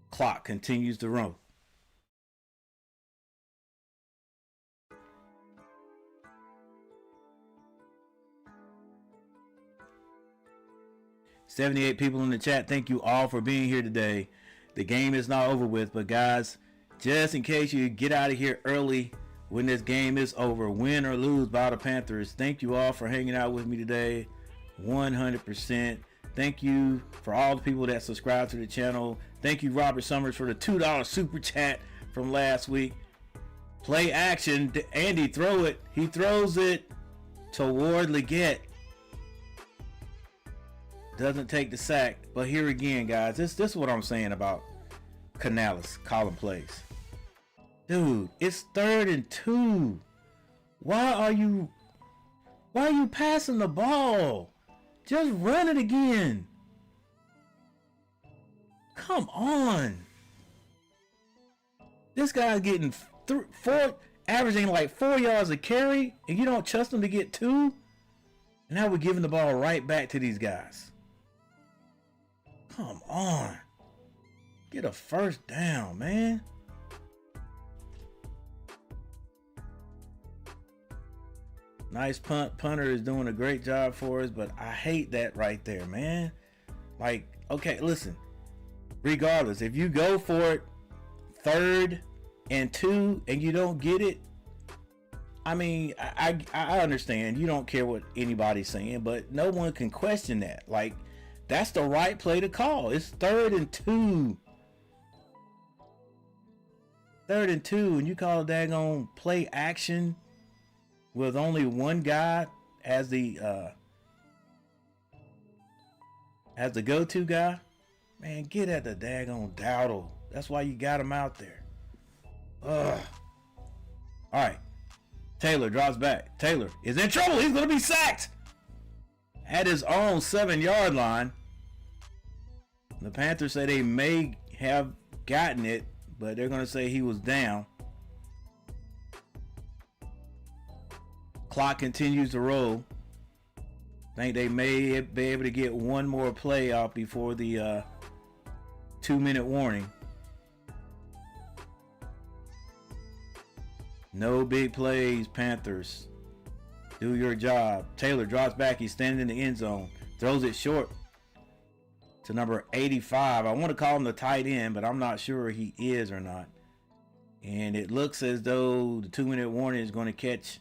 Clock continues to run. $78 people in the chat. Thank you all for being here today. The game is not over with, but guys, just in case you get out of here early when this game is over, win or lose by the Panthers, thank you all for hanging out with me today. 100%. Thank you for all the people that subscribe to the channel. Thank you, Robert Summers, for the $2 super chat from last week. Play action. Andy, throw it. He throws it toward Leggett. Doesn't take the sack. But here again, guys, this is what I'm saying about Canales calling plays. Dude, it's 3rd and 2. Why are you passing the ball? Just run it again. Come on. This guy's getting averaging like 4 yards a carry, and you don't trust him to get 2? And now we're giving the ball right back to these guys. Come on. Get a first down, man. Nice punt. Punter is doing a great job for us, but I hate that right there, man. Like, okay, listen. Regardless, if you go for it 3rd and 2 and you don't get it, I mean, I understand. You don't care what anybody's saying, but no one can question that. Like, that's the right play to call. It's 3rd and 2. 3rd and 2, and you call a daggone play action with only one guy as the go-to guy. Man, get at the daggone Dowdle. That's why you got him out there. Ugh. All right. Taylor drops back. Taylor is in trouble. He's going to be sacked at his own 7-yard line. The Panthers say they may have gotten it, but they're going to say he was down. Clock continues to roll. Think they may be able to get one more play out before the 2-minute warning. No big plays, Panthers. Do your job. Taylor drops back. He's standing in the end zone. Throws it short to number 85. I want to call him the tight end, but I'm not sure he is or not. And it looks as though the 2-minute warning is going to catch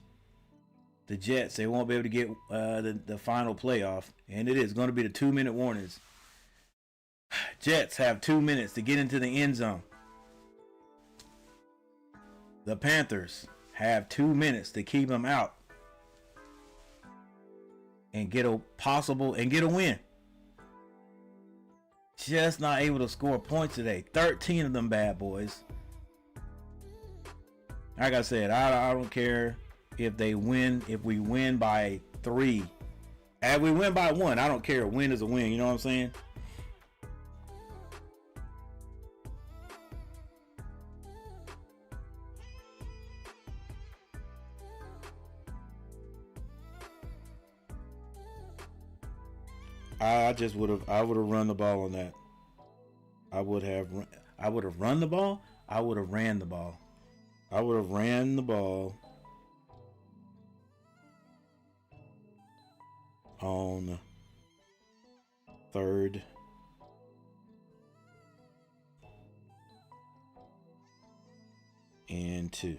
the Jets. They won't be able to get the final playoff. And it is going to be the 2-minute warnings. Jets have 2 minutes to get into the end zone. The Panthers have 2 minutes to keep them out and get a win. Just not able to score points today. 13 of them bad boys. Like I said, I don't care if they win. If we win by 3, and we win by 1, I don't care. A win is a win. You know what I'm saying? I would have run the ball on that. I would have run the ball. I would have ran the ball. I would have ran the ball on 3rd and 2.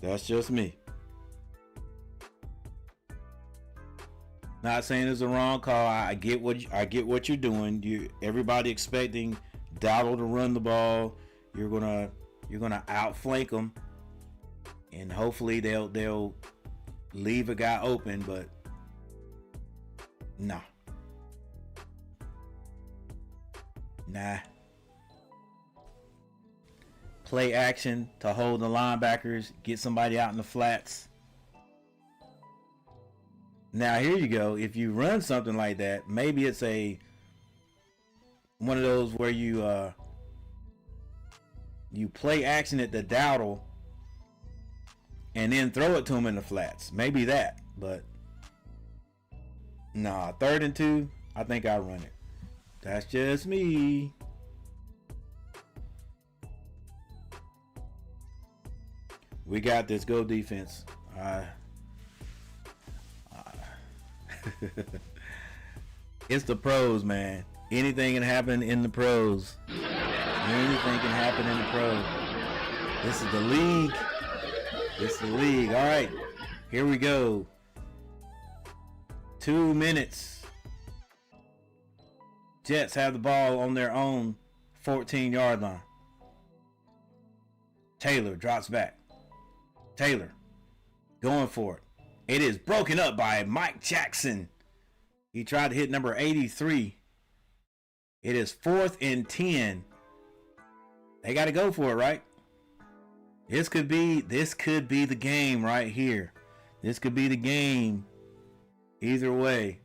That's just me. Not saying it's a wrong call. I get what you're doing. Everybody expecting Dowdle to run the ball. You're gonna outflank them, and hopefully they'll leave a guy open. But nah. Play action to hold the linebackers, get somebody out in the flats. Now here you go. If you run something like that, maybe it's one of those where you play action at the Dowdle and then throw it to him in the flats. Maybe that, but nah. 3rd and 2, I think I run it. That's just me. We got this. Go defense. It's the pros, man. Anything can happen in the pros. Anything can happen in the pros. This is the league. This is the league. All right. Here we go. 2 minutes. Jets have the ball on their own 14-yard line. Taylor drops back. Taylor going for it. It is broken up by Mike Jackson. He tried to hit number 83. It is 4th and 10. They got to go for it, right? This could be the game right here. This could be the game. Either way.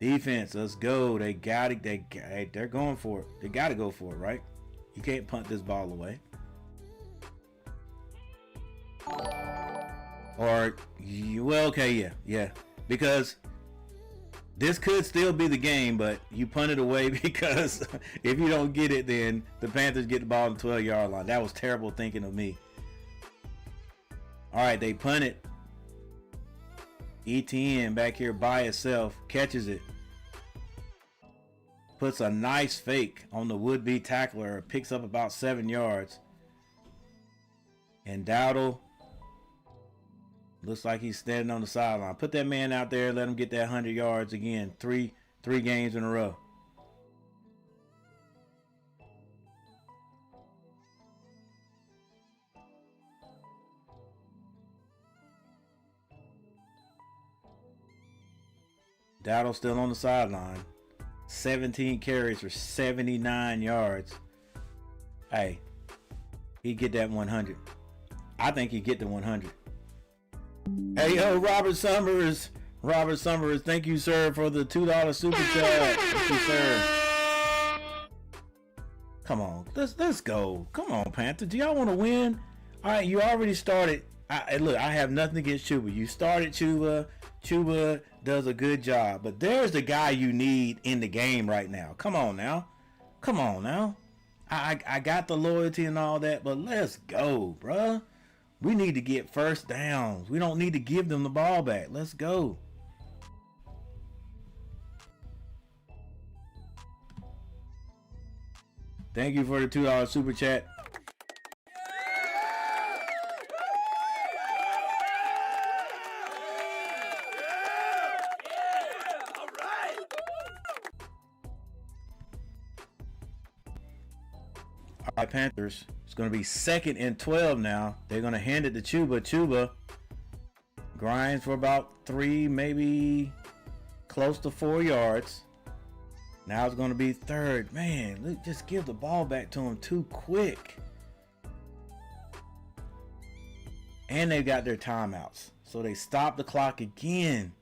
Defense, let's go. They got it. They're going for it. They got to go for it, right? You can't punt this ball away. Yeah. Because this could still be the game, but you punt it away because if you don't get it, then the Panthers get the ball on the 12-yard line. That was terrible thinking of me. All right, they punt it. ETN back here by itself catches it. Puts a nice fake on the would-be tackler. Picks up about 7 yards. And Dowdle looks like he's standing on the sideline. Put that man out there. Let him get that 100 yards again. Three games in a row. Dowdle still on the sideline. 17 carries for 79 yards. Hey, he get that 100. I think he get the 100. Hey, yo, Robert Summers. Robert Summers, thank you, sir, for the $2 super chat. Thank you, sir. Come on, let's go. Come on, Panther. Do y'all want to win? All right, you already started. Look, I have nothing against Chuba. You started Chuba. Chuba does a good job, but there's the guy you need in the game right now. Come on now. Come on now. I got the loyalty and all that, but let's go, bruh. We need to get first downs. We don't need to give them the ball back. Let's go. Thank you for the $2 super chat. All right, Panthers. It's going to be 2nd and 12 now. They're going to hand it to Chuba. Chuba grinds for about 3, maybe close to 4 yards. Now it's going to be 3rd. Man, look, just give the ball back to him too quick. And they got their timeouts. So they stopped the clock again.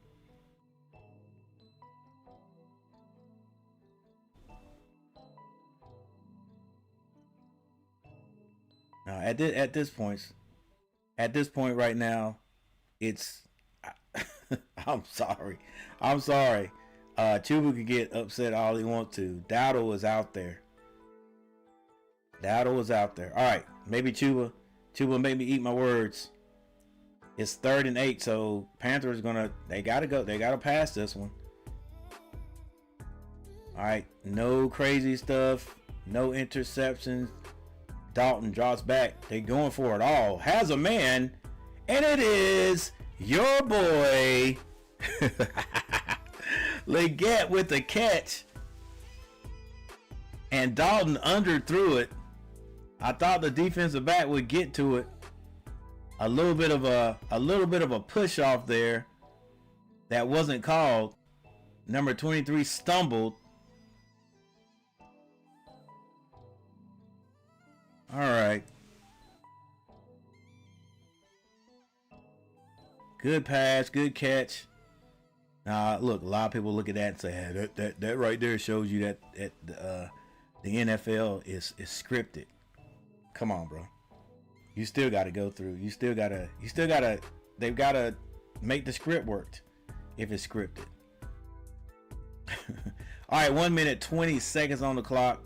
Now at this point right now, it's I'm sorry. Chuba could get upset all he wants to. Dowdle was out there. All right, maybe Chuba made me eat my words. It's 3rd and 8, so Panthers they gotta pass this one. All right, no crazy stuff, no interceptions. Dalton drops back. They going for it all. Has a man, and it is your boy Leggett with the catch. And Dalton underthrew it. I thought the defensive back would get to it. A little bit of a push off there that wasn't called. Number 23 stumbled. All right. Good pass, good catch. Now, look, a lot of people look at that and say, hey, that right there shows you that the NFL is scripted. Come on, bro. You still got to go through. They've got to make the script work if it's scripted. All right, 1 minute, 20 seconds on the clock.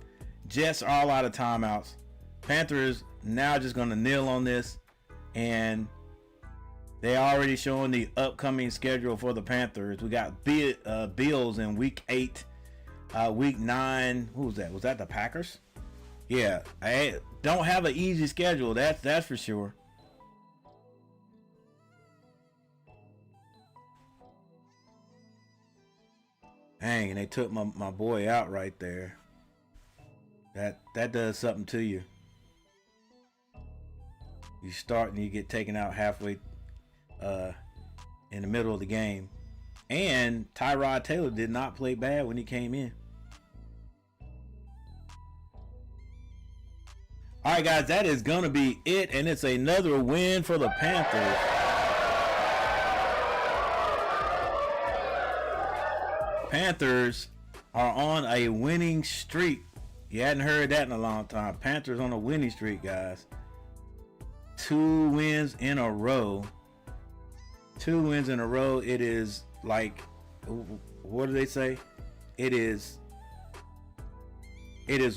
Jets are all out of timeouts. Panthers now just going to kneel on this, and they already showing the upcoming schedule for the Panthers. We got Bills in week 8, week 9. Who was that? Was that the Packers? Yeah, I don't have an easy schedule. That's for sure. Dang, and they took my boy out right there. That does something to you. You start and you get taken out halfway in the middle of the game. And Tyrod Taylor did not play bad when he came in. All right, guys, that is going to be it. And it's another win for the Panthers. Panthers are on a winning streak. You hadn't heard that in a long time. Panthers on a winning streak, guys. 2 wins in a row. 2 wins in a row. It is like, what do they say? It is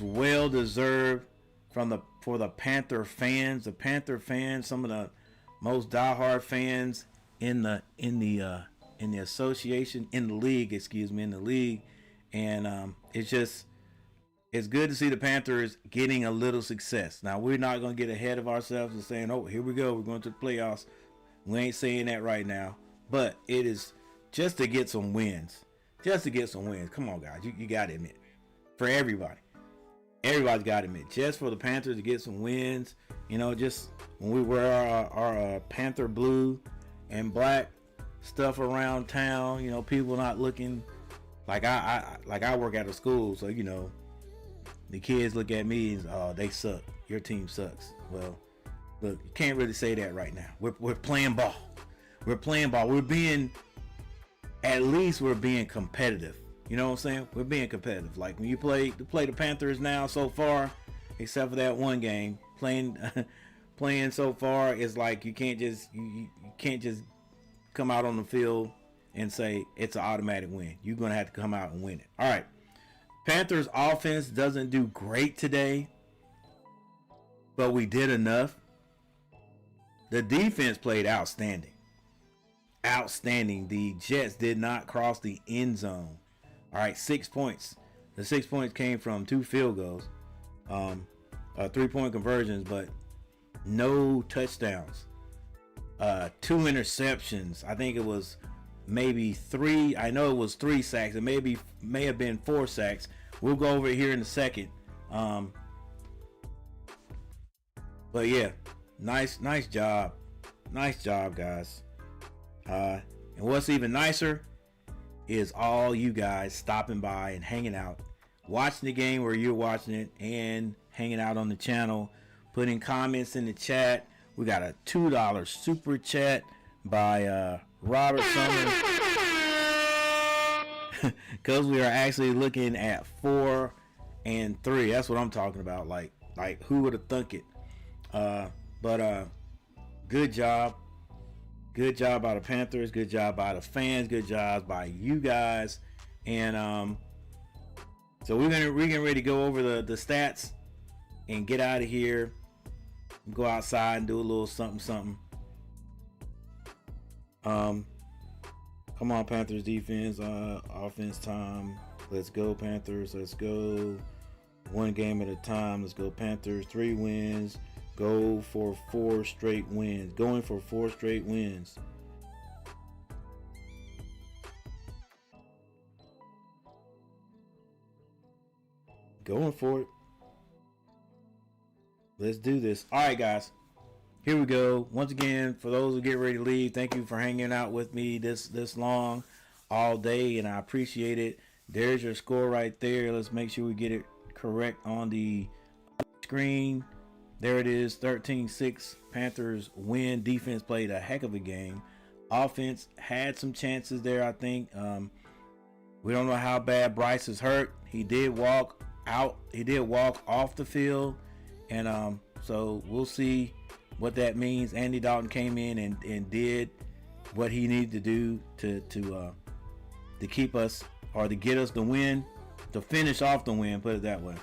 well deserved for the Panther fans. The Panther fans, some of the most diehard fans in the association, in the league, and it's good to see the Panthers getting a little success. Now, we're not going to get ahead of ourselves and saying, oh, here we go, we're going to the playoffs. We ain't saying that right now, but it is just to get some wins. Come on, guys, you got to admit, for everybody's got to admit, just for the Panthers to get some wins. Just when we wear our Panther blue and black stuff around town, people not looking like I work at a school, so the kids look at me and oh, they suck. Your team sucks. Well, look, you can't really say that right now. We're playing ball. We're playing ball. At least we're being competitive. You know what I'm saying? We're being competitive. Like when you play the Panthers now so far, except for that one game, playing so far is like you can't just come out on the field and say it's an automatic win. You're gonna have to come out and win it. All right. Panthers offense doesn't do great today, but we did enough. The defense played outstanding. Outstanding. The Jets did not cross the end zone. All right, 6 points. The 6 points came from 2 field goals, 3-point conversions, but no touchdowns. 2 interceptions. I think it was maybe 3. I know it was 3 sacks. It may have been 4 sacks. We'll go over it here in a second. But yeah, nice job. Nice job, guys. And what's even nicer is all you guys stopping by and hanging out, watching the game where you're watching it, and hanging out on the channel, putting comments in the chat. We got a $2 super chat by Robert Summers, because we are actually looking at 4 and 3. That's what I'm talking about. Like who would have thunk it? But good job. Good job by the Panthers. Good job by the fans. Good job by you guys. And so we're getting ready to go over the stats and get out of here. Go outside and do a little something. Come on, Panthers defense, offense time. Let's go, Panthers. Let's go. 1 game at a time. Let's go, Panthers. 3 wins. Go for 4 straight wins. Going for 4 straight wins. Going for it. Let's do this. All right, guys. Here we go. Once again, for those who get ready to leave, thank you for hanging out with me this long, all day, and I appreciate it. There's your score right there. Let's make sure we get it correct on the screen. There it is, 13-6. Panthers win. Defense played a heck of a game. Offense had some chances there, I think. We don't know how bad Bryce is hurt. He did walk out. He did walk off the field. And so we'll see what that means. Andy Dalton came in and did what he needed to do to keep us, or to get us the win, to finish off the win, put it that way.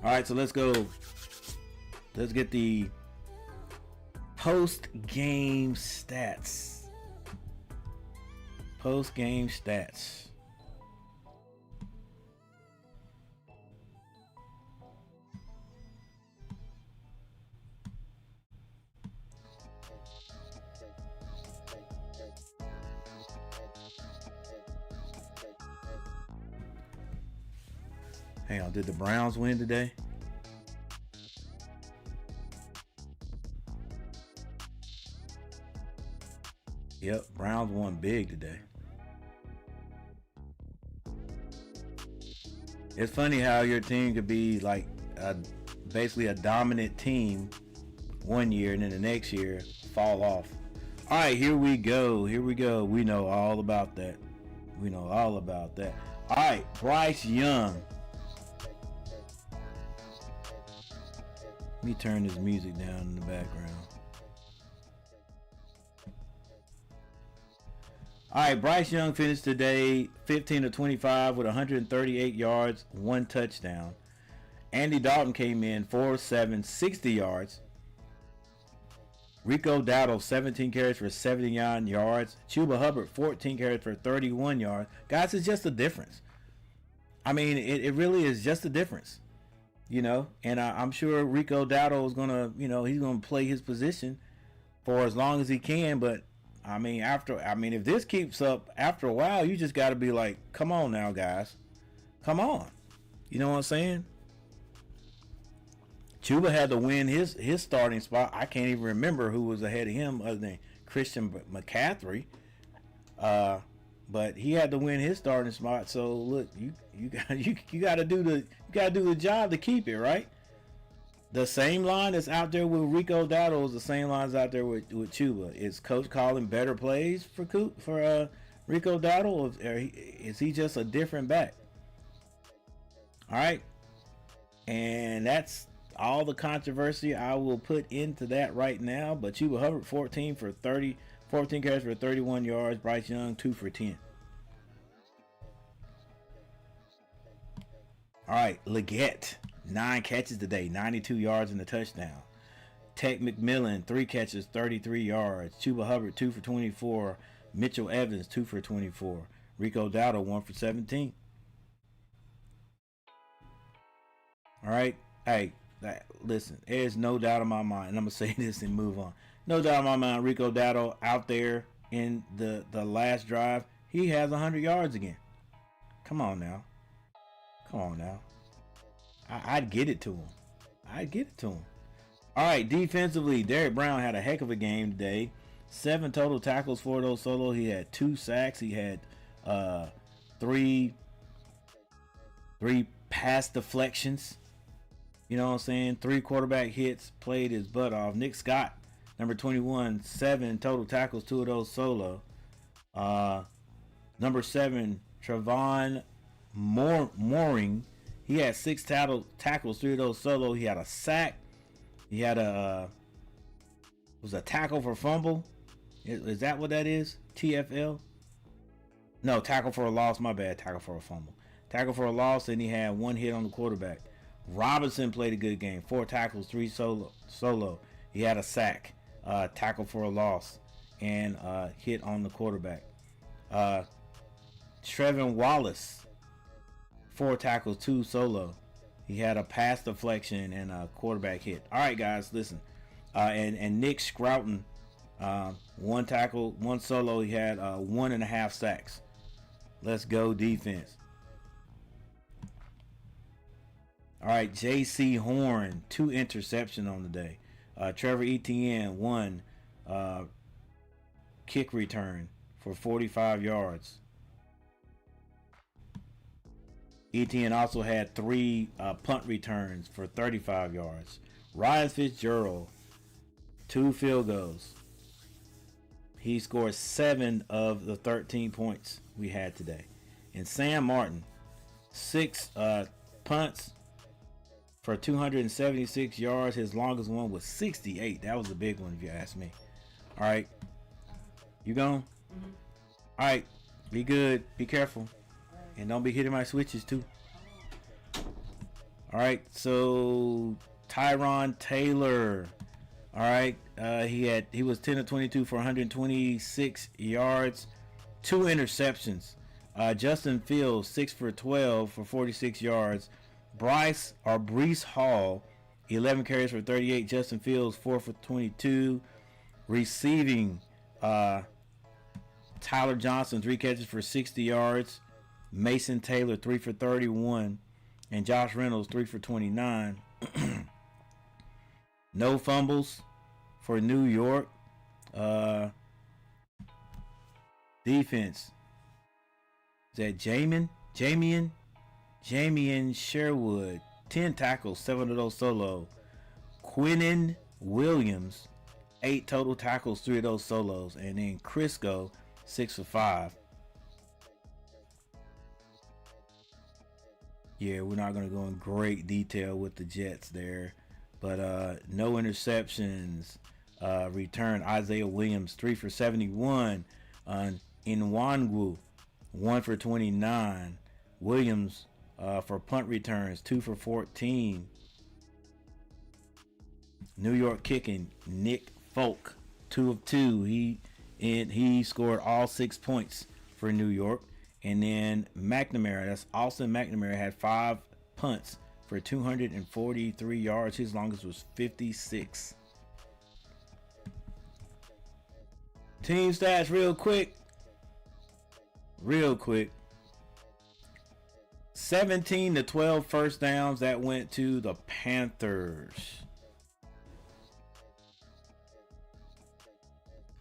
All right, so let's go. Let's get the post-game stats. Post-game stats. Hang on, did the Browns win today? Yep, Browns won big today. It's funny how your team could be like basically a dominant team one year and then the next year fall off. All right, here we go. We know all about that. All right, Bryce Young. Let me turn this music down in the background. All right, Bryce Young finished today 15 of 25 with 138 yards, 1 touchdown. Andy Dalton came in 4 of 7, 60 yards. Rico Dowdle 17 carries for 79 yards. Chuba Hubbard 14 carries for 31 yards. Guys, it's just a difference. I mean, it really is just a difference. And I'm sure Rico Dowdle is gonna, he's gonna play his position for as long as he can. But if this keeps up, after a while, you just got to be like, come on now, guys, come on. You know what I'm saying? Chuba had to win his starting spot. I can't even remember who was ahead of him other than Christian McCaffrey. But he had to win his starting spot. So look, you got to do the job to keep it, right? The same line that's out there with Rico Dowdle is the same lines out there with Chuba. Is Coach calling better plays for Rico Dowdle, or is he just a different back? All right, and that's all the controversy I will put into that right now. But Chuba Hubbard 14 carries for 31 yards. Bryce Young 2 for 10. All right, Leggett 9 catches today, 92 yards and a touchdown. Tech McMillan 3 catches, 33 yards. Chuba Hubbard 2 for 24. Mitchell Evans 2 for 24. Rico Dowdle 1 for 17. All right, hey, listen, there's no doubt in my mind, and I'm gonna say this and move on. No doubt in my mind, Rico Dowdle out there in the last drive, he has 100 yards again. Come on now. I'd get it to him. All right, defensively, Derrick Brown had a heck of a game today. 7 total tackles, 4 of those solo. He had 2 sacks. He had 3 pass deflections. You know what I'm saying? 3 quarterback hits, played his butt off. Nick Scott, number 21, 7 total tackles, 2 of those solo. Number 7, Trevon Mooring, he had 6 tackles, 3 of those solo. He had a sack. He had a tackle for fumble. Is that what that is? TFL? No, tackle for a loss. My bad. Tackle for a fumble. Tackle for a loss, and he had 1 hit on the quarterback. Robinson played a good game. 4 tackles, 3 solo. He had a sack, tackle for a loss, and hit on the quarterback. Trevin Wallace, 4 tackles, 2 solo. He had a pass deflection and a quarterback hit. All right, guys, listen. And Nick Scrouton, 1 tackle, 1 solo. He had 1.5 sacks. Let's go defense. All right, J.C. Horn, 2 interceptions on the day. Trevor Etienne, 1 kick return for 45 yards. Etienne also had 3 punt returns for 35 yards. Ryan Fitzgerald, 2 field goals. He scored 7 of the 13 points we had today. And Sam Martin, 6 punts for 276 yards. His longest one was 68. That was a big one if you ask me. All right. You gone? Mm-hmm. All right. Be good. Be careful. And don't be hitting my switches too. All right. So Tyron Taylor. All right. He was 10 of 22 for 126 yards, 2 interceptions. Justin Fields, 6 for 12 for 46 yards. Breece Hall, 11 carries for 38. Justin Fields, 4 for 22. Receiving, Tyler Johnson, 3 catches for 60 yards. Mason Taylor, 3 for 31. And Josh Reynolds, 3 for 29. No fumbles for New York. Defense. Is that Jamian Sherwood, 10 tackles, 7 of those solo. Quinnen Williams, 8 total tackles, 3 of those solos. And then Crisco, 6 for 5. Yeah, we're not going to go in great detail with the Jets there. But no interceptions. Return Isaiah Williams, 3 for 71. Inwangu, 1 for 29. Williams for punt returns, 2 for 14. New York kicking, Nick Folk, 2 of 2. He scored all 6 points for New York. And then McNamara, that's Austin McNamara, had 5 punts for 243 yards. His longest was 56. Team stats real quick. 17 to 12 first downs that went to the Panthers.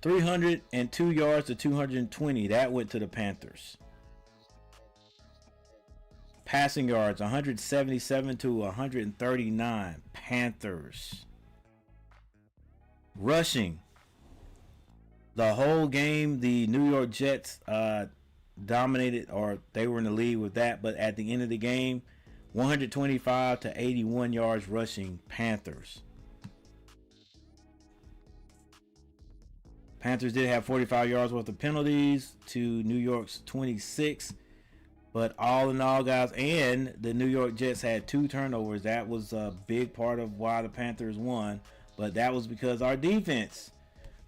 302 yards to 220 that went to the Panthers. Passing yards 177 to 139 Panthers. Rushing. The whole game, the New York Jets dominated, or they were in the lead with that, but at the end of the game, 125 to 81 yards rushing Panthers. Panthers did have 45 yards worth of penalties to New York's 26. But all in all, guys, and the New York Jets had 2 turnovers. That was a big part of why the Panthers won. But that was because our defense,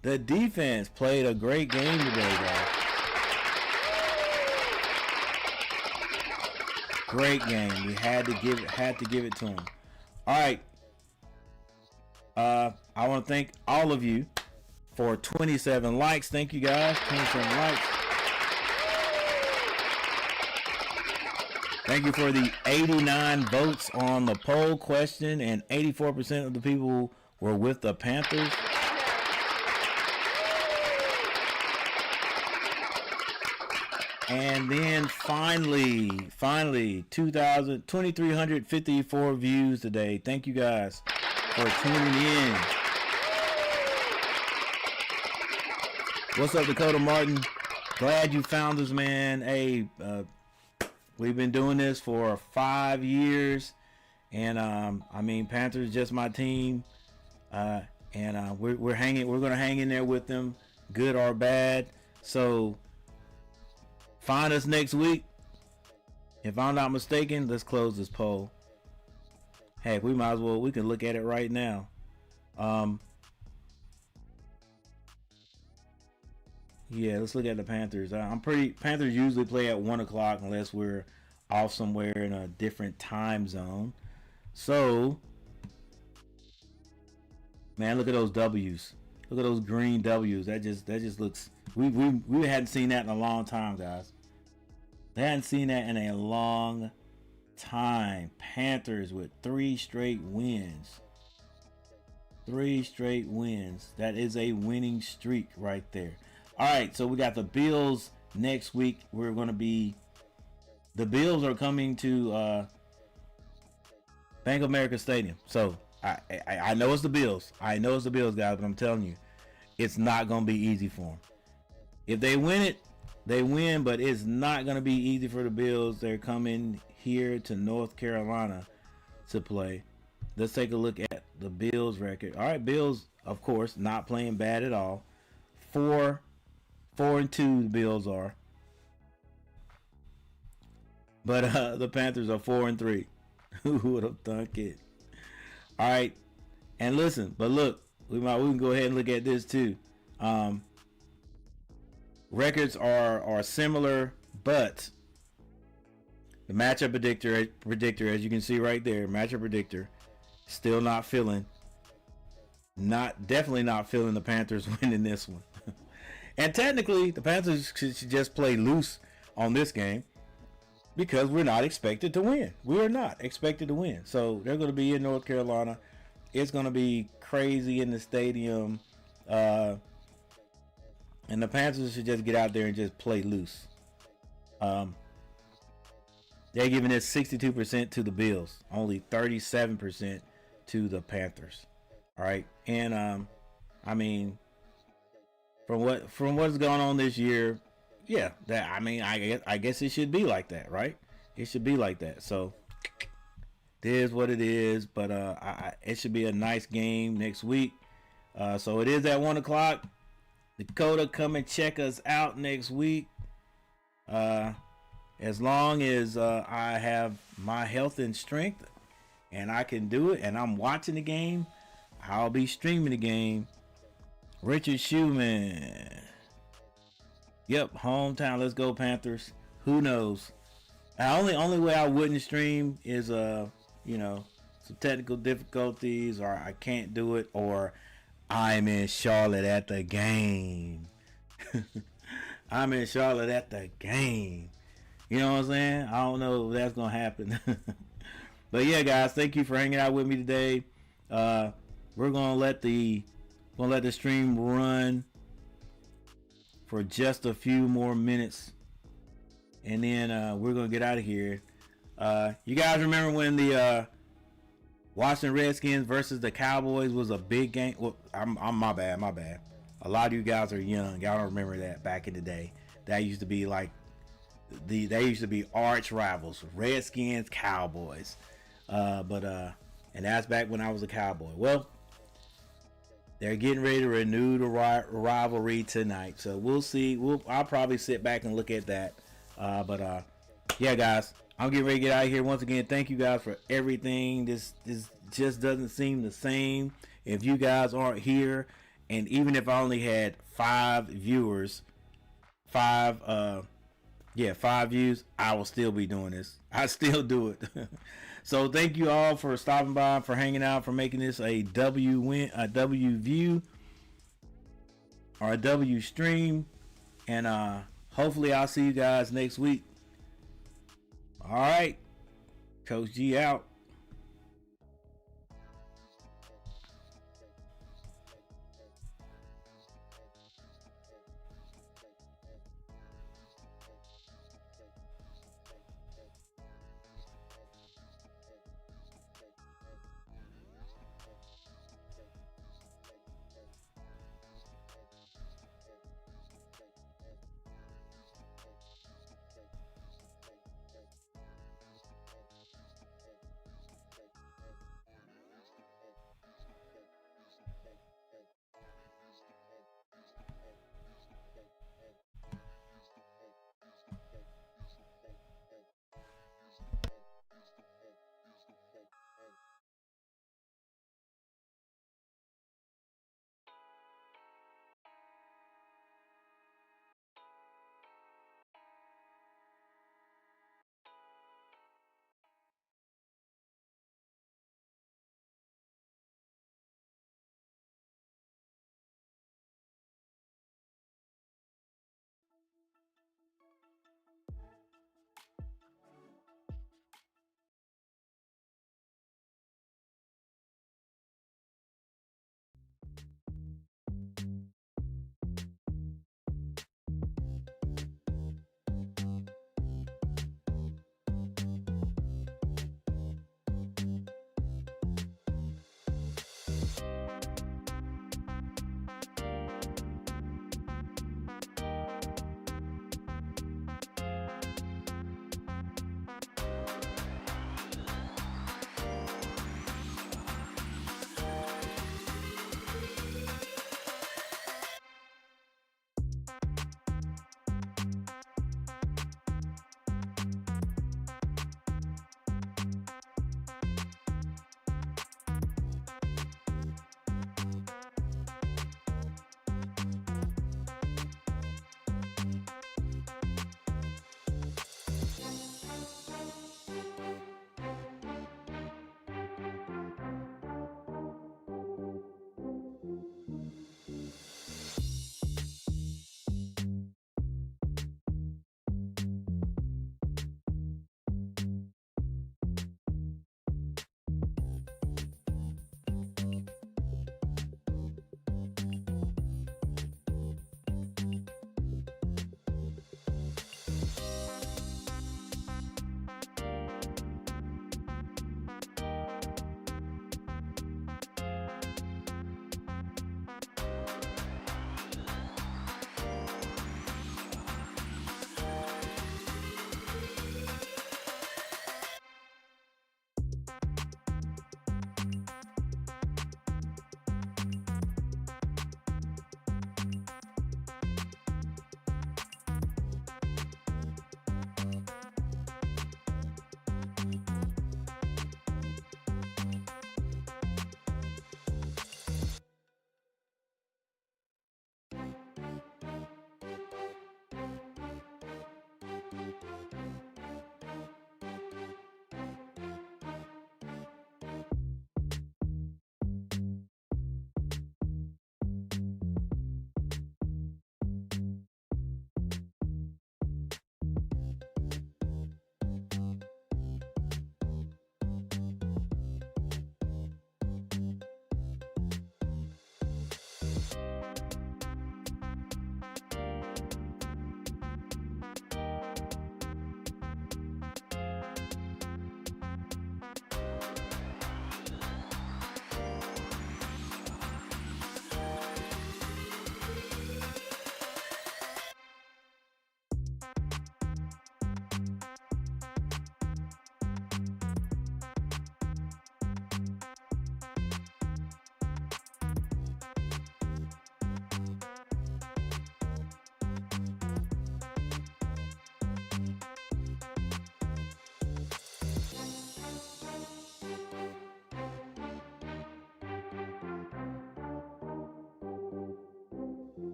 the defense played a great game today, guys. Great game. We had to give it to them. All right. I want to thank all of you for 27 likes. Thank you, guys. 27 likes. Thank you for the 89 votes on the poll question, and 84% of the people were with the Panthers. And then finally, 2,354 views today. Thank you guys for tuning in. What's up, Dakota Martin? Glad you found us, man. Hey, we've been doing this for 5 years, and I mean, Panthers just my team, and we're gonna hang in there with them, good or bad. So find us next week. If I'm not mistaken, let's close this poll. Heck, we can look at it right now. Yeah, let's look at the Panthers. Panthers usually play at 1 o'clock unless we're off somewhere in a different time zone. So, man, look at those W's. Look at those green W's. That just looks. We hadn't seen that in a long time, guys. They hadn't seen that in a long time. Panthers with 3 straight wins. 3 straight wins. That is a winning streak right there. All right, so we got the Bills next week. The Bills are coming to Bank of America Stadium. So I know it's the Bills. I know it's the Bills, guys, but I'm telling you, it's not going to be easy for them. If they win it, they win, but it's not going to be easy for the Bills. They're coming here to North Carolina to play. Let's take a look at the Bills record. All right, Bills, of course, not playing bad at all. 4-2 the Bills are. But the Panthers are 4-3. Who would have thunk it? All right. And listen, but look, we can go ahead and look at this too. Records are similar, but the matchup predictor, as you can see right there, matchup predictor, still definitely not feeling the Panthers winning this one. And technically, the Panthers should just play loose on this game because we're not expected to win. We are not expected to win. So they're going to be in North Carolina. It's going to be crazy in the stadium. And the Panthers should just get out there and just play loose. They're giving it 62% to the Bills, only 37% to the Panthers. All right. And I mean, from what's going on this year, yeah, I guess it should be like that, right? It should be like that. So it is what it is, but it should be a nice game next week. So it is at 1 o'clock. Dakota, come and check us out next week. As long as I have my health and strength and I can do it and I'm watching the game, I'll be streaming the game. Richard Schumann. Yep, hometown. Let's go Panthers. Who knows? The only way I wouldn't stream is some technical difficulties, or I can't do it, or I'm in Charlotte at the game. I'm in Charlotte at the game. You know what I'm saying? I don't know if that's gonna happen. But yeah, guys, thank you for hanging out with me today. We're gonna let the stream run for just a few more minutes, and then we're gonna get out of here. You guys remember when the Washington Redskins versus the Cowboys was a big game? Well, I'm my bad. A lot of you guys are young. Y'all don't remember that back in the day. That used to be like they used to be arch rivals, Redskins, Cowboys. And that's back when I was a Cowboy. Well, they're getting ready to renew the rivalry tonight, so we'll see. I'll probably sit back and look at that. Yeah, guys, I'm getting ready to get out of here. Once again, thank you guys for everything. This just doesn't seem the same if you guys aren't here. And even if I only had 5 viewers, 5 views, I will still be doing this. I still do it. So thank you all for stopping by, for hanging out, for making this a W view or a W stream. And hopefully I'll see you guys next week. All right. Coach G out.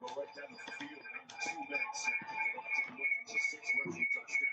Go right down the field in 2 minutes. Williams with 6 rushing touchdowns.